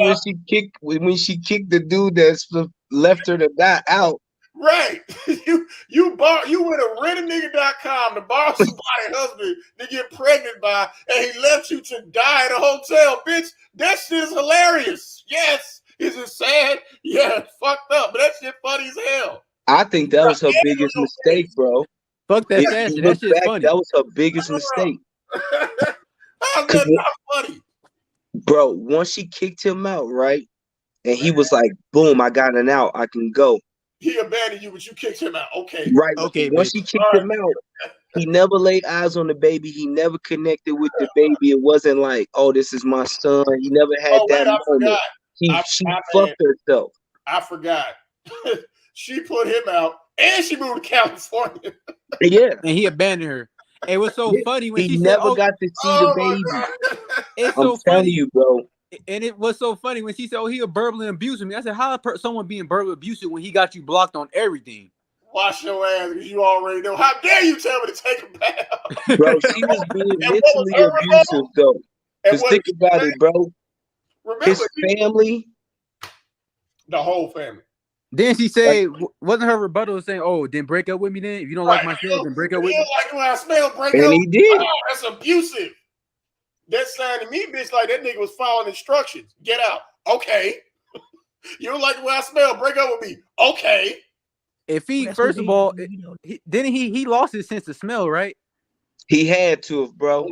when she kicked the dude that's left her to die out. Right. You went to rentanigga.com to borrow somebody's husband to get pregnant by, and he left you to die at a hotel. Bitch, that shit is hilarious. Yes. Is it sad? Yeah, it's fucked up, but that shit funny as hell. I think that was her biggest mistake, bro. Fuck that sad shit. That shit's funny. That was her biggest mistake. How's that not funny? Bro, once she kicked him out, right? And he was like, boom, I got an out. I can go. He abandoned you, but you kicked him out. Okay. Right. Okay. Once she kicked him out, he never laid eyes on the baby. He never connected with the baby. It wasn't like, oh, this is my son. He never had that moment. She fucked herself. I forgot. She put him out and she moved to California. Yeah. And he abandoned her. It was so funny when he never got to see the baby. It's so telling you, bro. And it was so funny when she said, "Oh, he verbally abusing me." I said, "How someone being verbally abusive when he got you blocked on everything?" Wash your ass because you already know. How dare you tell me to take a bath? Bro, she was being mentally abusive, though. Just think about it, bro. Remember, his family. The whole family. Then she said, wasn't her rebuttal saying, "Oh, then break up with me then? If you don't like my smell, then break up with me." You don't like the way I smell, break up. And he did. Oh, that's abusive. That sounded to me, bitch, like that nigga was following instructions. Get out. Okay. You don't like the way I smell, break up with me. Okay. If he, first of all, didn't he lost his sense of smell, right? He had to have, bro.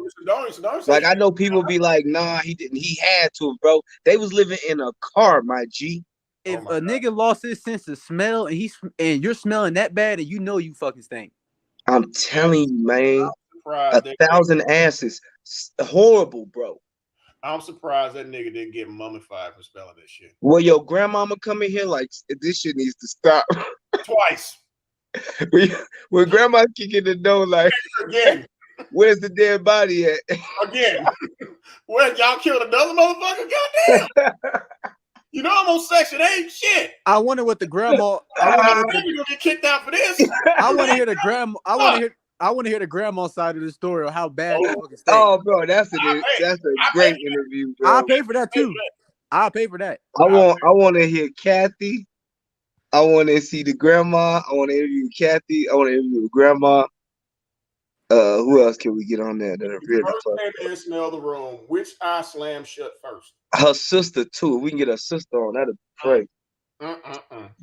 Like, I know people be like, nah, he didn't. He had to have, bro. They was living in a car, my G. If a nigga lost his sense of smell and you're smelling that bad and you know you fucking stink. I'm telling you, man. 1,000 asses. Horrible, bro. I'm surprised that nigga didn't get mummified for spelling that shit. Well, your grandmama come in here like, this shit needs to stop. Twice. when grandma kicking the door like, again, where's the dead body at? Again. Well, y'all killed another motherfucker? Goddamn. You know I'm on Section 8 shit. I wonder what the grandma. You're gonna get kicked out for this. I want to hear the grandma. I want to hear the grandma side of the story of how bad that fucking state. Oh, bro, that's a great interview, bro. I'll pay for that too. I'll pay for that. I want to hear Kathy. I want to see the grandma. I want to interview Kathy. I want to interview grandma. Who else can we get on there that are really first and smell the room? Which eye slam shut first? Her sister too. If we can get her sister on, that'd be great.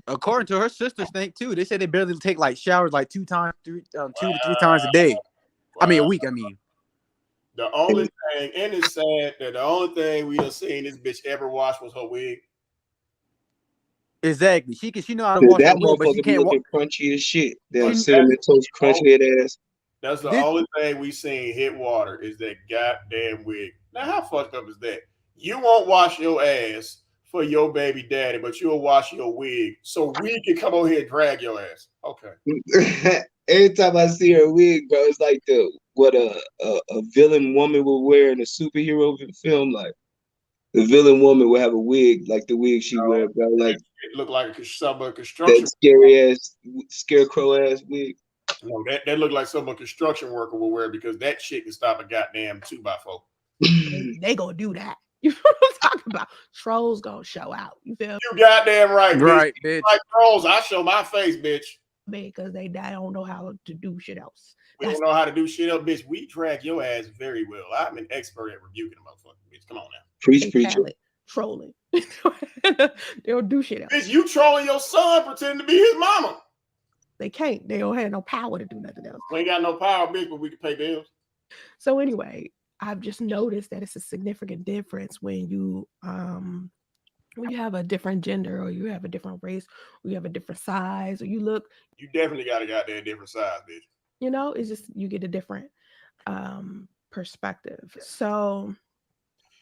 According to her sisters, think too. They said they barely take like showers like 2 to 3 times a day. I mean a week. I mean. The only thing, and it's sad that the only thing we have seen this bitch ever wash was her wig. Exactly. She know how to wash her wig, but she can't wash. Crunchy as shit. Then cinnamon toast crunchy head ass. That's the only thing we seen hit water is that goddamn wig. Now, how fucked up is that? You won't wash your ass for your baby daddy, but you'll wash your wig so we can come over here and drag your ass. Okay. Every time I see her wig, bro, it's like what a villain woman would wear in a superhero film. Like, The villain woman will have a wig like the wig she wear, bro. Like It looked like some that construction. scary ass, scarecrow ass wig. No, that looked like some construction worker will wear because that shit can stop a goddamn 2x4. They gonna do that. You know what I'm talking about? Trolls gonna show out. You feel me? You goddamn right, Right, bitch. bitch. Like trolls, I show my face, bitch. Because they don't know how to do shit else. We don't know how to do shit up, bitch. We drag your ass very well. I'm an expert at rebuking a motherfucker, bitch. Come on now. Preach, preacher. Trolling. They'll do shit else. Bitch, you trolling your son pretending to be his mama. They can't. They don't have no power to do nothing else. We ain't got no power, bitch, but we can pay bills. So anyway, I've just noticed that it's a significant difference when you have a different gender or you have a different race or you have a different size or you look. You definitely got a goddamn different size, bitch. You know, it's just you get a different perspective. So,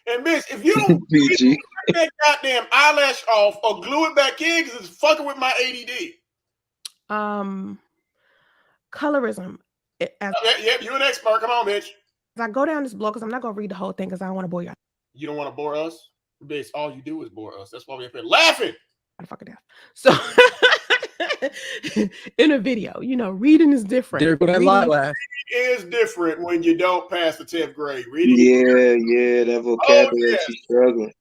and bitch, if you don't take that goddamn eyelash off or glue it back in because it's fucking with my ADD. Colorism. Yep, you an expert. Come on, bitch. As I go down this blog, because I'm not gonna read the whole thing because I don't want to bore you. You don't want to bore us, bitch. All you do is bore us. That's why we're up here laughing. I'm fucking deaf. So. In a video, you know, reading is different. Reading is different when you don't pass the 10th grade. Reading, that vocabulary she's struggling.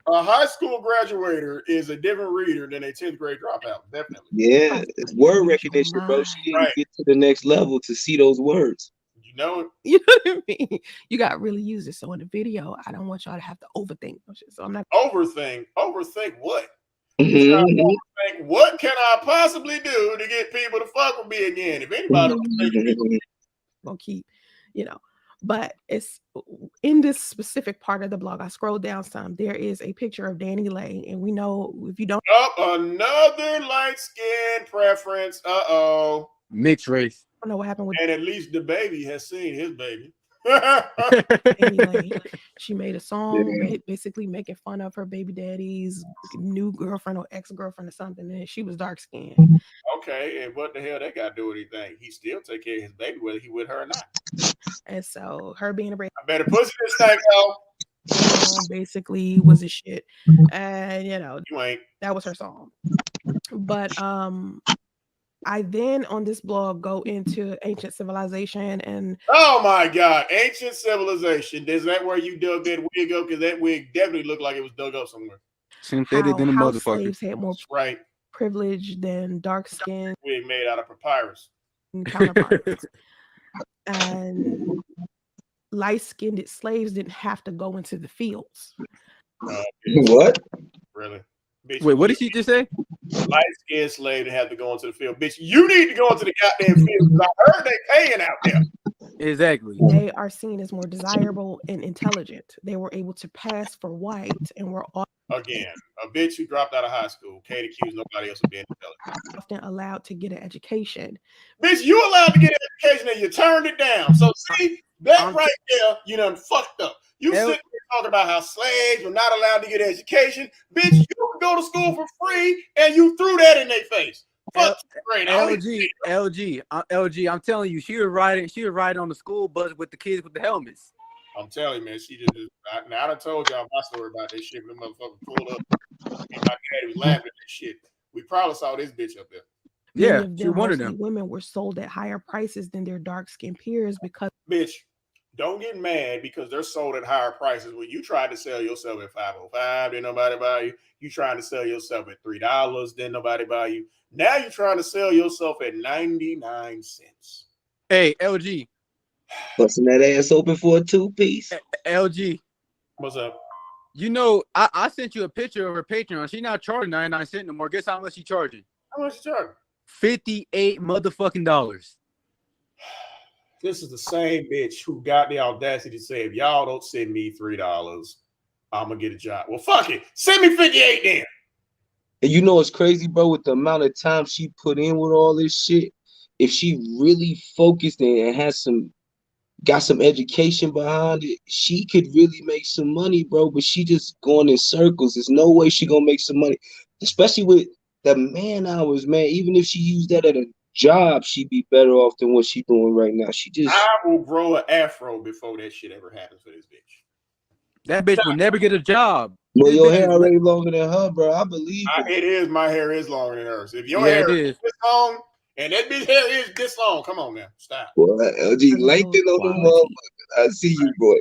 A high school graduator is a different reader than a 10th grade dropout. Definitely. Yeah, it's word recognition, bro. She didn't get to the next level to see those words. You know it. You know what I mean? You got to really use it. So in the video, I don't want y'all to have to overthink. So I'm not overthink what? Overthink what can I possibly do to get people to fuck with me again? If anybody gonna keep, you know, but it's in this specific part of the blog. I scrolled down some. There is a picture of Danny Lay, and we know if you don't another light skin preference. Mixed race. I don't know what happened with, and at least the baby has seen his baby. Anyway, she made a song basically making fun of her baby daddy's new girlfriend or ex-girlfriend or something, and she was dark skinned. Okay, and what the hell that got to do with anything? He still take care of his baby whether he with her or not. And so her being a I better pussy this thing out. Basically was a shit, and you know that was her song. But I then on this blog go into ancient civilization and oh my god, ancient civilization. Is that where you dug that wig up? Because that wig definitely looked like it was dug up somewhere. Synthetic than a motherfucker. Slaves had more privilege than dark skin. Wig made out of papyrus. Counterparts. And light-skinned slaves didn't have to go into the fields. What? Really? Bitch, wait, what did she just say? Light-skinned slave to have to go into the field. Bitch, you need to go into the goddamn field because I heard they paying out there. Exactly. They are seen as more desirable and intelligent. They were able to pass for white and were again a bitch who dropped out of high school can't accuse nobody else of being intelligent. Often allowed to get an education. Bitch, you allowed to get an education and you turned it down. So see that right there, you done fucked up. You sitting there talking about how slaves were not allowed to get education. Bitch, you can go to school for free and you threw that in their face. LG, I'm telling you, she was riding on the school bus with the kids with the helmets. I'm telling you, man, she just I done told y'all my story about this shit when the motherfucker pulled up and my daddy was laughing at that shit. We probably saw this bitch up there. Yeah, she wanted them. Women were sold at higher prices than their dark-skinned peers because bitch, don't get mad because they're sold at higher prices. When you tried to sell yourself at $5.05, didn't nobody buy you. You trying to sell yourself at $3, didn't nobody buy you. Now you're trying to sell yourself at 99 cents. Hey, LG. Busting that ass open for a 2-piece. LG. What's up? You know, I sent you a picture of her Patreon. She's not charging 99 cents no more. Guess how much she charging? How much she charging? $58 motherfucking dollars. This is the same bitch who got the audacity to say, if y'all don't send me $3, I'm gonna get a job. Well, fuck it. Send me 58 then. And you know what's crazy, bro? With the amount of time she put in with all this shit, if she really focused and got some education behind it, she could really make some money, bro. But she just going in circles. There's no way she gonna make some money, especially with the man hours, man. Even if she used that at a job, she'd be better off than what she's doing right now. I will grow an afro before that shit ever happens for this bitch. That bitch will never get a job. Well, This your bitch hair is already longer than her, bro. I believe it. It is. My hair is longer than hers. If your Yeah, hair it is is. this long and that bitch hair is this long, come on now, stop. Boy, LG lengthen on the motherfucker. I see you, boy.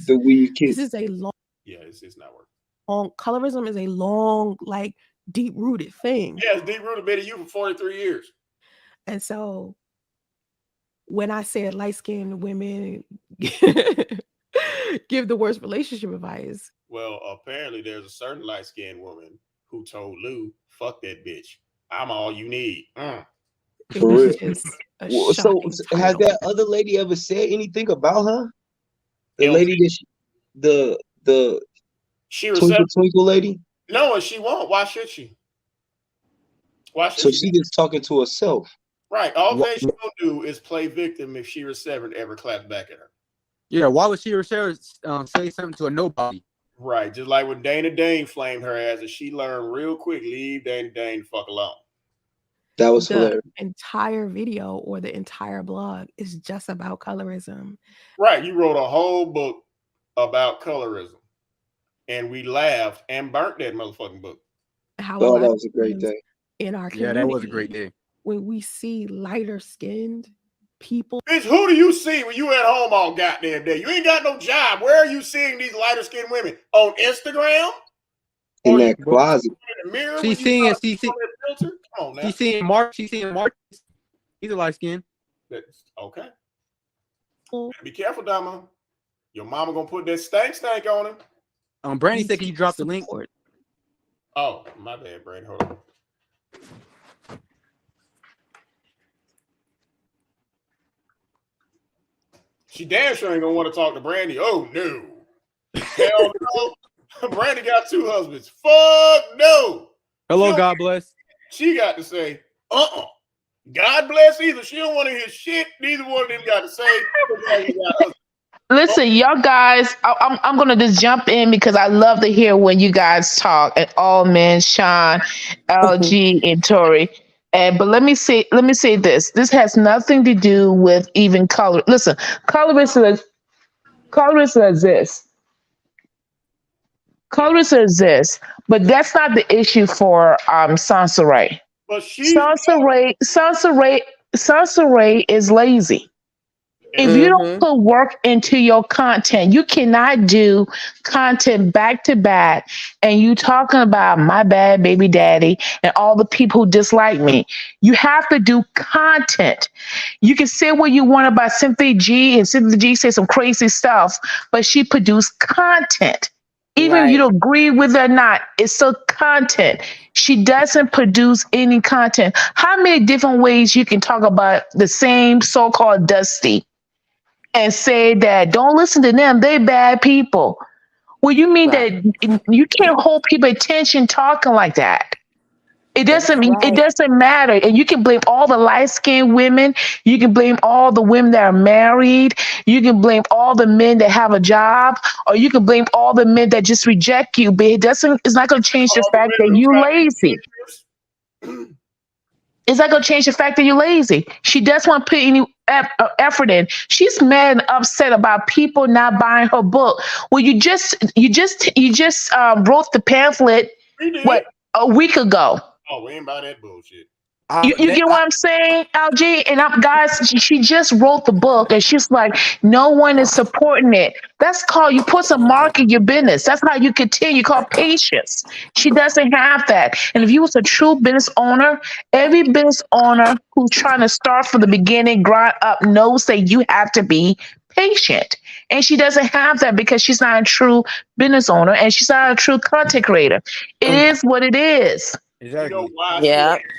The weave kiss. This is a long. Yeah, it's not working. Colorism is a long, like deep-rooted thing. Yeah, it's deep-rooted. Been in you for 43 years. And so when I said light-skinned women give the worst relationship advice. Well, apparently there's a certain light-skinned woman who told Lou, fuck that bitch. I'm all you need. It was just a So shocking has title. that other lady ever said anything about her? The LG. lady that the twinkle lady? No, and she won't. Why should she? Why should So she? she just talking to herself. Right. All she's gonna do is play victim if Shira Seven ever claps back at her. Yeah, why would Shira say something to a nobody? Right. Just like when Dana Dane flamed her ass, and she learned real quick, leave Dana Dane the fuck alone. That was the hilarious. entire video or the entire blog is just about colorism. Right. You wrote a whole book about colorism. And we laughed and burnt that motherfucking book. How that was a great day. In our community, that was a great day. When we see lighter skinned people. Bitch, who do you see when you at home all goddamn day? You ain't got no job. Where are you seeing these lighter skinned women? On Instagram? In that closet. In the mirror? She's seeing Come on now. She's seeing Mark. She's seeing Mark. He's a light skin. Okay. Be careful, Dama. Your mama gonna put that stank on him. Brandy said, can you drop the link? Oh, my bad, Brandy. Hold on. She damn sure ain't gonna want to talk to Brandy. Oh no. Hell no. Brandy got 2 husbands. Fuck no. Hello, God bless. She got to say, God bless either. She don't want to hear shit. Neither one of them got to say. Listen, y'all guys, I'm gonna just jump in because I love to hear when you guys talk and all men, Sean, LG, and Tori. But let me say this. This has nothing to do with even color. Listen, colorists exist. Colorists exist, but that's not the issue for Soncerae. But Soncerae is lazy. If you don't put work into your content, you cannot do content back to back and you talking about my bad baby daddy and all the people who dislike me. You have to do content. You can say what you want about Cynthia G, and Cynthia G say some crazy stuff, but she produced content. Even if you don't agree with it or not, it's still content. She doesn't produce any content. How many different ways you can talk about the same so-called Dusty and say that don't listen to them, they bad people? Well, you mean that you can't hold people attention talking like that? It doesn't matter. And you can blame all the light-skinned women. You can blame all the women that are married. You can blame all the men that have a job, or you can blame all the men that just reject you. But it's not going to change the fact that you lazy. It's not going to change the fact that you're lazy. She doesn't want to put any effort in. She's mad and upset about people not buying her book. Well, you just wrote the pamphlet a week ago. Oh, we ain't buy that bullshit. You get what I'm saying, LG? And guys, she just wrote the book and she's like, no one is supporting it. That's called, you put some mark in your business. That's how you continue, called patience. She doesn't have that. And if you was a true business owner, every business owner who's trying to start from the beginning, grind up, knows that you have to be patient. And she doesn't have that because she's not a true business owner and she's not a true content creator. It is what it is. Exactly. You know why she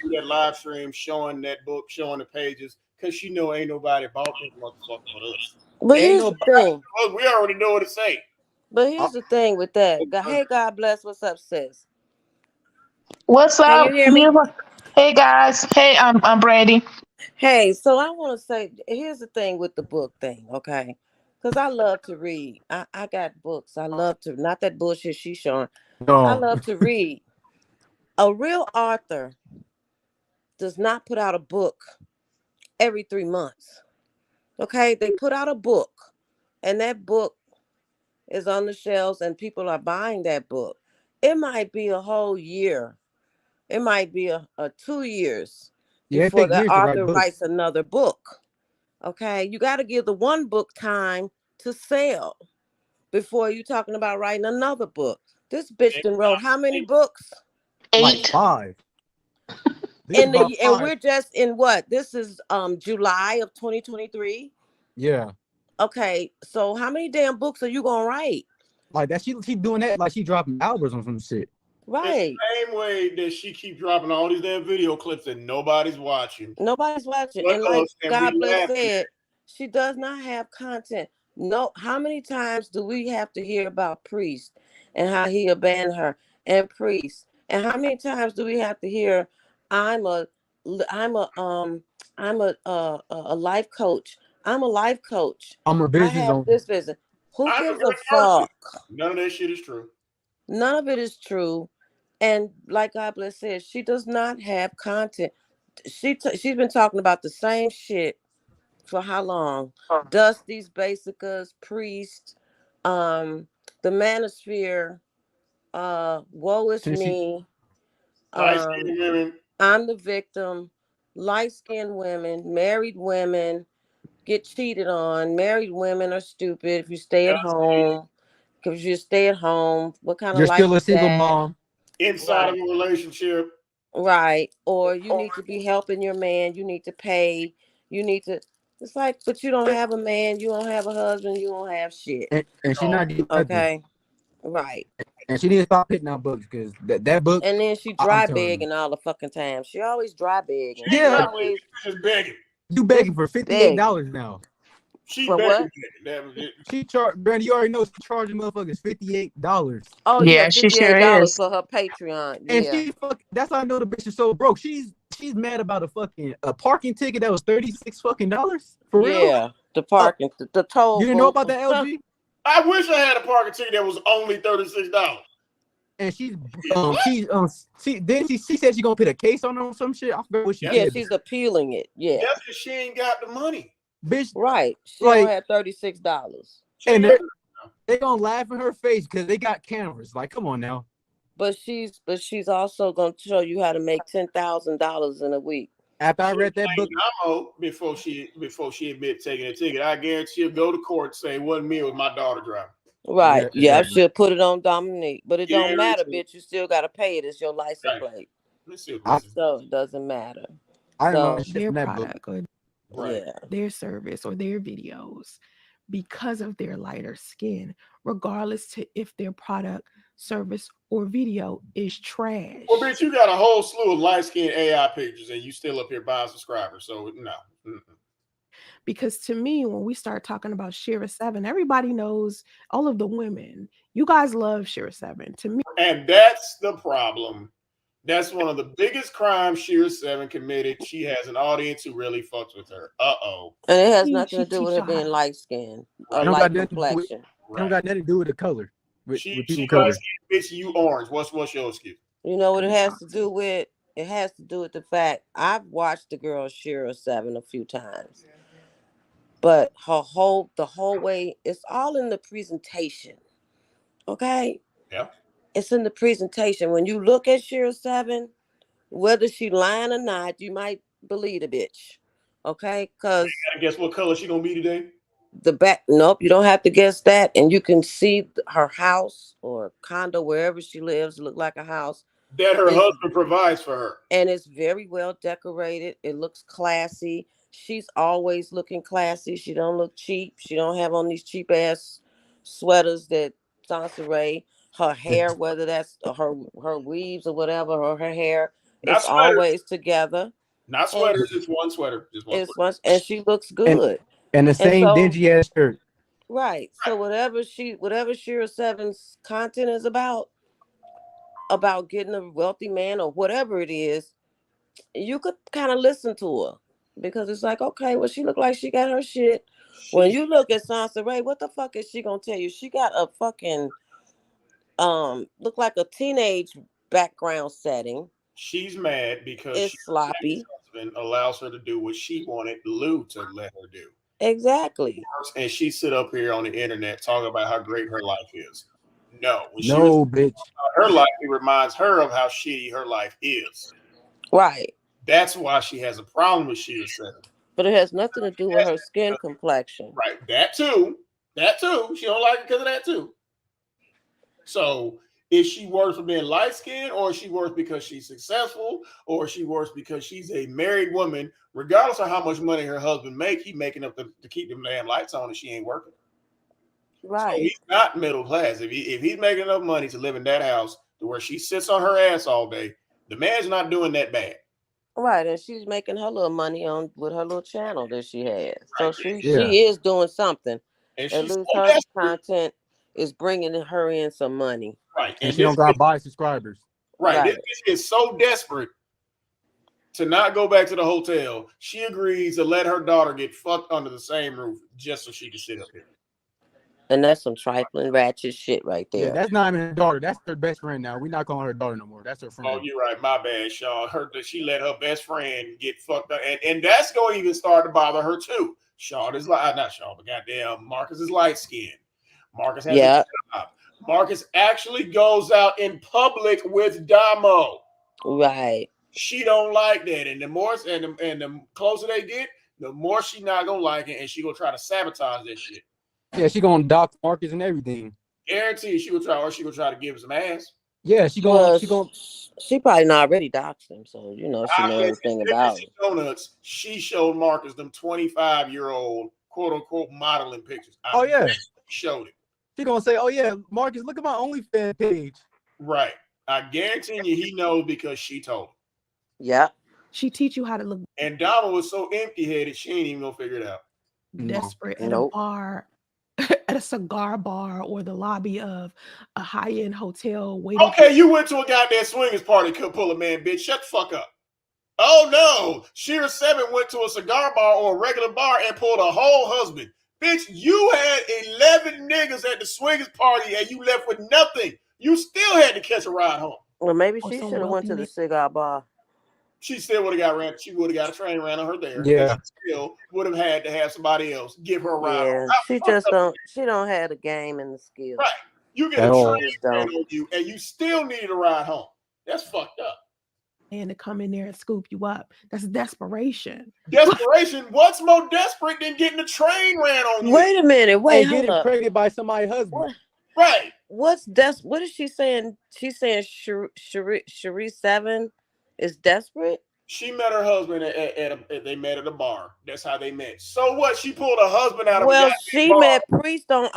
do that live stream showing that book, showing the pages? Because she know ain't nobody bought this motherfucker but us. But here's the thing. We already know what to say. But here's the thing with that. Hey, God bless. What's up, sis? What's up? Can you hear me? Hey guys. Hey, I'm Brandy. Hey, so I want to say, here's the thing with the book thing, okay? Because I love to read. I got books. I love to, not that bullshit she's showing. No. I love to read. A real author does not put out a book every 3 months. Okay, they put out a book, and that book is on the shelves and people are buying that book. It might be a whole year. It might be a 2 years Yeah, it before takes the years to write author books. writes another book. Okay, you got to give the one book time to sell before you talking about writing another book. This bitch done wrote how many books? Like 8. 5. This is about And 5. we're just in what? This is July of 2023. Yeah. Okay, so how many damn books are you gonna write? Like that, she doing that like she dropping albums on some shit. Right. It's the same way that she keep dropping all these damn video clips that nobody's watching. Nobody's watching. But And like us, and God we bless laughing. said, she does not have content. No, how many times do we have to hear about Priest and how he abandoned her and Priest? And how many times do we have to hear I'm a life coach. I'm a life coach. I'm a I business have owner. this vision. Who I'm a gives a good person. fuck? None of that shit is true. None of it is true. And like God bless said, she does not have content. She's been talking about the same shit for how long? Dusty's Basicas, Priest, the Manosphere, Woe is Since she, Me, Light-skinned women. I'm the Victim, light-skinned women, married women get cheated on. Married women are stupid if you stay at home. Because you stay at home, what kind of you're life still a is single that? mom. Inside of a relationship. Right. Or you need to be helping your man. You need to pay. You need to. It's like, but you don't have a man. You don't have a husband. You don't have shit. And she not getting nothing. Okay. Right. And she needs to stop hitting out books because that book. And then she I'm dry telling you. begging all the fucking time. She always dry begging. She Yeah. always just begging. You begging for $58 now. She For begging. what? She charged Brandy. You already know she charging motherfuckers $58. Oh Yeah, yeah, she sure $58 is. for her Patreon. And Yeah. she that's how I know the bitch is so broke. She's mad about a parking ticket that was $36 fucking for real. Yeah. The parking, the toll. You didn't know about that, LG? I wish I had a parking ticket that was only $36. And she said she gonna put a case on her or some shit. I forgot what she Yeah, said. she's appealing it. Yeah. That's because she ain't got the money. Bitch, Right. She like- only had $36. and they gonna laugh in her face because they got cameras. Like, come on now. But she's also gonna show you how to make $10,000 in a week. After I read that book, before she admit taking a ticket, I guarantee she'll go to court and say it wasn't me, it was my daughter driving. Right. Yeah, Yeah, exactly. she'll put it on Dominique. But it don't matter, Guaranteed. bitch. You still gotta pay it. It's your license Right. plate. Let's see what this is. So it doesn't matter. I didn't know So shit Their from that book. product or Right. yeah. their service or their videos, because of their lighter skin, regardless to if their product, service, or video is trash. Well, bitch, you got a whole slew of light-skinned AI pictures and you still up here buying subscribers. So no. Because to me, when we start talking about Shira 7, everybody knows, all of the women, you guys love Shira 7. To me, And that's the problem. That's one of the biggest crimes Shira 7 committed. She has an audience who really fucks with her. Uh-oh. And it has She- nothing to she do with her teach y'all being how- light skinned or Right. Don't light got nothing to do with- complexion. It don't got nothing to do with the color. With She people light color. skinned, bitch, you orange. What's your excuse? You know what it has to do with? It has to do with the fact I've watched the girl Shira 7 a few times. But the whole way, it's all in the presentation. Okay? Yeah. It's in the presentation. When you look at Shira 7, whether she lying or not, you might believe the bitch. Okay? Because Guess what color she gonna be today? the back, nope, you don't have to guess that. And you can see her house or condo, wherever she lives, look like a house. That her husband provides for her. And it's very well decorated. It looks classy. She's always looking classy. She don't look cheap. She don't have on these cheap ass sweaters that Soncerae. Her hair, whether that's her weaves or whatever, or her hair, Not it's sweaters. always together. Not sweaters, it's one sweater. Just one It's sweater. once, and she looks good. And the same so- dingy ass shirt. Right. So whatever Shira 7's content is about getting a wealthy man or whatever it is, you could kind of listen to her because it's like, okay, well, she look like she got her shit. When you look at Soncerae, what the fuck is she gonna tell you? She got a fucking look like a teenage background setting. She's mad because It's sloppy. husband allows her to do what she wanted Lou to let her do. Exactly. And she sit up here on the internet talking about how great her life is. No, when she No, bitch. her life, it reminds her of how shitty her life is. Right. That's why she has a problem with Sheila 7. But it has nothing to do with her skin complexion. Right. That too. She don't like it because of that too. So is she worse for being light skinned, or is she worse because she's successful, or is she worse because she's a married woman? Regardless of how much money her husband make, he making up to keep them damn lights on, and she ain't working. Right. So he's not middle class. If he's making enough money to live in that house to where she sits on her ass all day, the man's not doing that bad. Right, and she's making her little money on with her little channel that she has. Right. So she is doing something. And at she's least so her desperate. content is bringing her in some money. Right. And she don't got to buy subscribers. Right. This bitch is so desperate to not go back to the hotel. She agrees to let her daughter get fucked under the same roof just so she can sit up here. And that's some trifling ratchet shit right there. Yeah, that's not even her daughter. That's her best friend now. We're not calling her daughter no more. That's her friend. Oh, you're right. My bad, Sean. She let her best friend get fucked up. And that's going to even start to bother her too. Sean is not Sean, but goddamn, Marcus is light skinned. Marcus has a job. Marcus actually goes out in public with Damo. Right. She don't like that. And the more and the closer they get, the more she not gonna like it, and she gonna try to sabotage that shit. Yeah, she gonna dock Marcus and everything. Guarantee she will try, or she gonna try to give him some ass. Yeah, she probably not already doxed him, so she knows everything about it. Donuts. She showed Marcus them 25-year-old quote unquote modeling pictures. She showed it. She gonna say, "Oh yeah, Marcus, look at my OnlyFans page." Right. I guarantee you, he knows because she told him. Yeah. She teach you how to look. And Donna was so empty-headed, she ain't even gonna figure it out. Desperate at a bar, at a cigar bar, or the lobby of a high-end hotel. Waiting. Okay, you went to a goddamn swingers party, could pull a man, bitch. Shut the fuck up. Oh no, Sheila 7 went to a cigar bar or a regular bar and pulled a whole husband. Bitch, you had 11 niggas at the swingers party and you left with nothing. You still had to catch a ride home. Well, maybe she should have went to the cigar bar. She still would have got ran. She would have got a train ran on her there. Yeah. She still would have had to have somebody else give her a ride. Yeah, she just don't. She don't have the game and the skill. Right. You get a train ran on you, and you still need a ride home. That's fucked up. And to come in there and scoop you up. That's desperation. Desperation? What's more desperate than getting a train ran on you? Wait a minute. Wait, hold getting up. pregnant by somebody's husband. What? Right. What is she saying? She's saying Cherie 7 is desperate. She met her husband they met at a bar. That's how they met. So what? She pulled her husband out of a bar. She met Priest on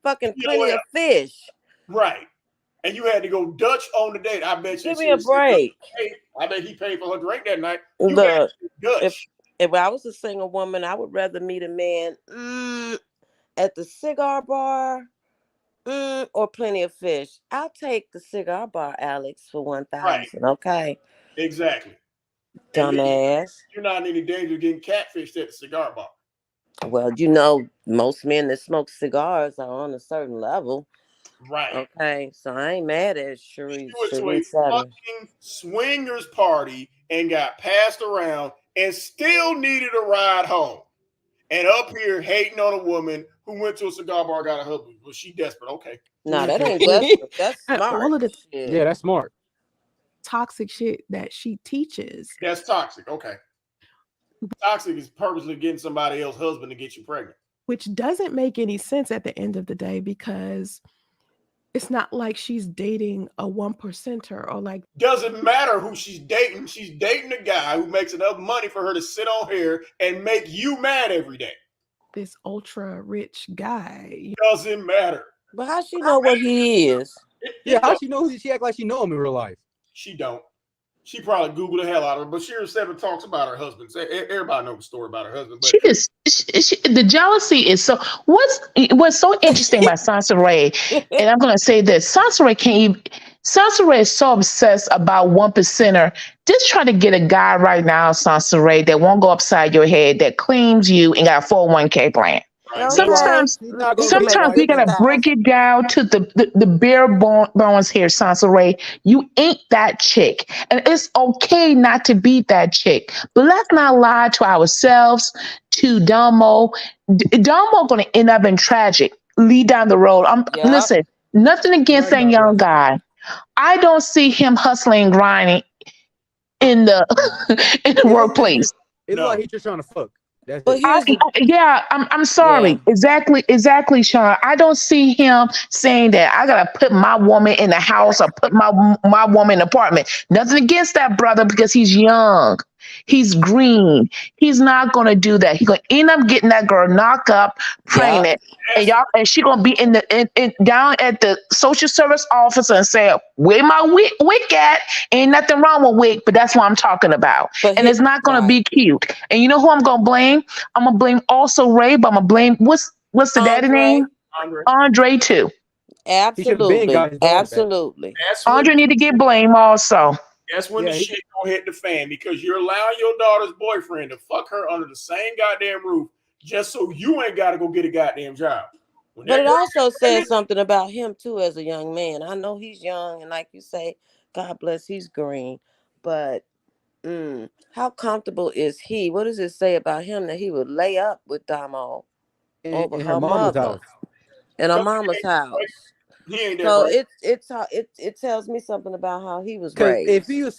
fucking Plenty of Fish. Right. And you had to go Dutch on the date. I bet you. Give me a break. I bet he paid for her drink that night. Look, if I was a single woman, I would rather meet a man at the cigar bar or Plenty of Fish. I'll take the cigar bar, Alex, for 1,000. Right. Okay. Exactly. Dumbass. You're not in any danger of getting catfished at the cigar bar. Well, most men that smoke cigars are on a certain level. Right. Okay, so I ain't mad at Cherie. She went to a fucking swingers party and got passed around and still needed a ride home. And up here hating on a woman who went to a cigar bar, got a husband. Was she desperate? Okay. No, that ain't desperate. That's smart. All of the yeah, that's smart. Toxic shit that she teaches. That's toxic. Okay. Toxic is purposely getting somebody else's husband to get you pregnant. Which doesn't make any sense at the end of the day, because it's not like she's dating a 1%er or like. Doesn't matter who she's dating. She's dating a guy who makes enough money for her to sit on here and make you mad every day. This ultra rich guy. Doesn't matter. But how she know what he is? Yeah, how she know? She act like she know him in real life. She don't. She probably Googled the hell out of her, but Sheila 7 talks about her husband. Everybody knows the story about her husband. But the jealousy is so. What's so interesting about Soncerae, and I'm going to say this: Soncerae is so obsessed about 1%er. Just try to get a guy right now, Soncerae, that won't go upside your head, that claims you and got a 401k plan. Sometimes, He's not gonna can get make sometimes we gotta break 50,000. it down to the bare bones here, Soncerae. You ain't that chick, and it's okay not to be that chick. But let's not lie to ourselves. To Domo, Domo gonna end up in tragic. Lead down the road. Yep. Listen. Nothing against right, that God young bless. guy. I don't see him hustling, grinding in the in the It look like workplace. he's just trying to fuck. That's But it. here's the I'm yeah. sorry. Exactly, Sean. I don't see him saying that I gotta put my woman in the house or put my woman in the apartment. Nothing against that brother because he's young. He's green. He's not gonna do that. He's gonna end up getting that girl knocked up, Yep. pregnant, and she gonna be down at the social service office and say, "Where my wig at?" Ain't nothing wrong with wig, but that's what I'm talking about. But And it's not gonna right. be cute. And you know who I'm gonna blame? I'm gonna blame also Ray, but I'm gonna blame what's the daddy Andre, name? Andre too. He should have been got absolutely. his daughter back. Absolutely. That's when Andre need to get blamed also. that's when Yeah, the he- shit gonna hit the fan because you're allowing your daughter's boyfriend to fuck her under the same goddamn roof just so you ain't gotta go get a goddamn job. When But that it girl also gets says pregnant, something about him too as a young man. I know he's young, and like you say, God bless, he's green. But how comfortable is he? What does it say about him that he would lay up with Damo over in her her mama's mother house. in her 'cause mama's house? he ain't that So bright. it tells me something about how he was Because raised. if he was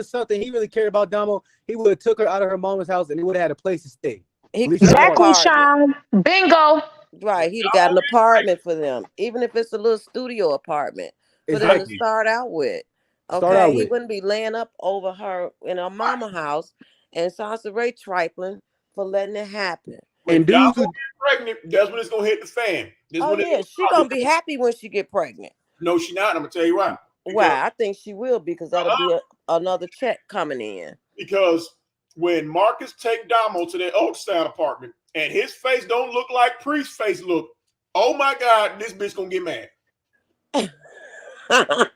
something, he really cared about Damo, he would have took her out of her mama's house and he would have had a place to stay. He At could least get an an Exactly, apartment. apartment. Sean. Bingo. Right, he'd have got an apartment for them, even if it's a little studio apartment for them to Exactly. start out with. Start out Okay, he with. wouldn't be laying up over her in her mama house and Soncerae trifling for letting it happen. When And dudes Damo who gets pregnant, that's when it's gonna hit the fan. This Oh when yeah, she gonna be happy when she get pregnant. No, she not. I'm gonna tell you why. Why? I think she will because that'll be another check coming in. Because when Marcus take Damo to their ultrasound apartment and his face don't look like Priest's face look, oh my God, this bitch gonna get mad.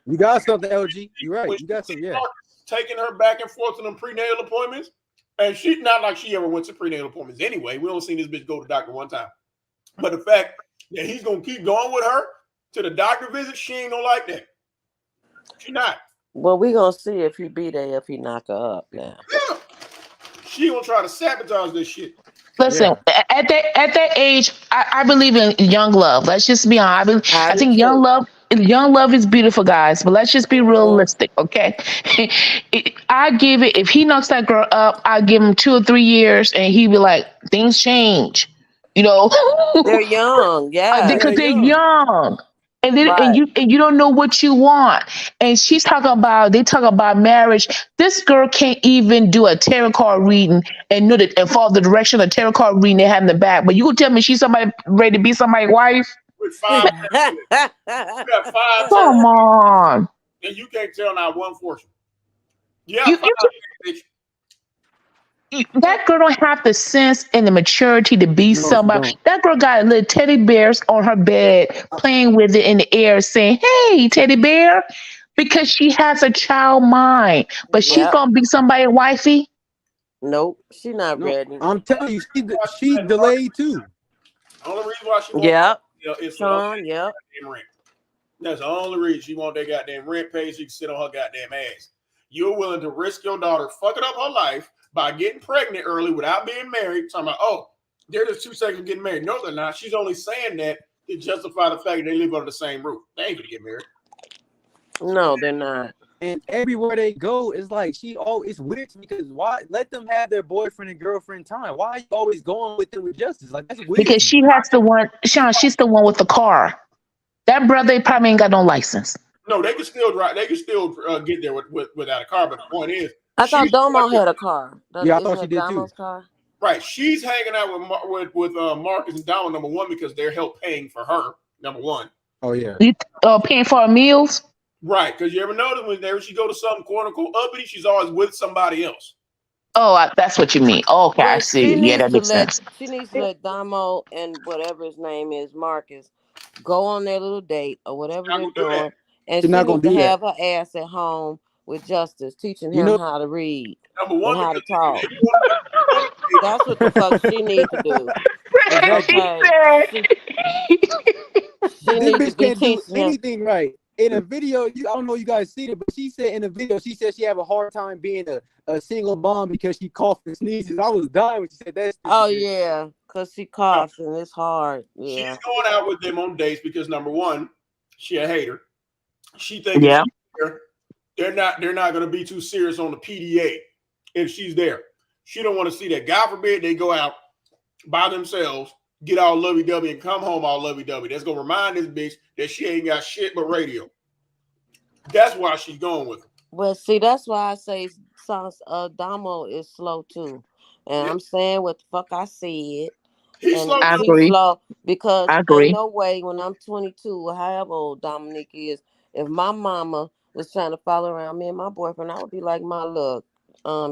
you got something, LG. You're right. When You got she something, yeah. Marcus taking her back and forth to them prenatal appointments, and she not like she ever went to prenatal appointments anyway. We don't see this bitch go to the doctor one time. But the fact that he's gonna keep going with her to the doctor visit, she ain't gonna like that. She not. Well, we gonna see if he be there if he knock her up now. Yeah. She gonna try to sabotage this shit. Listen, at that age, I believe in young love. Let's just be honest. I do think too. young love is beautiful, guys. But let's just be realistic, okay? I give it if he knocks that girl up, I give him 2 or 3 years, and he be like, things change, you know, They're young, yeah. because they're young. young. And then Right. and you don't know what you want. And they talk about marriage. This girl can't even do a tarot card reading and know that and follow the direction of a tarot card reading they have in the back. But you can tell me she's somebody ready to be somebody's wife? With 5 you got 5 Come on. and you can't tell not one fortune. Yeah, You, 5 you that girl don't have the sense and the maturity to be No, she somebody. don't. That girl got little teddy bears on her bed, playing with it in the air, saying, "Hey, teddy bear," because she has a child mind. But she's Yep. gonna be somebody wifey. Nope, she not No, ready. I'm telling you, she delayed too. The only reason why she wants Yep. is for her Sean, yep. goddamn rent. That's the only reason she want that goddamn rent paid so she can sit on her goddamn ass. You're willing to risk your daughter fucking up her life by getting pregnant early without being married. Talking about, oh, they're just 2 seconds of getting married. No, they're not. She's only saying that to justify the fact that they live under the same roof. They ain't gonna get married. No, they're not. And everywhere they go, it's like it's weird to me because why let them have their boyfriend and girlfriend time? Why are you always going with them with justice? Like that's weird. Because she has the one, Sean, she's the one with the car. That brother probably ain't got no license. No, they can still drive. They can still get there without a car. But the point is, I thought Domo had a car. Yeah, I thought she did Domo's too. car. right. She's hanging out with Marcus and Donald, number one, because they're help paying for her, number one. Oh yeah. You paying for her meals? Right, because you ever notice whenever she go to some quote unquote uppity, she's always with somebody else. Oh, that's what you mean. Okay, I Well, see. Yeah, that makes sense. She needs to let Domo and whatever his name is, Marcus, go on their little date or whatever She's not they're gonna do doing, and She's she not gonna needs to do that. have her ass at home with Justice, teaching You him know- how to read Number and one, how to because talk. That's what the fuck she needs to do. Exactly. She This needs to bitch be can't do teaching him. anything right. In a video, I don't know if you guys seen it, but she said in the video, she said she have a hard time being a single mom because she coughs and sneezes. I was dying when she said that. Oh yeah, because she coughs and it's hard. Yeah. She's going out with them on dates because number one, she a hater. She thinks Yeah. they're not going to be too serious on the PDA if she's there. She don't want to see that. God forbid they go out by themselves, get all lovey-dovey and come home all lovey-dovey. That's going to remind this bitch that she ain't got shit but radio. That's why she's going with him. Well, see, that's why I say Damo is slow too. And I'm saying what the fuck I said. He's slow. I agree. Slow because I agree. ain't no way when I'm 22 or however old Dominique is, if my mama was trying to follow around me and my boyfriend, I would be like, "Ma, look,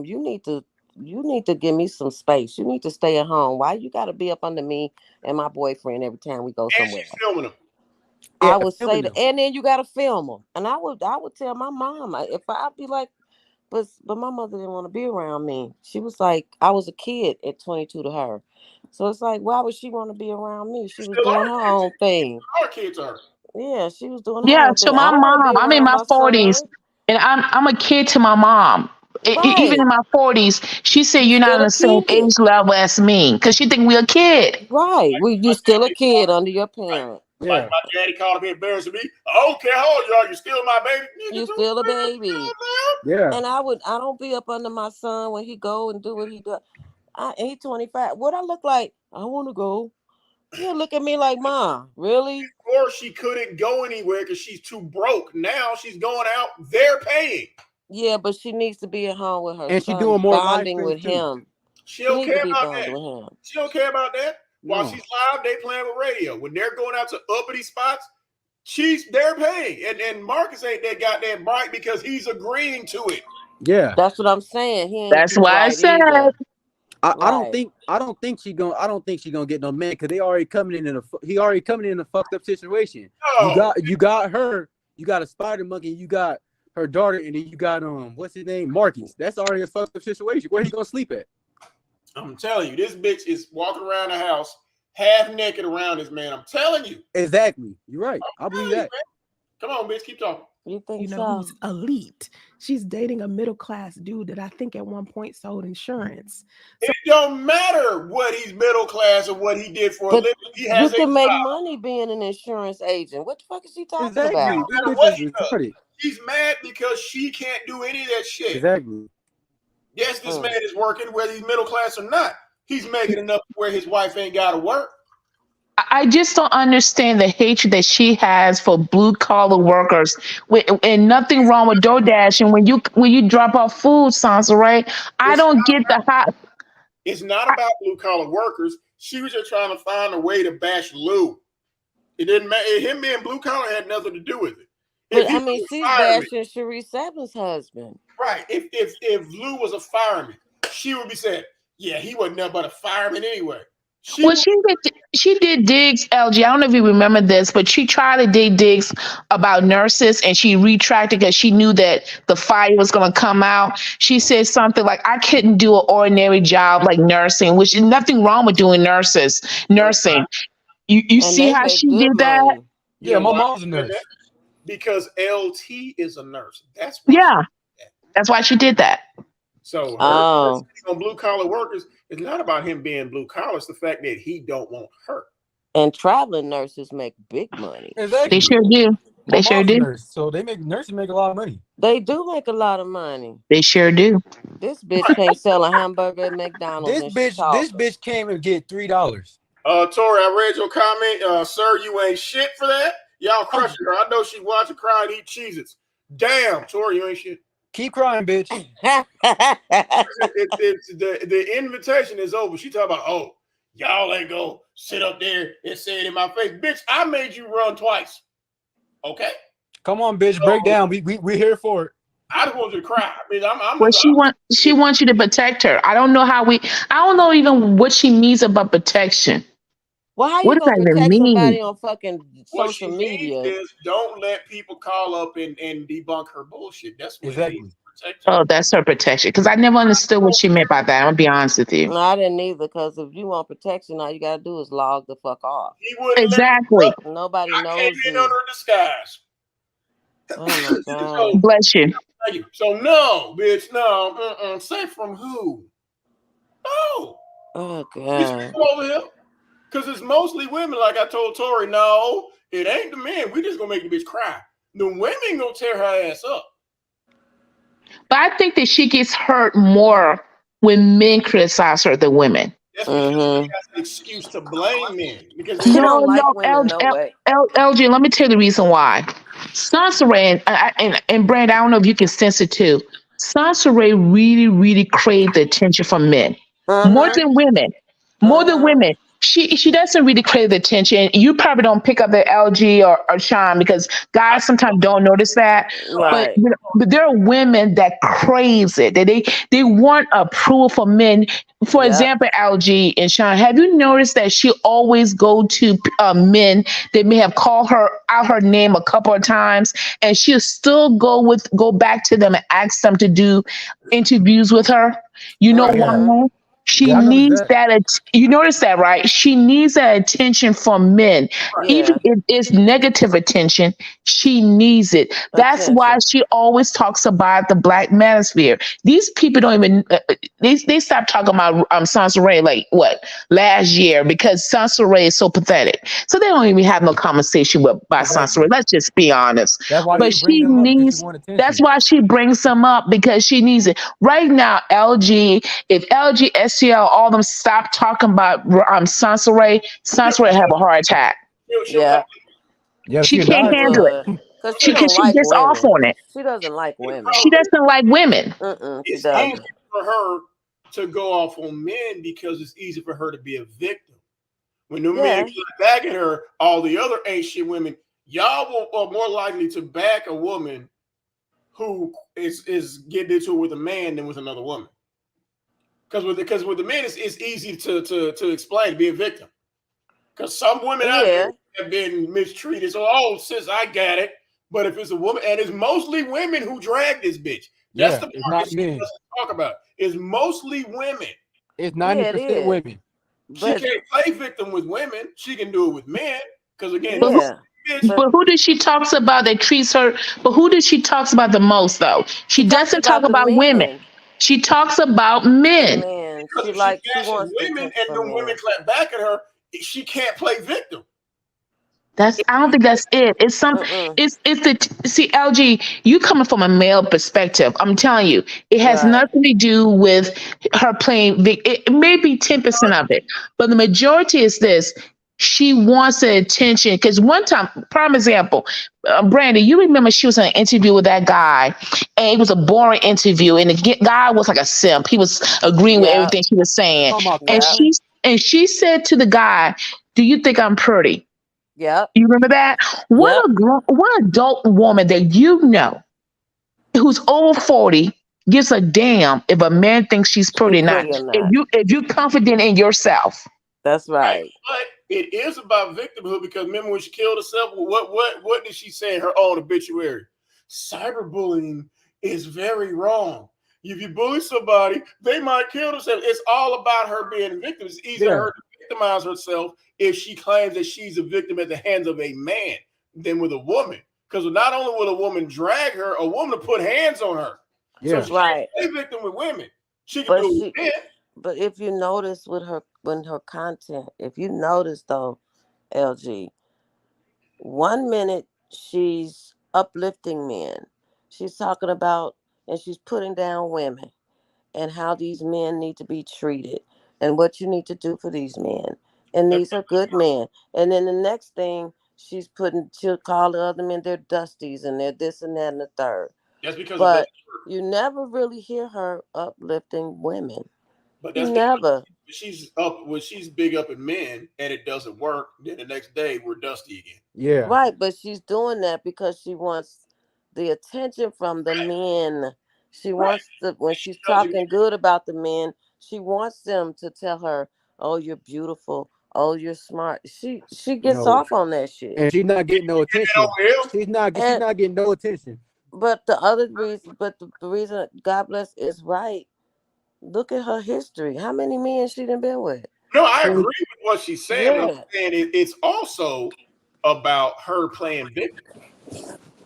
you need to give me some space. You need to stay at home. Why you got to be up under me and my boyfriend every time we go somewhere?" And she's filming him. I would say that, and then you got to film them. And I would tell my mom if I'd be like, but my mother didn't want to be around me. She was like, I was a kid at 22 to her, so it's like, why would she want to be around me? She was doing her own thing. Our kids are. Yeah, she was doing her Yeah. own So thing. my I don't wanna mom, be I'm in around my 40s, son. and I'm a kid to my mom. Even Right. in my 40s, she said You you're not still on a the same kid. age level as me because she think we're a kid. Right. You still a kid under your parent. Like my daddy called me embarrassing me. I don't care how old you are, you're still my baby. You still a baby. Yeah. And I don't be up under my son when he go and do what he does. He 25. What I look like? I want to go. You look at me like, Ma, really? Or she couldn't go anywhere because she's too broke. Now she's going out. They're paying. Yeah, but she needs to be at home with her And she son, doing more bonding live with streams, him. She don't care about that. With him. She don't care about that. While No. she's live, they playing with radio. When they're going out to uppity spots, they're paying. And Marcus ain't that goddamn bright because he's agreeing to it. Yeah. That's what I'm saying. He ain't That's too why I bright said. either. I don't think she gonna get no man because he already coming in a fucked up situation. No. You got her, you got a spider monkey, you got her daughter, and then you got what's his name, Marcus. That's already a fucked up situation. Where he gonna sleep at? I'm telling you, this bitch is walking around the house half naked around this man. I'm telling you. Exactly. You're right. I believe that. Come on, bitch, keep talking. You think You know who's elite? She's dating a middle class dude that I think at one point sold insurance. It don't matter what he's middle class or what he did for a living. He has you can make money being an insurance agent. What the fuck is she talking about? This bitch is retarded. He's mad because she can't do any of that shit. Exactly. Yes, this man is working, whether he's middle class or not. He's making enough where his wife ain't got to work. I just don't understand the hatred that she has for blue collar workers. And nothing wrong with DoorDash. And when you drop off food, Soncerae, I don't get the hot. It's not about blue collar workers. She was just trying to find a way to bash Lou. It didn't matter. Him being blue collar had nothing to do with it. But I mean, she's bashing Sharice Evans' husband. Right. If Lou was a fireman, she would be saying, "Yeah, he wasn't nothing but a fireman anyway." She did digs, LG. I don't know if you remember this, but she tried to dig digs about nurses and she retracted because she knew that the fire was going to come out. She said something like, I couldn't do an ordinary job like nursing, which is nothing wrong with doing nursing. You see how she did that? Yeah, my mom's a nurse. Because LT is a nurse. That's why. That's why she did that. So on blue collar workers, it's not about him being blue collar. It's the fact that he don't want her. And traveling nurses make big money. Exactly. They sure do. They sure do. So nurses make a lot of money. They do make a lot of money. They sure do. This bitch can't sell a hamburger at McDonald's. This bitch came and get $3. Tori, I read your comment. Sir, you ain't shit for that. Y'all crushing her. I know she watching, cry, and eat Cheez-Its. Damn, Tori, you ain't shit. Keep crying, bitch. The invitation is over. She talking about, y'all ain't go sit up there and say it in my face. Bitch, I made you run twice. Okay? Come on, bitch, break down. We're here for it. I just want you to cry. I mean, she wants you to protect her. I don't know even what she means about protection. Well, how you gonna protect somebody on fucking social media? Is don't let people call up and debunk her bullshit. That's what exactly. Oh, that's her protection. Because I never understood what she meant by that. I'm gonna be honest with you. I didn't either, because if you want protection, all you gotta do is log the fuck off. He wouldn't Exactly. let me. Nobody I came knows in you. under disguise. Oh my god. So, Bless you. thank you. So no, bitch, no. Say from who? No. Oh Bitch, god. come over here. Because it's mostly women, like I told Tori. No, it ain't the men. We just gonna make the bitch cry. The women gonna tear her ass up. But I think that she gets hurt more when men criticize her than women. That's because she has an excuse to blame men. Because She they don't like No, women, no way. LG, let me tell you the reason why. Soncerae, and Brand, I don't know if you can sense it too. Soncerae really, really crave the attention from men more than women. More than women. She doesn't really crave the attention. You probably don't pick up the LG or Sean because guys sometimes don't notice that. But Right. you know, but there are women that craves it. They want approval from men. For Yep. example, LG and Sean, have you noticed that she always go to men that may have called her out her name a couple of times, and she'll still go back to them and ask them to do interviews with her? You know why? She Yeah, I noticed needs that. you notice that, right? She needs that attention from men. Even Yeah. if it's negative attention, she needs it. That's why Attention. she always talks about the black manosphere. These people don't even they stopped talking about Soncerae like what last year because Soncerae is so pathetic. So they don't even have no conversation with about Exactly. Soncerae. Let's just be honest. That's why But she bring she them up because needs she want attention. that's why she brings them up because she needs it. Right now, LG, if LG, STL, all them stop talking about Soncerae have a heart attack. Yeah. Yeah, She she can't died handle from it. it. Because She she can don't she like gets off women. on it. She doesn't like women. She doesn't like women. She It's doesn't. easy for her to go off on men because it's easy for her to be a victim. When the men clap back at her, all the other ain't shit women, y'all are more likely to back a woman who is getting into it with a man than with another woman. Because with the men, it's easy to explain, to be a victim. Because some women out there have been mistreated. So, sis, I got it. But if it's a woman, and it's mostly women who drag this bitch. That's the part it's not that she men. doesn't talk about. It's mostly women. It's 90% women. She can't play victim with women. She can do it with men. Because again, but who does she talks about that treats her? But who does she talks about the most though? She doesn't talk about women. She talks about men. Because if she bashes women and the women clap back at her, she can't play victim. I don't think that's it. It's some it's the see LG, you coming from a male perspective. I'm telling you, it has nothing to do with her playing it may be 10% of it, but the majority is this. She wants the attention because one time, prime example, Brandy, you remember she was in an interview with that guy, and it was a boring interview, and the guy was like a simp. He was agreeing with everything she was saying, and she said to the guy, "Do you think I'm pretty?" Yep. You remember that? What adult woman that you know who's over 40 gives a damn if a man thinks she's pretty or not? If you're confident in yourself. That's right. But it is about victimhood because remember when she killed herself, what did she say in her own obituary? Cyberbullying is very wrong. If you bully somebody, they might kill themselves. It's all about her being a victim. It's easier for her to victimize herself if she claims that she's a victim at the hands of a man than with a woman. Because not only will a woman drag her, a woman will put hands on her. So she can't play victim with women. She can do it with men. But if you notice when her content, if you notice though, LG, 1 minute she's uplifting men. She's talking about and she's putting down women and how these men need to be treated and what you need to do for these men. And these are good men. And then the next thing she'll call the other men, they're dusties and they're this and that and the third. That's because but you never really hear her uplifting women. But that's never. When she's big up in men and it doesn't work, then the next day we're dusty again. Yeah. Right, but she's doing that because she wants the attention from the men. She wants when she's talking good about the men, she wants them to tell her, "Oh, you're beautiful. Oh, you're smart." She gets off on that shit. And she's not getting no attention. She's not getting no attention. But the other reason, the reason God bless is right. Look at her history. How many men she done been with? No, I agree with what she's saying, but I'm Yeah. saying it's also about her playing victim.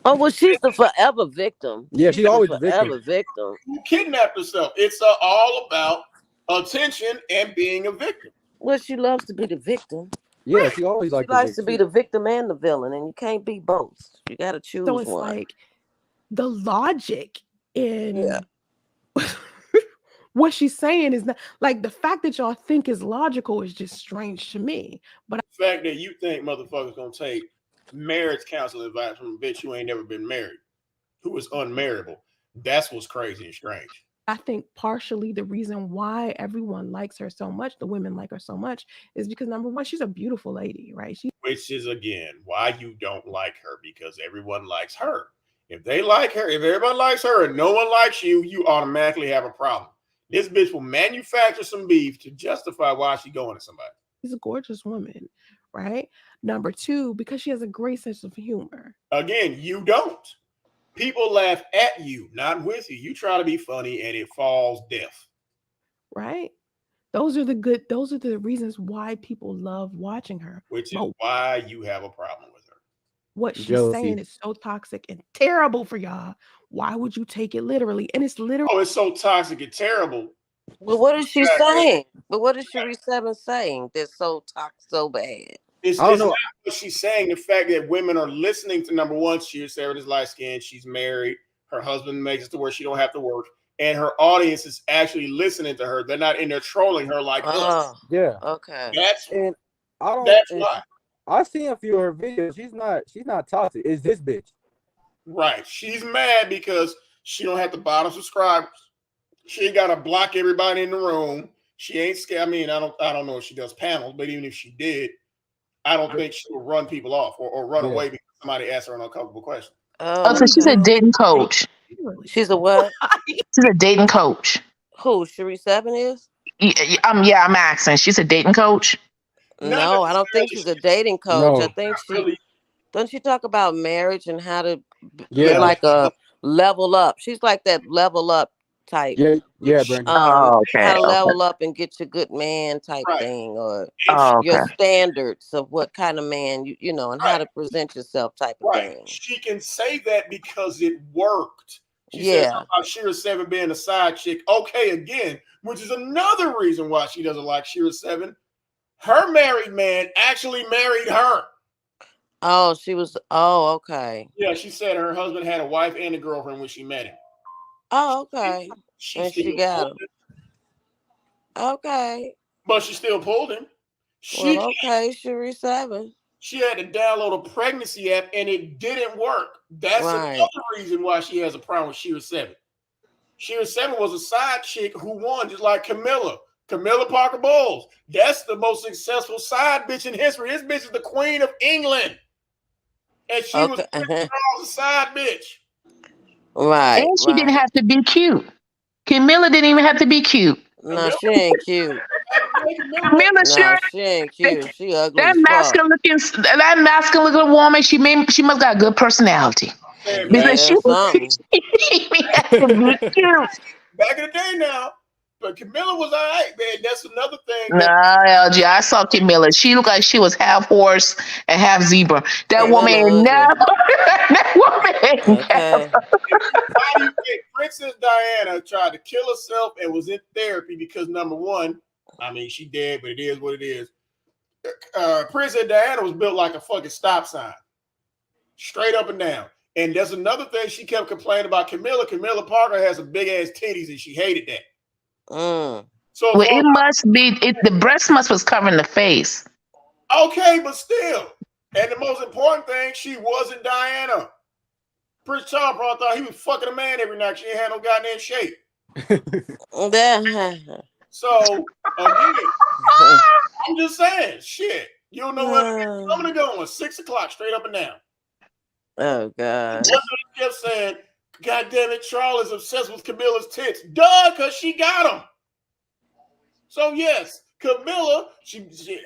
Oh well, she's the forever victim. Yeah, She's she's the always the victim. forever victim. Who kidnapped herself? It's all about attention and being a victim. Well, she loves to be the victim. Yeah, she always She like the likes to victim. be the victim and the villain, and you can't be both. You got to So choose it's one. like the logic in Yeah. what she's saying is not like the fact that y'all think is logical is just strange to me. But The fact that you think motherfuckers gonna take marriage counseling advice from a bitch who ain't never been married, who is unmarriable, that's what's crazy and strange. I think partially the reason why everyone likes her so much, the women like her so much, is because number one, she's a beautiful lady, right? Which is again why you don't like her, because everyone likes her. If they like her, if everybody likes her and no one likes you, you automatically have a problem. This bitch will manufacture some beef to justify why she's going to somebody. She's a gorgeous woman, right? Number two, because she has a great sense of humor. Again, you don't. People laugh at you, not with you. You try to be funny and it falls deaf. Right? Those are the reasons why people love watching her. Which is why you have a problem with her. What she's Jealousy. saying is so toxic and terrible for y'all. Why would you take it literally? And it's literally it's so toxic and terrible. But what is she saying? But what is Cherie 7 saying that's so toxic, so bad? It's not what she's saying. The fact that women are listening to, number one, Soncerae is light skinned. She's married. Her husband makes it to where she don't have to work. And her audience is actually listening to her. They're not in there trolling her like us. Yeah. Okay. That's why. I've seen a few of her videos. She's not toxic. It's this bitch. Right. She's mad because she don't have to buy subscribers. She ain't gotta block everybody in the room. She ain't scared. I mean, I don't know if she does panels, but even if she did, I don't think she will run people off or run away because somebody asked her an uncomfortable question. Oh, so she's a dating coach. She's a what? She's a dating coach. Who? Cherie 7 is? Yeah, I'm asking. She's a dating coach. No, I don't think she's a dating coach. I think don't she talk about marriage and how to be like a level up? She's like that level up type. Yeah, Brandon. How to level up and get your good man type thing, or your standards of what kind of man you know, and how to present yourself type of thing. She can say that because it worked. She said something about Cherie 7 being a side chick. Okay, again, which is another reason why she doesn't like Cherie 7. Her married man actually married her. Oh, she was. Oh, okay. Yeah, she said her husband had a wife and a girlfriend when she met him. Oh, okay. And she got him. Okay. But she still pulled him. Okay, Cherie 7. She had to download a pregnancy app and it didn't work. That's another reason why she has a problem with Cherie 7. Cherie 7 was a side chick who won, just like Camilla Parker Bowles. That's the most successful side bitch in history. This bitch is the Queen of England. And she was a side bitch. Right. And she didn't have to be cute. Camilla didn't even have to be cute. No, she ain't cute. Camilla, she ain't cute. She ugly. That masculine looking woman, she must got a good personality. Because she had to be cute. Back in the day now. But Camilla was all right, man. That's another thing. LG, I saw Camilla. She looked like she was half horse and half zebra. That woman ain't never. That woman ain't never. Why do you think Princess Diana tried to kill herself and was in therapy? Because number one, I mean, she dead, but it is what it is. Princess Diana was built like a fucking stop sign, straight up and down. And that's another thing she kept complaining about Camilla. Camilla Parker has some big ass titties, and she hated that. So it must be the breast was covering the face. Okay, but still, and the most important thing, she wasn't Diana. Prince Charles probably thought he was fucking a man every night. She ain't had no goddamn shape. So again, I'm just saying, shit. You don't know what I'm gonna go on 6 o'clock straight up and down. Oh God. What they kept saying, God damn it, Charles is obsessed with Camilla's tits. Duh, because she got them. So yes, Camilla,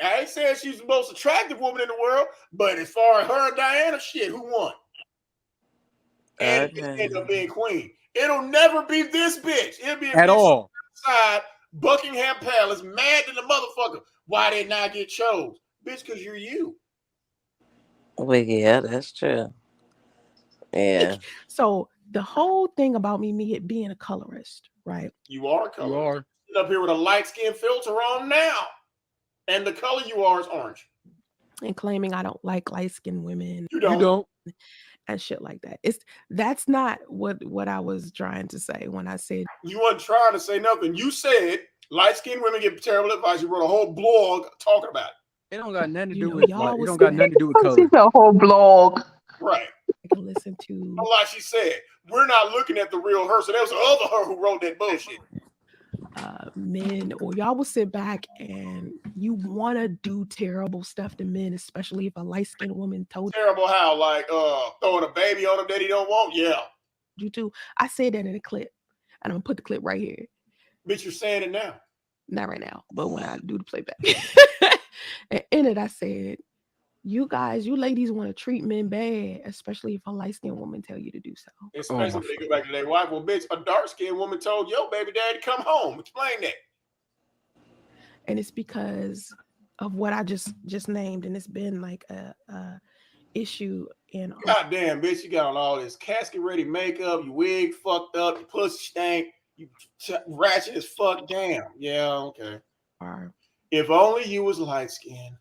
I ain't saying she's the most attractive woman in the world, but as far as her and Diana, shit, who won? and end up being queen. It'll never be this bitch. It'll be a At bitch all. outside Buckingham Palace, mad at the motherfucker. Why didn't I get chose? Bitch, because you're you. Well, yeah, that's true. Yeah. So the whole thing about me being a colorist, right? You are a colorist. You are. Sitting up here with a light skin filter on now. And the color you are is orange. And claiming I don't like light-skinned women. You don't. You don't. And shit like that. That's not what I was trying to say when I said you wasn't trying to say nothing. You said light-skinned women get terrible advice. You wrote a whole blog talking about it. It don't got nothing to You do know, with y'all it was don't got nothing to do with color. She's a whole blog. Right. I can listen to Like she said, we're not looking at the real her. So there was the other her who wrote that bullshit. men, or y'all will sit back and you want to do terrible stuff to men, especially if a light-skinned woman told Terrible how? Like throwing a baby on him that he don't want? Yeah. you to. I said that in a clip, and I'm gonna put the clip right here. Bitch, you're saying it now. Not right now, but when I do the playback. And in it, I said, you ladies want to treat men bad, especially if a light-skinned woman tell you to do so. Especially if they go back to their wife. Well, bitch, a dark-skinned woman told your baby daddy come home. Explain that. And it's because of what I just named, and it's been like a issue in. Goddamn, bitch, you got on all this casket-ready makeup, your wig fucked up, your pussy stank, you ratchet as fuck. Damn. Yeah, okay. If only you was light-skinned.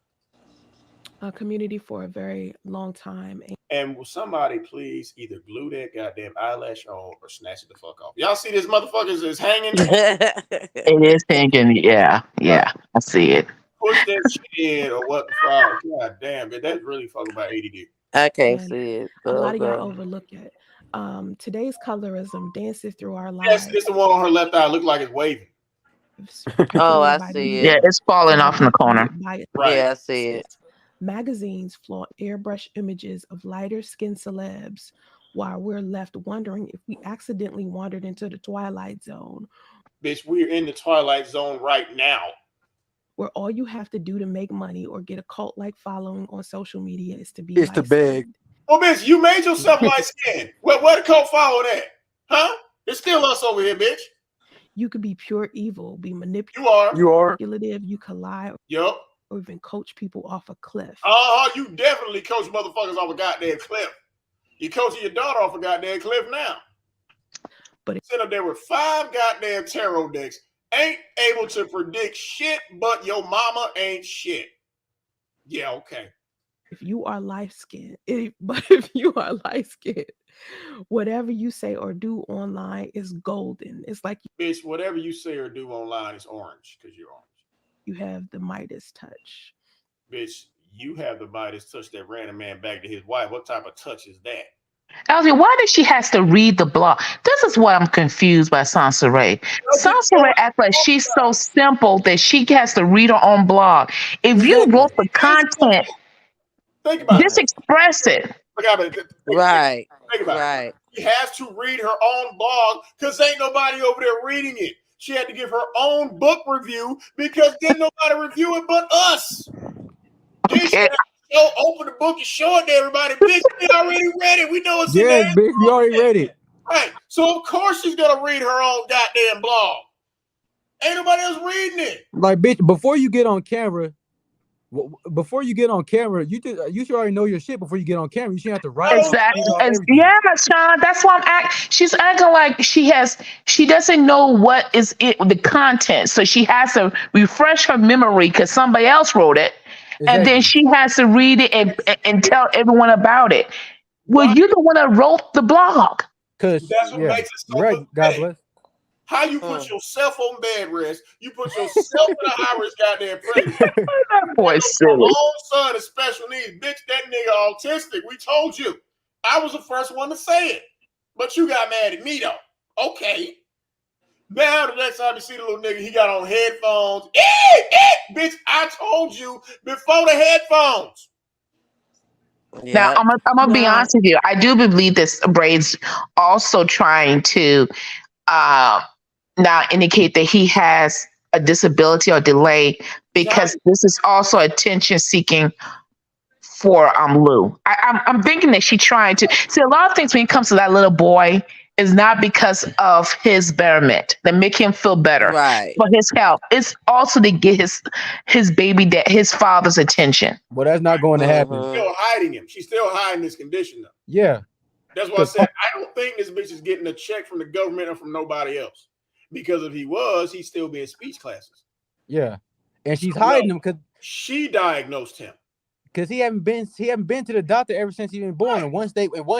A community for a very long time. And will somebody please either glue that goddamn eyelash on or snatch it the fuck off? Y'all see this motherfucker is hanging? It is hanging. Yeah. I see it. Push that shit in or what the fuck? God damn, man, that's really fucking about ADD. I can't see it. A lot of y'all overlook it. Today's colorism dances through our lives. Yes, it's the one on her left eye. Look like it's waving. Oh, I see it. Yeah, it's falling off in the corner. Right. Yeah, I see it. Magazines flaunt airbrush images of lighter skinned celebs while we're left wondering if we accidentally wandered into the Twilight Zone. Bitch, we're in the Twilight Zone right now. Where all you have to do to make money or get a cult-like following on social media is to be It's to beg. Well, bitch, you made yourself light-skinned. Where the cult follow that? Huh? It's still us over here, bitch. You could be pure evil, be manipulative. You are. Manipulative. You could lie. Yup. Or even coach people off a cliff. You definitely coach motherfuckers off a goddamn cliff. You coaching your daughter off a goddamn cliff now. But sit up there with 5 goddamn tarot decks, ain't able to predict shit, but your mama ain't shit. Yeah, okay. If you are light-skinned, whatever you say or do online is golden. It's like, bitch, whatever you say or do online is orange because you're orange. You have the Midas touch. Bitch, you have the Midas touch that ran a man back to his wife. What type of touch is that? Elsie, why does she has to read the blog? This is what I'm confused by Soncerae. Soncerae acts like she's so simple that she has to read her own blog. If you wrote the content, think about just express it. Right. Think about it. She has to read her own blog because ain't nobody over there reading it. She had to give her own book review because didn't nobody review it but us. Okay. Open the book and show it to everybody. Bitch, we already read it. We know it's in there. Bitch, we already read it. Right. So of course she's gonna read her own goddamn blog. Ain't nobody else reading it. Like, bitch, before you get on camera, you should already know your shit before you get on camera. You shouldn't have to write. Exactly. Yeah, Sean. That's why she's acting like she doesn't know what is the content. So she has to refresh her memory because somebody else wrote it. Exactly. And then she has to read it and tell everyone about it. Well, you're the one that wrote the blog. Because that's what makes it so right. God bless. How you put yourself on bed rest, you put yourself in a high-risk goddamn pregnancy. That boy's silly. Your own son is special needs. Bitch, that nigga autistic. We told you. I was the first one to say it. But you got mad at me, though. Okay. Now, the next time you see the little nigga, he got on headphones. Bitch, I told you before the headphones. Yeah. Now, I'm gonna be honest with you. I do believe this Braid's also trying to now indicate that he has a disability or delay because this is also attention seeking for Lou. I'm thinking that she's trying to see a lot of things when it comes to that little boy is not because of his betterment that make him feel better, Right. but his health. It's also to get his baby dad, his father's attention. But that's not going to happen. Mhm. Still hiding him. She's still hiding this condition though. Yeah. That's why I said I don't think this bitch is getting a check from the government or from nobody else. Because if he was, he'd still be in speech classes. Yeah. And she's hiding him because she diagnosed him. Because he haven't been to the doctor ever since he's been born. And once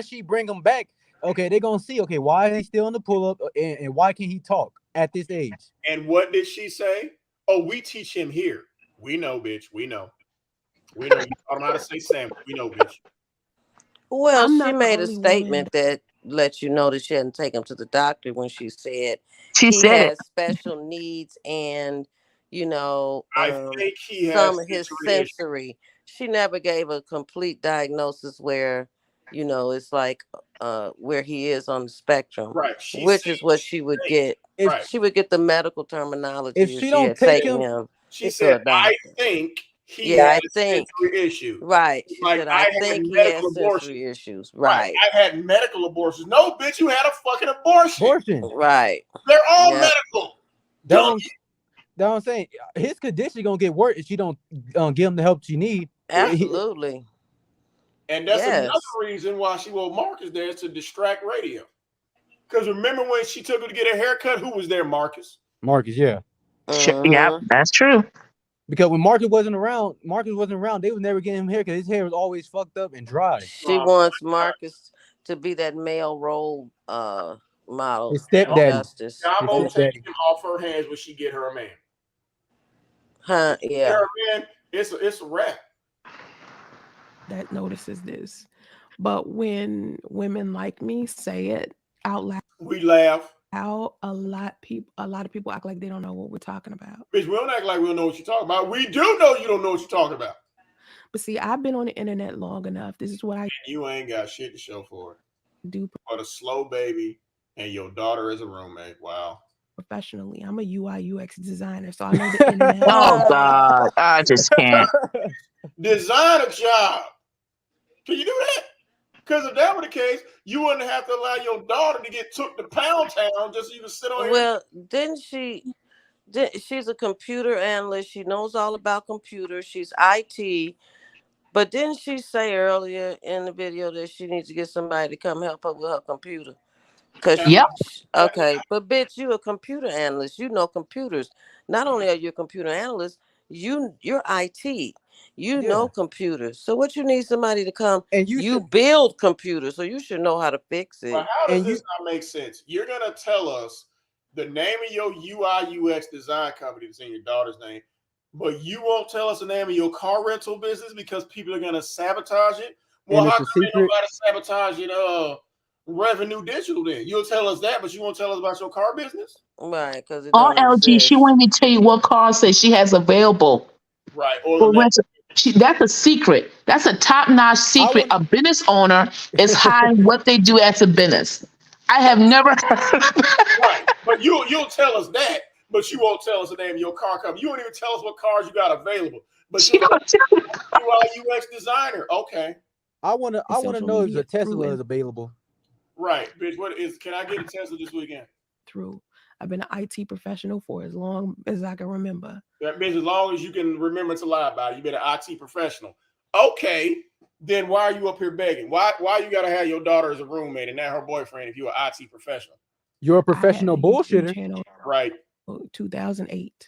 she bring him back, okay, they're gonna see, okay, why are they still in the pull-up and why can't he talk at this age? And what did she say? Oh, we teach him here. We know, bitch. We know. We know. You taught him how to say sandwich. We know, bitch. Well, she made a statement that let you know that she hadn't taken him to the doctor when she said he has special needs and, you know, I think he has some of his sensory. She never gave a complete diagnosis where, you know, it's like where he is on the spectrum, right? Which is what she would get. Right. She would get the medical terminology if she don't take him. She said, "I think he has sensory issues." Right. She like, said, "I think he has sensory issues." Right. I had medical abortions. No, bitch, you had a fucking abortion. Right. They're all medical. That's what I'm saying. His condition gonna get worse if she don't give him the help she need. Absolutely. And that's another reason why she wrote Marcus there is to distract radio. Because remember when she took her to get a haircut, who was there, Marcus? Marcus, yeah. Yeah, that's true. Because when Marcus wasn't around, they was never getting him hair because his hair was always fucked up and dry. She wants Marcus to be that male role model. His stepdaddy. Justice. I'm gonna take him off her hands when she get her a man. Huh? Yeah. Her a man, it's a wrap. That notices this. But when women like me say it out loud, we laugh. How a lot of people act like they don't know what we're talking about. Bitch, we don't act like we don't know what you're talking about. We do know you don't know what you're talking about. But see, I've been on the internet long enough. This is what I You ain't got shit to show for it. do. But a slow baby and your daughter is a roommate. Wow. Professionally, I'm a UI UX designer, so I know the internet. Oh God, I just can't. Design a job. Can you do that? Because if that were the case, you wouldn't have to allow your daughter to get took to Pound Town just so you can sit on here. Well, she's a computer analyst. She knows all about computers. She's IT. But didn't she say earlier in the video that she needs to get somebody to come help her with her computer? Okay, but bitch, you a computer analyst. You know computers. Not only are you a computer analyst, you're IT. You know computers. So what you need somebody to come and you build computers, so you should know how to fix it. Well, how does this not make sense? You're gonna tell us the name of your UI UX design company that's in your daughter's name, but you won't tell us the name of your car rental business because people are gonna sabotage it. Well, how come ain't nobody sabotage it? Revenue Digital then. You'll tell us that, but you won't tell us about your car business? Right, because on LG, she wanted me to tell you what cars that she has available. Right. That's a secret. That's a top-notch secret. A business owner is hiding what they do as a business. I have never heard. Right. But you'll tell us that, but you won't tell us the name of your car company. You won't even tell us what cars you got available. But you're a UX designer. Okay. I wanna know if the Tesla is available. Right, bitch. Can I get a Tesla this weekend? I've been an IT professional for as long as I can remember. That means as long as you can remember to lie about it, you've been an IT professional. Okay, then why are you up here begging? Why you gotta have your daughter as a roommate and not her boyfriend if you're an IT professional? You're a professional bullshitter. Right. 2008.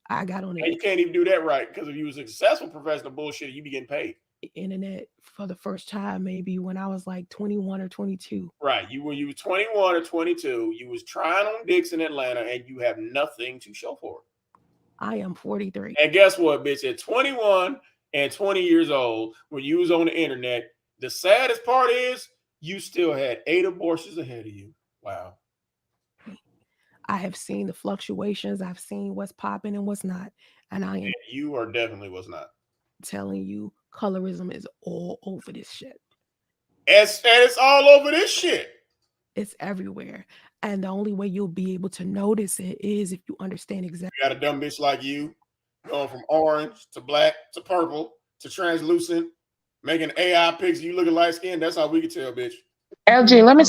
I got on it. And you can't even do that right because if you was a successful professional bullshitter, you'd be getting paid. Internet for the first time maybe when I was like 21 or 22. Right. When you were 21 or 22, you was trying on dicks in Atlanta and you have nothing to show for it. I am 43. And guess what, bitch? At 21 and 20 years old, when you was on the internet, the saddest part is you still had 8 abortions ahead of you. Wow. I have seen the fluctuations. I've seen what's popping and what's not. And you are definitely was not. Telling you, colorism is all over this shit. It's all over this shit. It's everywhere. And the only way you'll be able to notice it is if you understand exactly. You got a dumb bitch like you going from orange to black to purple to translucent Making AI pics, you looking light skinned. That's how we can tell, bitch. LG, let me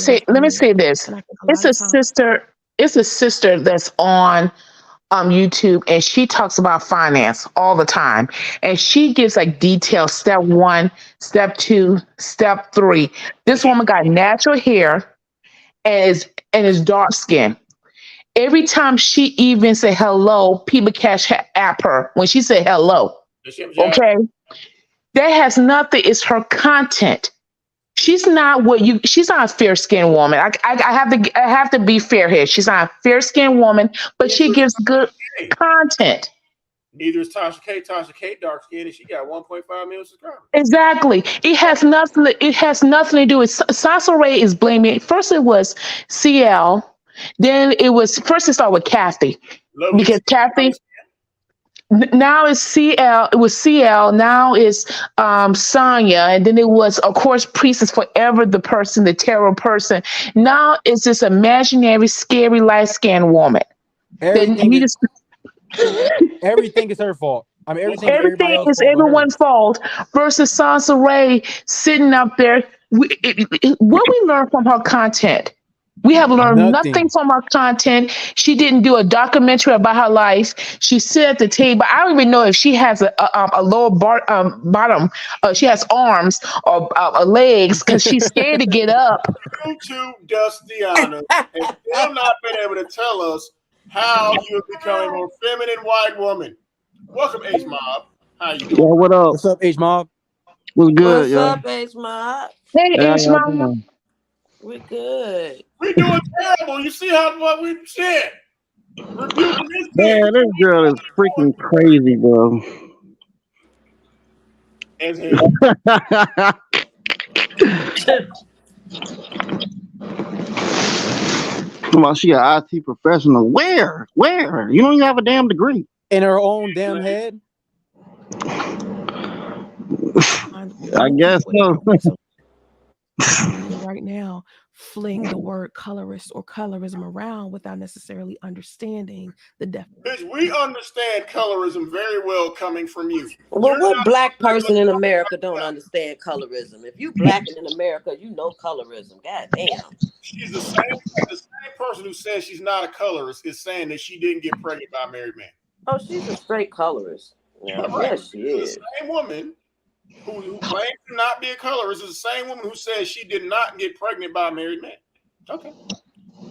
say this. It's a sister. It's a sister that's on YouTube, and she talks about finance all the time, and she gives like details: step 1, step 2, step 3. This woman got natural hair and is dark skin. Every time she even say hello, people cash app her when she say hello. Okay, that has nothing. It's her content. She's not what you. She's not a fair skinned woman. I have to be fair here. She's not a fair skinned woman, but she gives good content. Neither is Tasha K. Tasha K. dark skinned, and she got 1.5 million subscribers. Exactly. It has nothing. It has nothing to do with Soncerae is blaming. First, it was CL. Then it was first. It started with Kathy because Kathy. Now it's CL. It was CL. Now it's Sonya, and then it was, of course, Priestess forever. The person, the terror person. Now it's this imaginary, scary, light-skinned woman. Everything is her fault. I mean, everything is everyone's fault versus Soncerae sitting up there. What we learned from her content. We have learned nothing from her content. She didn't do a documentary about her life. She sit at the table. I don't even know if she has a lower bottom. She has arms or legs because she's scared to get up. YouTube does the honor and still not been able to tell us how you're becoming a more feminine white woman. Welcome, H Mob. How you doing? Yeah, what up? What's up, H Mob? What's good, What's up, H Mob? Hey, H Mob. We're good. We doing terrible. You see how what we said? Rebuking this Man, bitch. this girl is freaking crazy, bro. As hell. Come on, she an IT professional. Where? You don't even have a damn degree. In her own damn head? I guess so. Right now, fling the word colorist or colorism around without necessarily understanding the definition. Bitch, we understand colorism very well coming from you. Well, what black person in America don't understand colorism? If you black in America, you know colorism. God damn. She's the same person who says she's not a colorist is saying that she didn't get pregnant by a married man. Oh, she's a straight colorist. Yeah, yes, she is. The same woman who claims to not be a colorist is the same woman who says she did not get pregnant by a married man. Okay.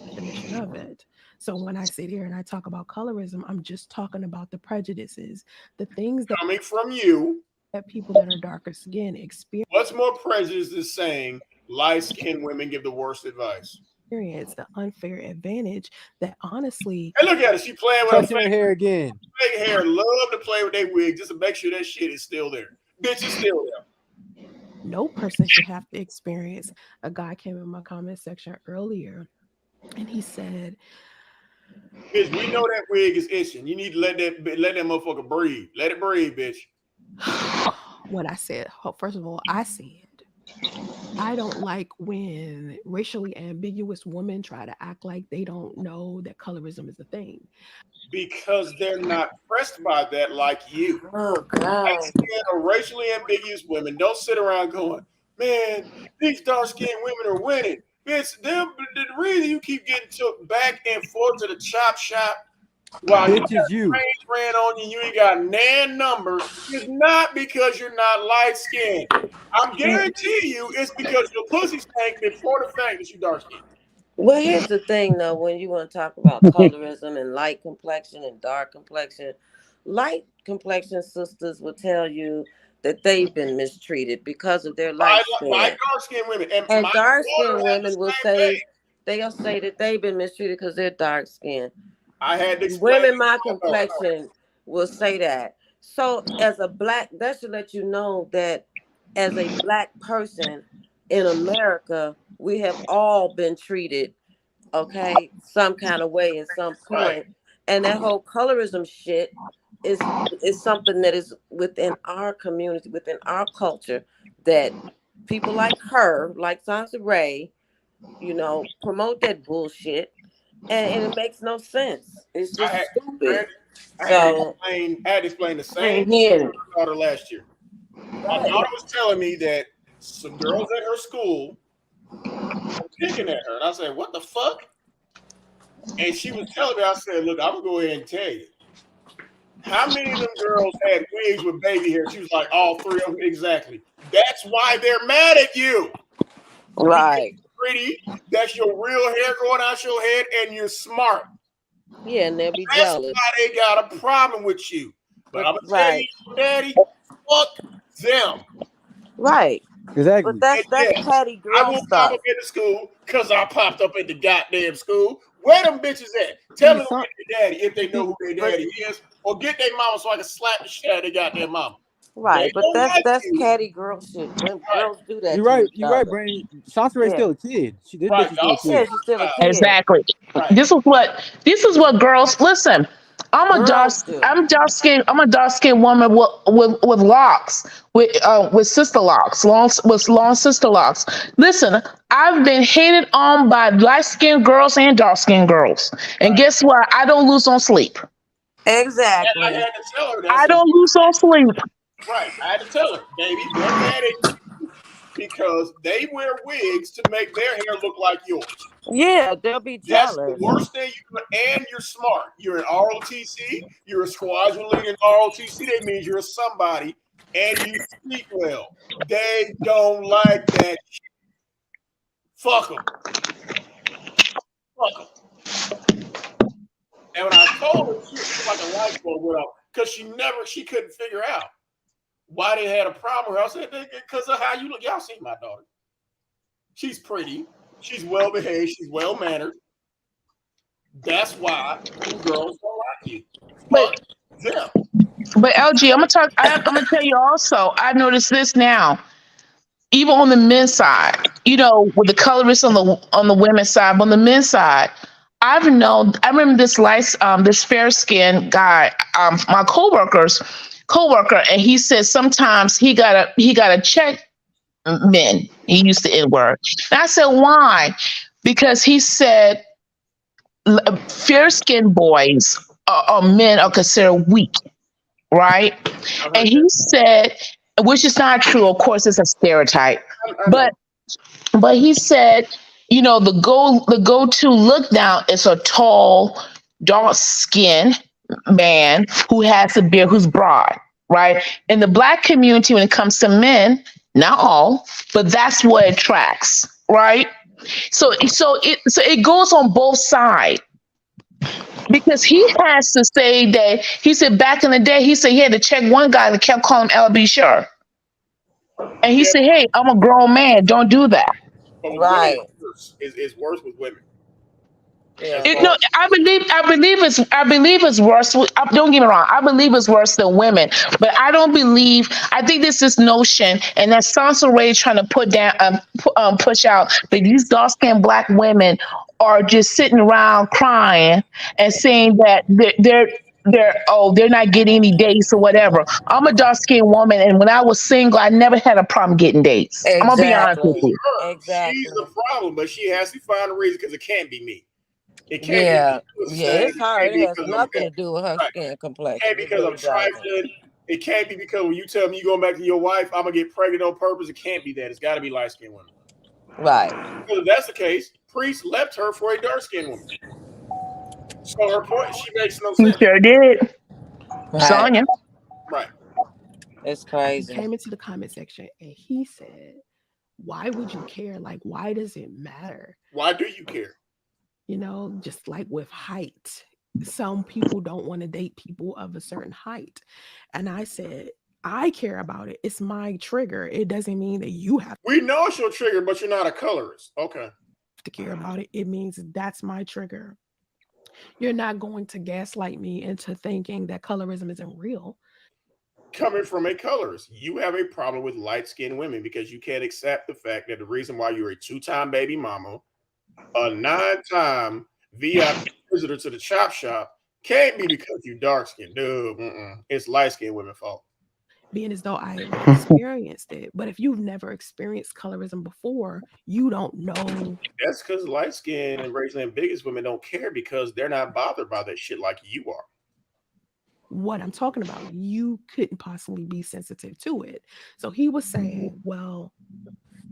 Definition of it. So when I sit here and I talk about colorism, I'm just talking about the prejudices, the things that coming from you, that people that are darker skin experience. What's more prejudice than saying light-skinned women give the worst advice? The unfair advantage that honestly. Hey, look at her. She playing with her hair again. Fake hair. Love to play with their wig just to make sure that shit is still there. Bitch is still there. No person should have to experience. A guy came in my comment section earlier and he said, bitch, we know that wig is itching. You need to let that motherfucker breathe. Let it breathe, bitch. What I said, first of all, I said, I don't like when racially ambiguous women try to act like they don't know that colorism is a thing. Because they're not pressed by that like you. Oh, God. Or racially ambiguous women don't sit around going, man, these dark-skinned women are winning. Bitch, the reason you keep getting took back and forth to the chop shop while you ran on you ain't got nan numbers is not because you're not light-skinned. I'm guarantee you it's because your pussy stank before the fact that you dark-skinned. Well, here's the thing, though, when you want to talk about colorism and light complexion and dark complexion, light complexion sisters will tell you that they've been mistreated because of their light skin. By dark-skinned women. And dark-skinned women will say, they'll say that they've been mistreated because they're dark-skinned. I had to explain. Women my complexion will say that. So as a black, that should let you know that as a black person in America, we have all been treated, okay, some kind of way at some point. Right. And that whole colorism shit is something that is within our community, within our culture, that people like her, like Soncerae, promote that bullshit. And it makes no sense. It's just stupid. I had to explain the same thing to my daughter last year. My daughter was telling me that some girls at her school were picking at her. And I said, what the fuck? And she was telling me, I said, look, I'm going to go ahead and tell you. How many of them girls had wigs with baby hair? She was like, all 3 of them exactly. That's why they're mad at you. Right. You're pretty. That's your real hair growing out your head, and you're smart. Yeah, and they'll be That's jealous. why they got a problem with you. But I'm gonna tell you, Daddy, fuck them. Right. Exactly. But that's yes, petty I girl won't pop stuff. up into school because I popped up at the goddamn school. Where them bitches at? Tell them to get their daddy if they know who their daddy is, or get their mama so I can slap the shit out of their goddamn mama. Right, but don't like that's you. catty girl shit. When girls do that You're to right. each You're right, other. Brandon. Soncerae's still a kid. This bitch is still a Y'all kid. see Yeah, she's still a kid. Exactly. Right. This is what girls listen. I'm a dark skinned woman with locks, with sister locks, long sister locks. Listen, I've been hated on by light skinned girls and dark skinned girls. And guess what? I don't lose on sleep. Exactly. And I had to tell her that. I don't lose on sleep. Right. I had to tell her, baby, they're mad at you because they wear wigs to make their hair look like yours. Yeah, they'll be jealous. That's the worst thing you can. And you're smart. You're an ROTC. You're a squadron leader in ROTC. That means you're somebody, and you speak well. They don't like that shit. Fuck them. Fuck them. And when I told her, she was like a light bulb went off because she couldn't figure out why they had a problem with her. I said, because of how you look. Y'all seen my daughter. She's pretty. She's well behaved. She's well mannered. That's why girls don't like you. Fuck them. But LG, I'm gonna tell you also. I've noticed this now. Even on the men's side, with the colorists on the women's side, on the men's side, I remember this fair skinned guy, my coworker, and he said sometimes he gotta check men. He used the N-word. And I said, why? Because he said fair skinned boys or men are considered weak, right? And he said, which is not true, of course, it's a stereotype. But he said, the go-to look now is a tall, dark-skinned man who has a beard, who's broad, right? In the Black community, when it comes to men, not all, but that's what attracts, right? So it goes on both sides. Because he has to say that, he said back in the day, he said he had to check one guy that kept calling him LB Sure. And he said, hey, I'm a grown man. Don't do that. Right. It's worse with women. Yeah. I believe it's worse. Don't get me wrong. I believe it's worse than women, but I think this is notion, and that Soncerae trying to push out that these dark-skinned Black women are just sitting around crying and saying that they're not getting any dates or whatever. I'm a dark-skinned woman, and when I was single, I never had a problem getting dates. Exactly. I'm gonna be honest with you. Exactly. She's the problem, but she has to find a reason because it can't be me. It can't be it's hard. It has nothing to do with her skin complexion. It can't be because I'm trifling. It can't be because when you tell me you're going back to your wife, I'm gonna get pregnant on purpose. It can't be that. It's got to be light-skinned women. Right. Because if that's the case, Priest left her for a dark-skinned woman. So her point, she makes no sense. He sure did. Right. Sonya. Right. It's crazy. He came into the comment section and he said, why would you care? Like, why does it matter? Why do you care? Just like with height, some people don't want to date people of a certain height. And I said, I care about it. It's my trigger. It doesn't mean that you have We know it's your trigger, but you're not a colorist. Okay. to care about it. It means that's my trigger. You're not going to gaslight me into thinking that colorism isn't real. Coming from a colorist, you have a problem with light-skinned women because you can't accept the fact that the reason why you're a 2-time baby mama, a 9-time VIP visitor to the chop shop, can't be because you dark-skinned. Dude, it's light-skinned women's fault. Being as though I experienced it. But if you've never experienced colorism before, you don't know. That's because light-skinned and racially ambiguous women don't care because they're not bothered by that shit like you are. what I'm talking about, you couldn't possibly be sensitive to it. So he was saying, well,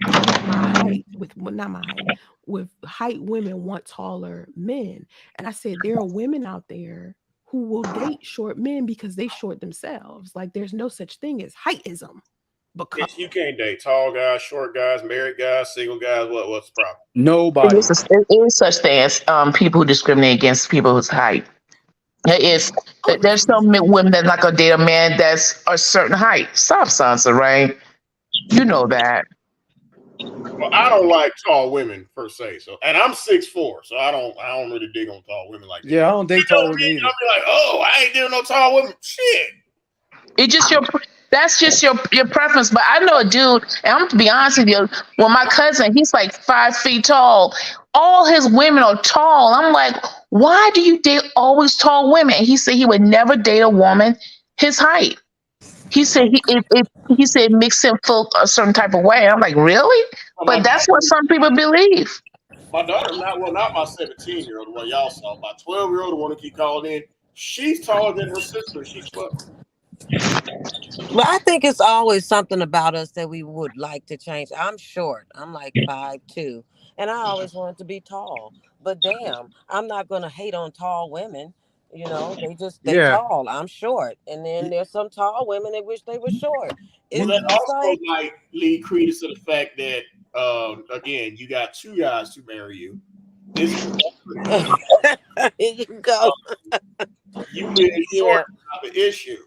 with my height, not my height, with height women want taller men. And I said, there are women out there who will date short men because they short themselves. Like there's no such thing as heightism. Because you can't date tall guys, short guys, married guys, single guys. What's the problem? Nobody. It is such thing as people who discriminate against people whose height. There's some women that not gonna date a man that's a certain height. Stop, Soncerae. You know that. Well, I don't like tall women per se. So, and I'm 6'4", so I don't really dig on tall women like that. Yeah, I don't date tall women either. I'll be like, oh, I ain't dealing no tall women. Shit. It's just that's just your preference. But I know a dude, and I'm to be honest with you, well, my cousin, he's like 5 feet tall. All his women are tall. I'm like, why do you date always tall women? And he said he would never date a woman his height. He said he said it makes him feel a certain type of way. I'm like, really? But that's what some people believe. My daughter, not my 17-year-old, what y'all saw, my 12-year-old, the one who keep calling in, she's taller than her sister. She's 12. Well, I think it's always something about us that we would like to change. I'm short. I'm like 5'2", and I always wanted to be tall. But damn, I'm not gonna hate on tall women. You know, they tall. I'm short, and then there's some tall women that wish they were short. Well, that also might lead credence to the fact that again, you got two guys to marry you. Here you go. You being short is not the issue.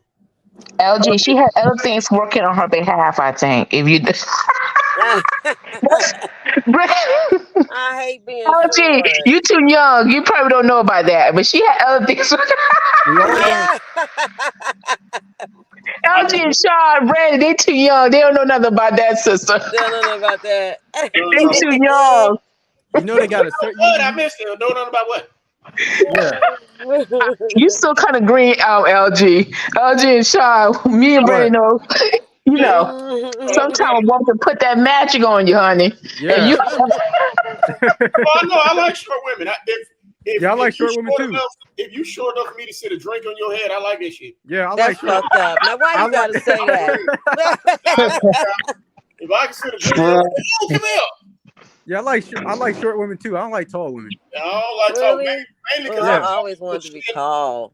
LG, she had other things working on her behalf, I think. If you I hate being LG, short. you too young. You probably don't know about that, but she had other things. LG and Sean, Brandon, they too young. They don't know nothing about that, sister. They don't know about that. They too young. You know they got a certain. What? I missed it. Don't know about what? Yeah. You still kind of green out, LG. LG and Sean, me and Brandon know. You know, sometimes a woman can put that magic on you, honey. Yeah. And you. Oh, no, I like short women. I like short women too. If you short enough for me to sit a drink on your head, I like that shit. Yeah, That's like fucked up. Now, why you gotta say that? If I can sit a drink on your head, come here. Yeah, I like short women too. I don't like tall women. I don't like tall women. Mainly because I always wanted to be tall.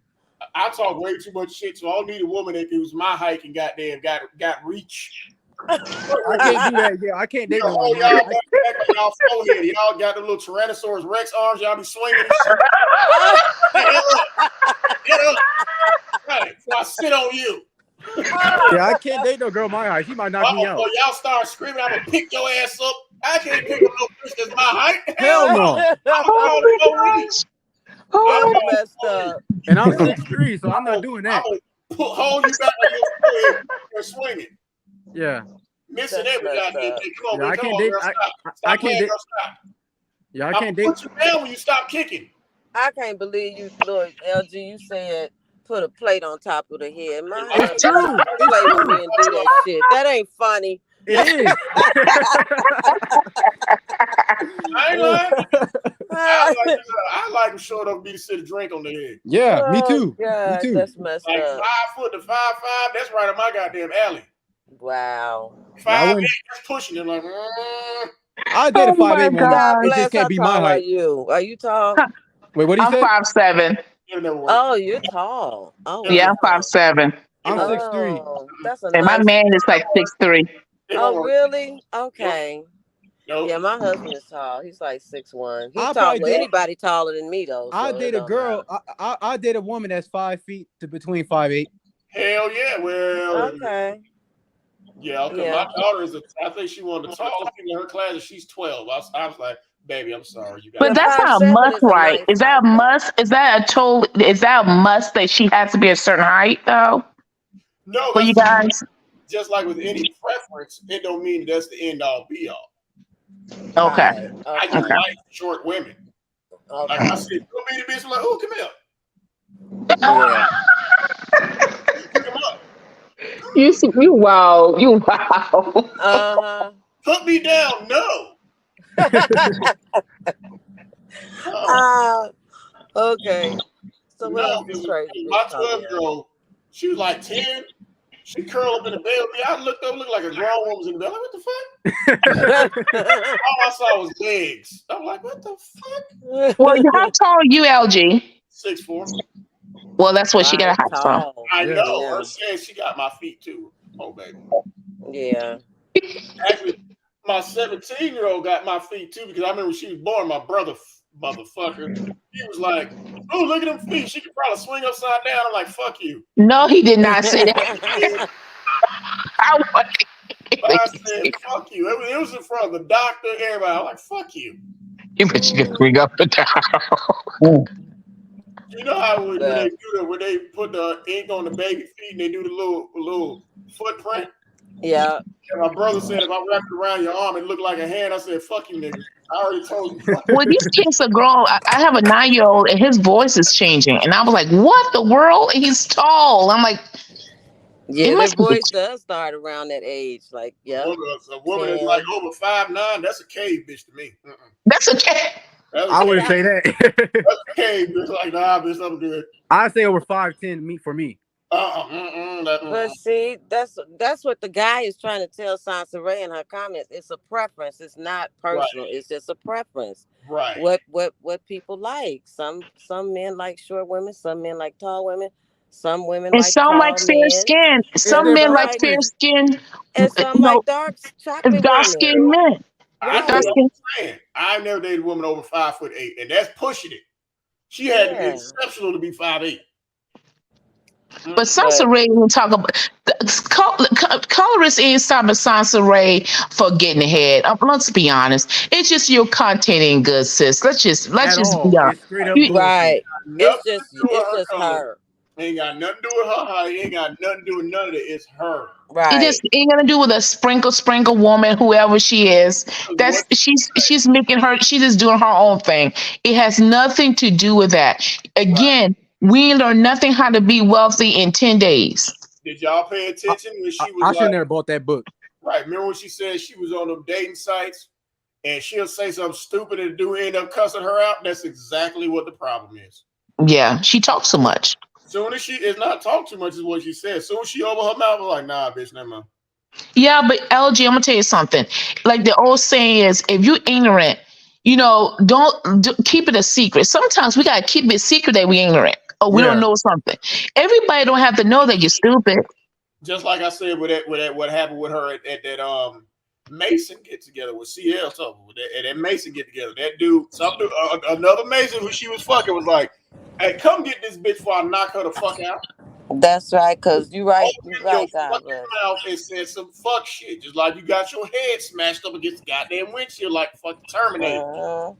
I talk way too much shit, so I don't need a woman that who's my height and goddamn got reach. I can't do that. Yeah, I can't date no woman. Y'all forehead. Y'all got the little Tyrannosaurus Rex arms. Y'all be swinging. Get up. Right, so I sit on you. Yeah, I can't date no girl my height. She might knock me out. Oh, y'all start screaming, I'm gonna pick your ass up. I can't pick up no bitch that's my height. Hell no. That's messed up. And I'm 6'3", so I'm not doing that. I'm gonna hold you back on your foot and swing it. Yeah. Missing every goddamn thing. Come on, Yeah, man. Come on, girl. Stop. I can't date. Stop. Yeah, I can't date. Put you down when you stop kicking. I can't believe you, Lord LG. You said put a plate on top of the head. My It's true. play with me and do that shit. That ain't funny. It is. I ain't lying. I like him short enough for me to sit a drink on the head. Yeah, me too. God, me too. That's messed Like up. 5 foot to 5'5", that's right up my goddamn alley. Wow. 5'8", that's pushing it like. I did a 5'8" woman. God It bless. just can't How be tall my are height. you? Are you tall? Wait, what do you say? I'm 5'7". Oh, you're tall. Oh, Yeah, wow. I'm 5'7". I'm 6'3". Oh, that's a And nice. my man is like 6'3". Oh, really? Okay. Nope. Yeah, my husband is tall. He's like 6'1". He's I'll tall. probably Well, date- anybody taller than me though. I so date it a don't girl. matter. I date a woman that's 5 feet to between 5'8". Hell yeah. Well, Okay. yeah, because my daughter is I think she one of the tallest people in her class, and she's 12. I was like, baby, I'm sorry. You got But that's not a 5'7" must, is a right? nice Is that a height, though. must? Is that a must that she has to be a certain height though? No, For you guys? just like with any preference, it don't mean that's the end all be all. Okay. Right. I just Okay. like short women. Like I Okay. said, go meet a bitch. I'm like, oh, come here. Yeah. Pick him up. You wow. You wow. Uh-huh. Put me down. No. Okay. So what No, else is crazy? my 12-year-old, She was like 10. She curled up in the bed with me. I looked like a grown woman was in the bed. Like, what the fuck? All I saw was legs. I'm like, what the fuck? Well, how tall are you, LG? 6'4". Well, that's what she got a height from. I Yeah. know. Yeah. Her saying she got my feet too. Oh, baby. Yeah. Actually, my 17-year-old got my feet too because I remember when she was born, my brother, motherfucker, he was like, oh, look at them feet. She could probably swing upside down. I'm like, fuck you. No, he did not say that. I said, fuck you. It was in front of the doctor, everybody. I'm like, fuck you. You bet you can swing up and down. You know how when they put the ink on the baby feet and they do the little footprint? Yeah. And my brother said, if I wrap it around your arm, it looked like a hand. I said, fuck you, nigga. I already told you. Well, these kids are grown. I have a 9-year-old and his voice is changing. And I was like, what the world? He's tall. I'm like, yeah, their voice does start around that age. Like, yeah. A woman that's like over 5'9", that's a cave bitch to me. That's okay. I wouldn't say that. That's a cave bitch. Like, nah, bitch, I'm good. I'd say over 5'10" for me. But see, that's what the guy is trying to tell Soncerae in her comments. It's a preference. It's not personal. Right. It's just a preference. Right. What people like. Some men like short women. Some men like tall women. Some women and like some tall like fair men. skin. Some men like fair skin. And some like dark chocolate dark skinned men. I've never dated a woman over 5'8", and that's pushing it. She had to be exceptional to be 5'8". But Soncerae didn't talk about Colorist ain't stopping Soncerae for getting ahead. Let's be honest. It's just your content ain't good, sis. Let's just be honest. It's straight up right. It's just her. Ain't got nothing to do with her height. Ain't got nothing to do with none of it. It's her. Right. It just ain't gonna do with a sprinkle woman, whoever she is. That's she's making her. She's just doing her own thing. It has nothing to do with that. Again, we learned nothing how to be wealthy in 10 days. Did y'all pay attention when she was? I should never bought that book. Right. Remember when she said she was on them dating sites and she'll say something stupid and end up cussing her out? That's exactly what the problem is. Yeah, she talks so much. Soon as she is not talk too much is what she said. Soon as she opened her mouth, was like, nah, bitch, never mind. Yeah, but LG, I'm gonna tell you something. Like the old saying is, if you're ignorant, don't keep it a secret. Sometimes we gotta keep it secret that we're ignorant or we don't know something. Everybody don't have to know that you're stupid. Just like I said with that what happened with her at that Mason get together with CL talking with that Mason get together. That dude, another Mason who she was fucking was like, hey, come get this bitch before I knock her the fuck out. That's right, because you're right. You're right, God. Mouth and said some fuck shit, just like you got your head smashed up against the goddamn windshield like fucking Terminator.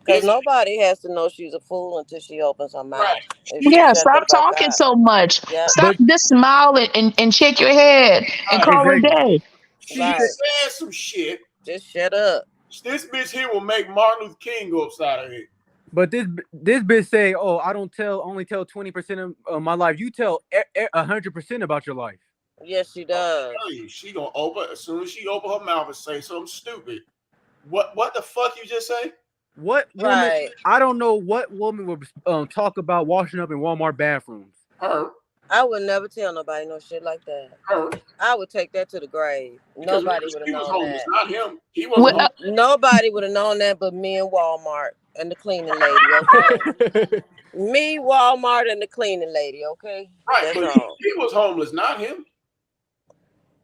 Because nobody has to know she's a fool until she opens her mouth. Right. Yeah, stop talking so much. Yep. Stop just smiling and shake your head and call her a day. She said some shit. Just shut up. This bitch here will make Martin Luther King go upside her head. But this bitch say, "Oh, I only tell 20% of my life. You tell 100% about your life." Yes, she does. She gonna open as soon as she open her mouth and say something stupid. What the fuck you just say? What woman? Right. I don't know what woman would talk about washing up in Walmart bathrooms. Her. I would never tell nobody no shit like that. Her. I would take that to the grave. Nobody would have known that. Not him. He wasn't. Nobody would have known that but me and Walmart and the cleaning lady. Okay. Me, Walmart, and the cleaning lady. Okay. Right. But he was homeless, not him.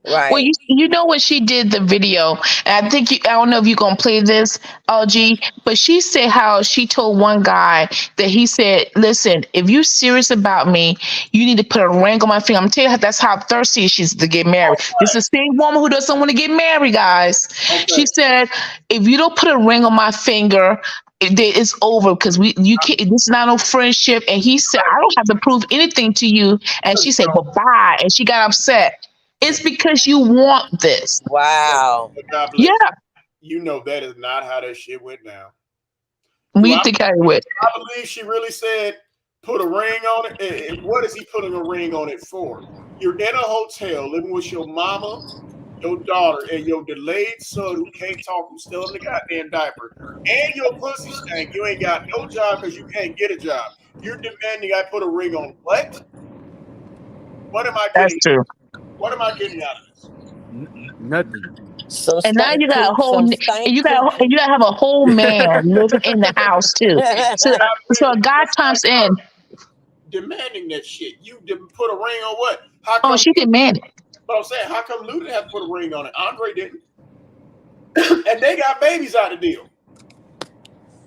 Right. Well, you know when she did the video, and I don't know if you're gonna play this, LG, but she said how she told one guy that he said, "Listen, if you're serious about me, you need to put a ring on my finger." I'm gonna tell you that's how thirsty she is to get married. Right. This is the same woman who doesn't want to get married, guys. Okay. She said, "If you don't put a ring on my finger, it's over because you can't. This is not no friendship." And he said, "I don't have to prove anything to you." And she said, "Well, bye," and she got upset. It's because you want this. Wow. Yeah. You know that is not how that shit went down. We think I would. I believe she really said put a ring on it. And what is he putting a ring on it for? You're in a hotel living with your mama, your daughter, and your delayed son who can't talk, who's still in the goddamn diaper, and your pussy stank. You ain't got no job because you can't get a job. You're demanding I put a ring on what? What am I That's getting? true. What am I getting out of this? Nothing. Some And now stank you got a poop, whole, some and stank you poop. got to have a whole man living in the house too. So, so a guy comes in. Demanding that shit. You put a ring on what? How Oh, come? she demanded. But I'm saying, how come Lou didn't have to put a ring on it? Andre didn't. And they got babies out of the deal.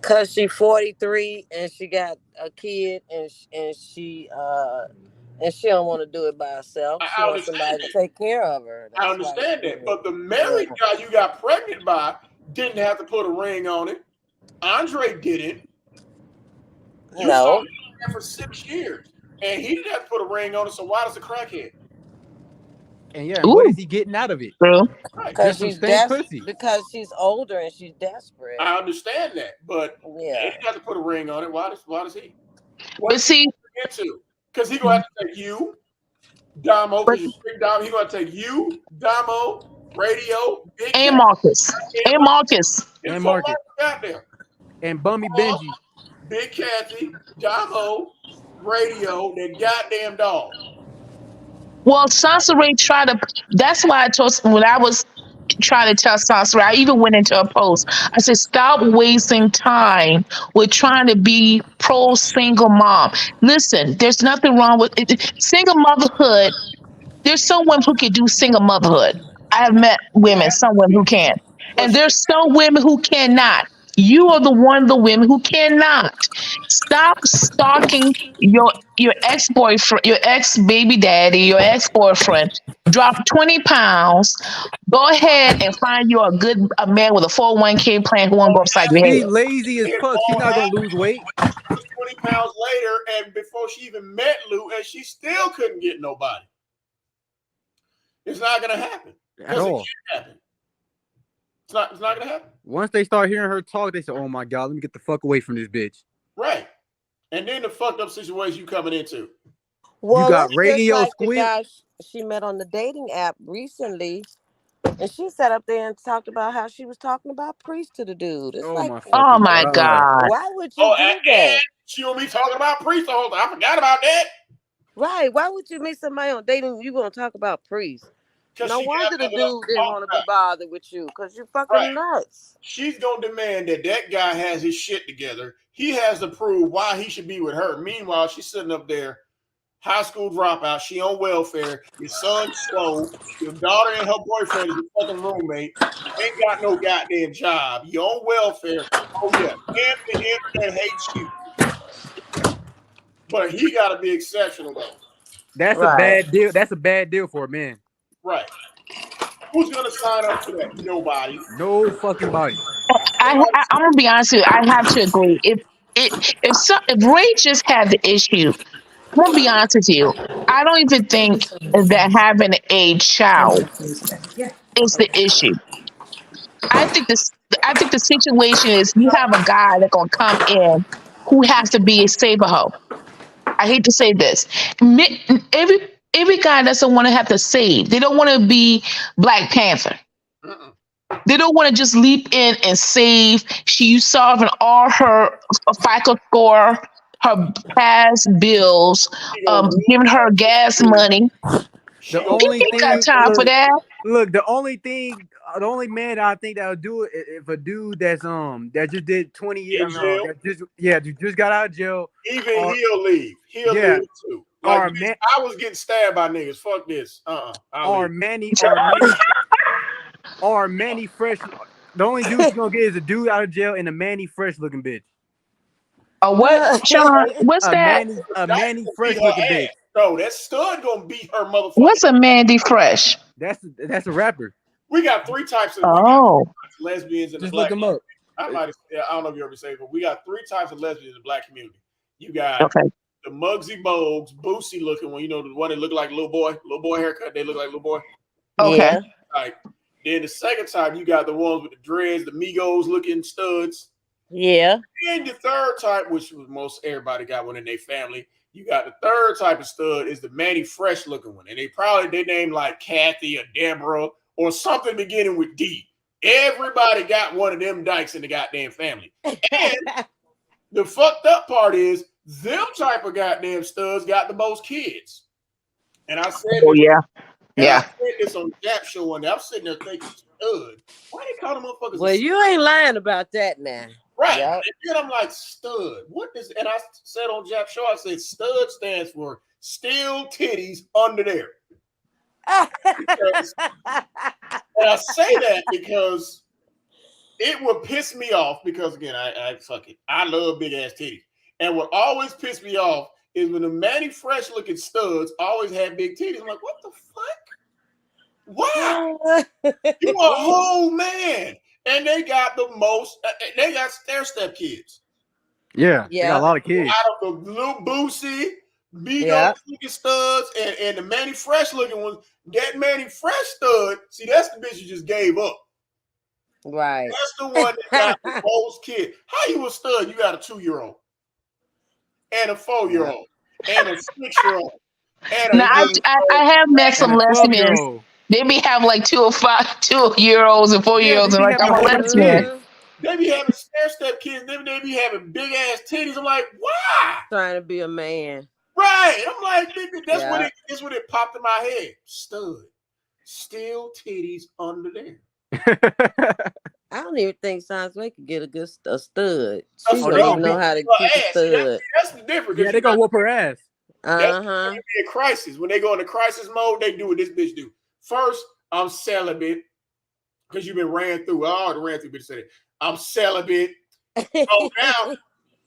Cause she 43 and she got a kid and she don't want to do it by herself. She I wants somebody understand to that. take care of her. I That's understand why that. But the married guy you got pregnant by didn't have to put a ring on it. Andre didn't. You saw him there for 6 years. And he didn't have to put a ring on it, so why does the crackhead? And yeah, and what is he getting out of it? True. Right. Because Just some stank pussy. Because she's older and she's desperate. I understand that, but he Yeah. didn't have to put a ring on it. Why does he? But see, Because he's gonna have to take you, Damo, because you're big Damo. He's gonna take you, Damo, Radio, Big and Cat, Marcus, and Marcus, And Marcus. Goddamn. And Bummy Benji. Big Kathy, Damo, Radio, that goddamn dog. Well, Soncerae tried to. That's why I told when I was trying to tell Soncerae, I even went into a post. I said, "Stop wasting time with trying to be pro single mom. Listen, there's nothing wrong with it. Single motherhood. There's some women who can do single motherhood. I have met women, some women who can, and there's some women who cannot. You are the women who cannot. Stop stalking your ex boyfriend, your ex baby daddy, your ex boyfriend. Drop 20 pounds. Go ahead and find you a man with a 401k plan who won't go upside your head. She's lazy as fuck. She's not gonna lose weight. 20 pounds later, and before she even met Lou, and she still couldn't get nobody. It's not gonna happen. At all. It can't happen. It's not gonna happen. Once they start hearing her talk, they say, "Oh my god, let me get the fuck away from this bitch." Right. And then the fucked up situation you coming into. Well, you got Radio like Squid. The guy she met on the dating app recently, and she sat up there and talked about how she was talking about Priest to the dude. It's oh my god! Why would you do that? And she will be talking about Priest the whole time. I forgot about that. Right. Why would you meet somebody on dating? You gonna talk about Priest? No wonder the dude didn't want to be bothered with you because you're fucking nuts. She's gonna demand that guy has his shit together. He has to prove why he should be with her. Meanwhile, she's sitting up there, high school dropout. She on welfare. Your son's slow. Your daughter and her boyfriend is your fucking roommate. Ain't got no goddamn job. You're on welfare. Oh yeah, and the internet hates you. But he got to be exceptional though. That's a bad deal. That's a bad deal for a man. Right. Who's gonna sign up for that? Nobody. No fucking body. I'm gonna be honest with you. I have to agree. If Ray just had the issue, I'm gonna be honest with you. I don't even think that having a child is the issue. I think the situation is you have a guy that's gonna come in who has to be a saber hoe. I hate to say this. Every guy doesn't want to have to save. They don't want to be Black Panther. They don't want to just leap in and save. She's solving all her FICO score, her past bills, giving her gas money. The only thing got time for that. Look, the only man I think that'll do it if a dude that's that just did 20 years, just got out of jail. Even he'll leave. He'll leave too. Like, I was getting stabbed by niggas. Fuck this. Manny Fresh. The only dude she's gonna get is a dude out of jail and a Manny Fresh looking bitch. A what, Sean? What's that? A Manny Fresh looking bitch. No, that stud gonna beat her motherfucker. What's a Mandy Fresh? That's a rapper. We got 3 types of lesbians in the black community. I don't know if you ever say it, but we got 3 types of lesbians in the black community. You got the Muggsy Bogues, Boosie looking one, the one that look like little boy haircut. They look like little boy. Okay. Right. Then the second type, you got the ones with the dreads, the Migos looking studs. Yeah. And the third type, which was most everybody got one in their family. You got the third type of stud is the Manny Fresh looking one. And they name like Kathy or Deborah or something beginning with D. Everybody got one of them dykes in the goddamn family. And the fucked up part is them type of goddamn studs got the most kids. And I said Oh this, yeah, and I yeah. said this on Jap Show one day. I'm sitting there thinking, stud. Why they call them motherfuckers? Well, you ain't lying about that now. Right. Yep. And then I'm like, stud. What is, and I said on Jap Show, I said stud stands for still titties under there. Because, and I say that because it would piss me off because again, I fuck it. I love big ass titties. And what always pissed me off is when the Manny Fresh looking studs always had big titties. I'm like, what the fuck? Why? You a whole man. And they got the most, they got stair step kids. Yeah, they got a lot of kids. Out of the little Boosie, big Yeah. looking studs, and the Manny Fresh looking ones. That Manny Fresh stud, see, that's the bitch you just gave up. Right. That's the one that got the most kids. How you a stud? You got a 2-year-old and a 4-year-old and a 6-year-old. Now I have met some And a lesbians. 12-year-old. They be having like 2-year-olds and 4-year-olds, they and be like I'm a having whole lesbian. kids. They be having stair step kids. They be having big ass titties. I'm like, why? Trying to be a man. Right. I'm like, nigga, that's Yeah. what it popped in my head. Stud. Still titties under there. I don't even think Soncerae could get a stud. A She stud. don't even know how to keep a Ass. stud. That's the difference. Yeah, they gonna whoop her ass. That's when they be in crisis. When they go into crisis mode, they do what this bitch do. First, I'm celibate because you've been ran through. I already ran through, bitch said it. I'm celibate. Oh,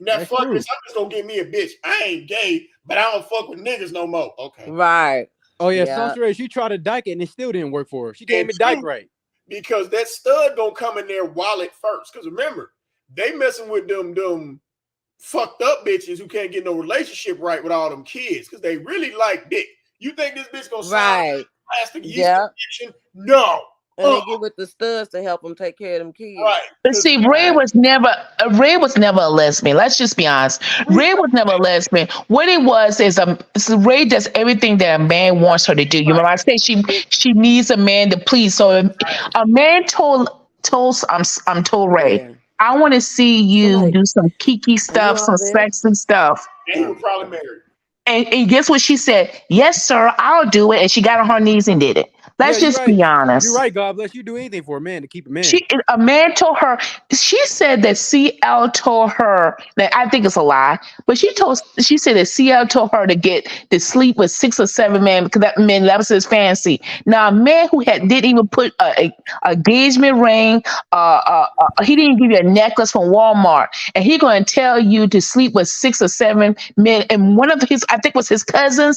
now fuck true. this. I'm just gonna get me a bitch. I ain't gay, but I don't fuck with niggas no more. Okay. Right. Oh yeah, Yeah. Soncerae, she tried to dyke it and it still didn't work for her. She can't even dyke right. Because that stud gonna come in there wallet first. Because remember, they messing with them fucked up bitches who can't get no relationship right with all them kids because they really like dick. You think this bitch gonna sign plastic yeast infection? No. And they get with the studs to help them take care of them kids. Right. But see, Ray was never a lesbian. Let's just be honest. Ray was never a lesbian. What it was is Ray does everything that a man wants her to do. You remember I said she needs a man to please. So a man told Ray, Yeah. I want to see you do some kiki stuff, some sexy stuff. And he was probably married. And guess what she said? Yes, sir, I'll do it. And she got on her knees and did it. Let's just be honest. You're right, God bless you. Do anything for a man to keep a man. A man told her. She said that CL told her that I think it's a lie, but she said that CL told her to sleep with 6 or 7 men because that was his fantasy. Now a man who didn't even put a engagement ring, he didn't give you a necklace from Walmart, and he going to tell you to sleep with 6 or 7 men, and one of his, I think was his cousin.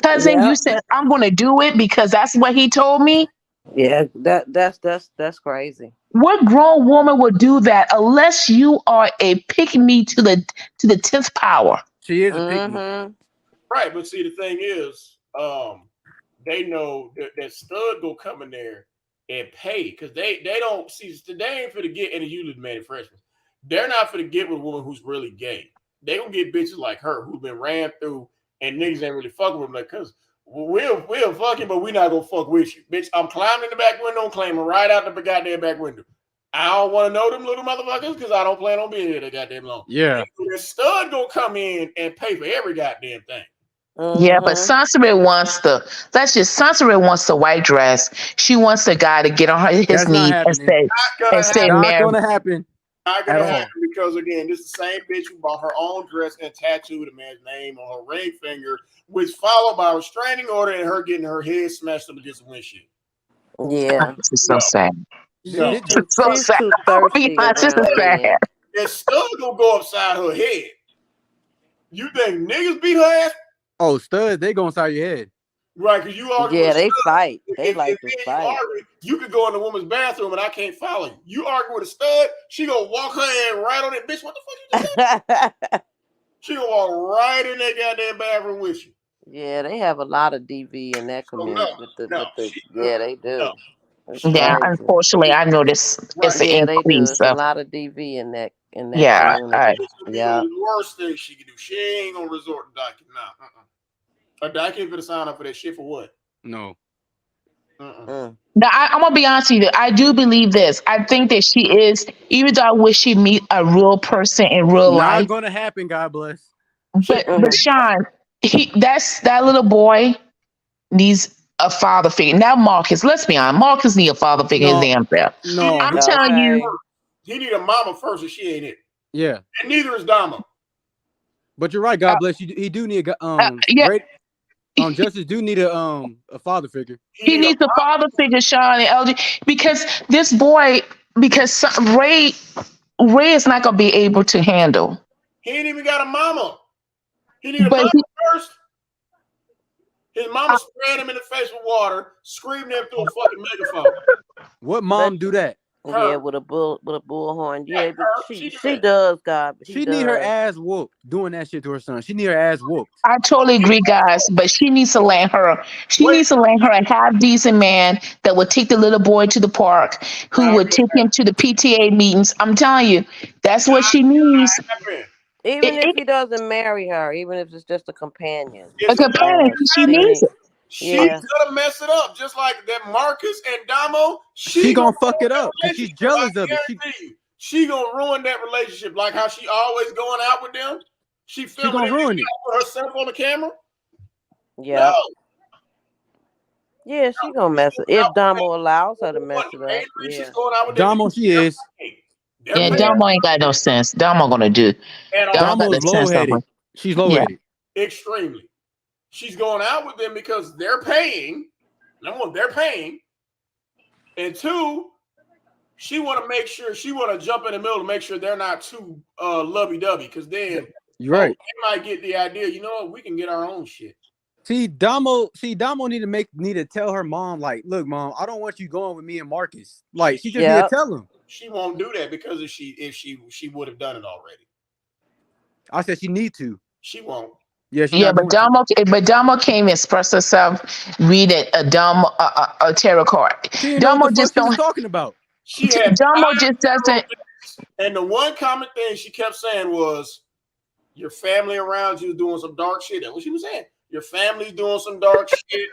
You said I'm going to do it because that's what he told me. Yeah, that's crazy. What grown woman would do that unless you are a pick me to the 10th power? She is a pick me. Right, but see the thing is, they know that stud go come in there and pay because they don't see they ain't for to get any usually man freshmen. They're not for to get with a woman who's really gay. They gonna get bitches like her who've been ran through and niggas ain't really fucking with them like because we'll fuck you, but we not gonna fuck with you. Bitch, I'm climbing in the back window and claiming right out the goddamn back window. I don't want to know them little motherfuckers because I don't plan on being here that goddamn long. Yeah. The stud gonna come in and pay for every goddamn thing. Yeah, but Soncerae wants the white dress. She wants the guy to get on his knees and say, not gonna happen. Not gonna happen because again, this is the same bitch who bought her own dress and tattooed a man's name on her ring finger, which followed by a restraining order and her getting her head smashed up against the windshield. Yeah, this is so sad. No. It's so sad. This is sad. That stud gonna go upside her head. You think niggas beat her ass? Oh, stud, they go inside your head. Right, because you argue. Yeah, they stud. fight. They like to you fight. argue, you could go in the woman's bathroom and I can't follow you. You argue with a stud, she gonna walk her head right on it. Bitch, what the fuck you doing? She gonna walk right in that goddamn bathroom with you. Yeah, they have a lot of DV in that community. Yeah, they do. No. Yeah, unfortunately, I noticed it's an increase. There's a lot of DV in that. Yeah, community. The worst thing she can do. She ain't gonna resort to dyking. Nah, a dyke ain't gonna sign up for that shit for what? No. Now, I'm gonna be honest with you. I do believe this. I think that she is, even though I wish she'd meet a real person in real life. Not gonna happen. God bless. But Sean, that little boy. needs a father figure. Now Marcus, let's be honest, Marcus need a father figure his No, damn self. no, I'm telling you, He need a mama first, and she ain't it. yeah. And neither is Damo. But you're right. God bless you. He do need a yeah, Justice do need a father figure. he need needs a father figure, Sean and LG, because this boy, because Ray is not gonna be able to handle. He ain't even got a mama. He need a But mama first. His mama spraying him in the face with water, screaming him through a fucking megaphone. What mom do that? Yeah, with a bullhorn. Yeah, but she did. does, God. She need her ass whooped doing that shit to her son. She need her ass whooped. I totally agree, guys, but she needs to land her. She needs to land her a half decent man that would take the little boy to the park, who would take him to the PTA meetings. I'm telling you, that's what she needs. Even if he doesn't marry her, even if it's just a companion. A companion, she needs it. She's gonna mess it up, just like that Marcus and Damo. She gonna fuck it up because she's jealous of it. She gonna ruin that relationship, like how she always going out with them. She gonna ruin it with herself on the camera. Yeah. No. Yeah, she gonna mess it if Damo allows her to mess it up. Yeah. Damo, she is. Yeah, Damo ain't got no sense. Damo gonna do. Damo's low-headed. She's low-headed. Extremely. She's going out with them because they're paying. Number one, they're paying. And two, she want to make sure, she want to jump in the middle to make sure they're not too lovey-dovey, because then you're right. They might get the idea, you know what, we can get our own shit. Damo need to tell her mom, like, look, mom, I don't want you going with me and Marcus. Like, she just need to tell him. She won't do that because if she would have done it already. I said she need to. She won't. Yeah, but Damo came and express herself, read a tarot card. Damo just don't talking about. Damo just doesn't. And the one common thing she kept saying was, your family around you doing some dark shit. That's what she was saying. Your family's doing some dark shit.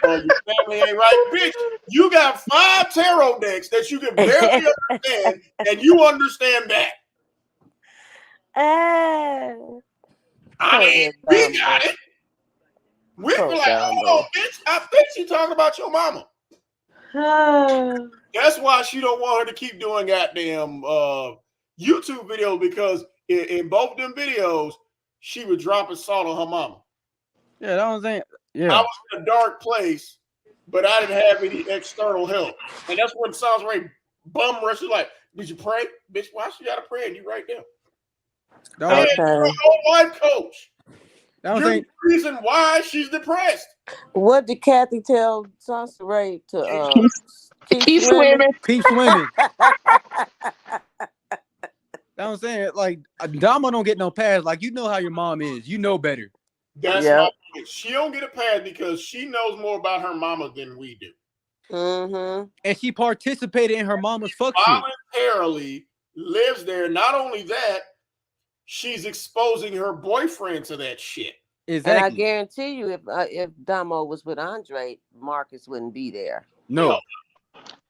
Your family ain't right. Bitch, you got 5 tarot decks that you can barely understand, and you understand that. I mean, we got it. We be like, hold on, bitch. I think she talking about your mama. That's why she don't want her to keep doing goddamn YouTube videos, because in both them videos, she was dropping salt on her mama. Yeah, that was saying. Yeah, I was in a dark place, but I didn't have any external help, and that's when Soncerae bum rushed. Like, did you pray, bitch? Why she gotta pray? And you right there. That was her whole life coach. That was the reason why she's depressed. What did Kathy tell Soncerae to keep swimming? Keep swimming. That's what I'm saying. Like, Damo don't get no pass. Like, you know how your mom is. You know better. That's my point. She don't get a pass because she knows more about her mama than we do. Mm-hmm. And she participated in her mama's fuck shit. Voluntarily lives there. Not only that, she's exposing her boyfriend to that shit. Exactly. And I guarantee you, if Damo was with Andre, Marcus wouldn't be there. No.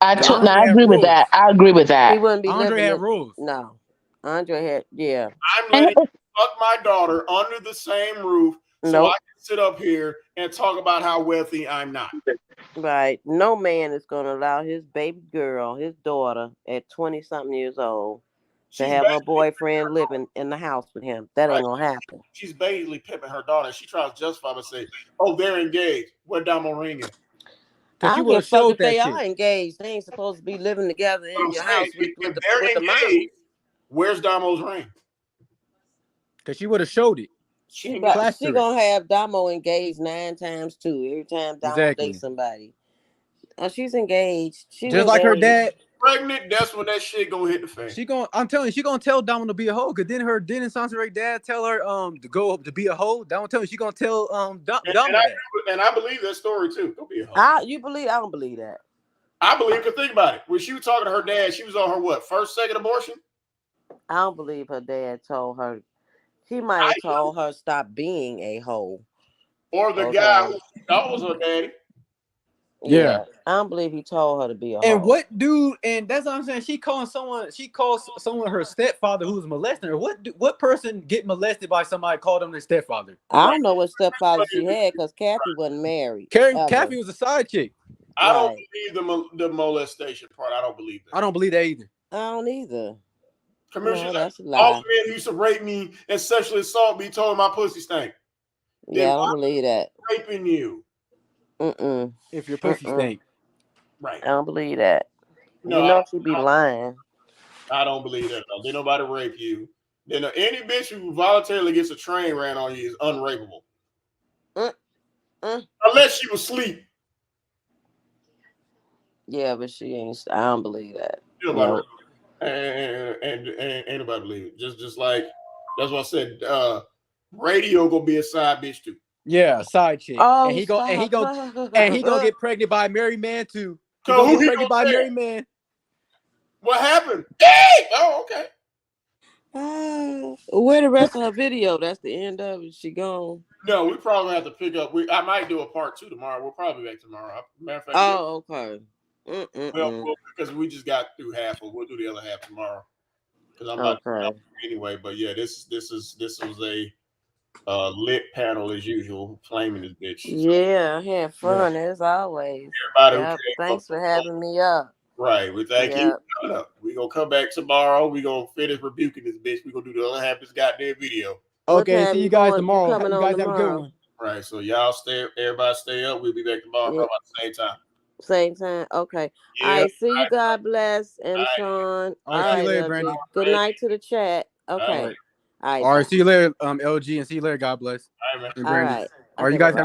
I agree with that. I agree with that. He wouldn't be Andre had rules. No. Andre had, I'm letting you fuck my daughter under the same roof so I can sit up here and talk about how wealthy I'm not. Right. No man is going to allow his baby girl, his daughter, at 20-something years old, to have her boyfriend living in the house with him. That ain't going to happen. She's basically pimping her daughter. She tries to justify by saying, oh, they're engaged. Where Damo ring is. I don't give a fuck if they are engaged. They ain't supposed to be living together in your house with the mom. Where's Damo's ring? Because she would have showed it. She gonna have Damo engaged 9 times too. Every time Damo dates somebody. Oh, she's engaged. Just like her dad. Pregnant, that's when that shit gonna hit the fan. I'm telling you, she gonna tell Damo to be a hoe. Cause didn't Soncerae dad tell her to go to be a hoe? Damo telling she gonna tell Damo that. And I believe that story too. Go be a hoe. You believe? I don't believe that. I believe. Cause think about it. When she was talking to her dad, she was on her what, first, second abortion? I don't believe her dad told her. He might have told her stop being a hoe. Or the guy who thought was her daddy. Yeah. I don't believe he told her to be a And hoe. what dude? And that's what I'm saying. She calls someone her stepfather who's molesting her. What person get molested by somebody called them their stepfather? I don't know what stepfather she had because Kathy wasn't married. Kathy was a side chick. I don't believe the molestation part. I don't believe that. I don't believe that either. I don't either. Commissioner, No, that's a all lie. the men who used to rape me and sexually assault me told my pussy stank. Yeah, I don't believe that. Raping you. If your pussy stink. Right. I don't believe that. No, you know she'd be lying. I don't believe that. No. Did nobody rape you? Then any bitch who voluntarily gets a train ran on you is unrapeable. Unless she was asleep. Yeah, but she ain't. I don't believe that. Nobody and ain't nobody believe it. Just like that's what I said. Radio gonna be a side bitch too. Yeah, side chick. Oh, and he gonna get pregnant by a married man too. He So gonna get pregnant by a married man. What happened? Hey! Oh, okay. Where the rest of her video? That's the end of it. She gone. No, we probably have to pick up. I might do a part 2 tomorrow. We'll probably be back tomorrow. Matter of fact. Oh, okay. Well, because we just got through half, we'll do the other half tomorrow. Because I'm about to anyway. But yeah, this was a lit panel as usual, flaming this bitch. Yeah, I had fun as always. Thanks for having me up. Right, we thank you. We're gonna come back tomorrow. We're gonna finish rebuking this bitch. We're gonna do the other half of this goddamn video. Okay, see you guys tomorrow. You guys have a good one. Right, so y'all everybody stay up. We'll be back tomorrow probably about the same time. Same time. Okay. Yeah. All right. See you. God bless. And Sean. All right. See you later, Brandy. Good night to the chat. Okay. All right. See you later, LG, and see you later. God bless. All right, man. And Brandy. All right. All right. You guys have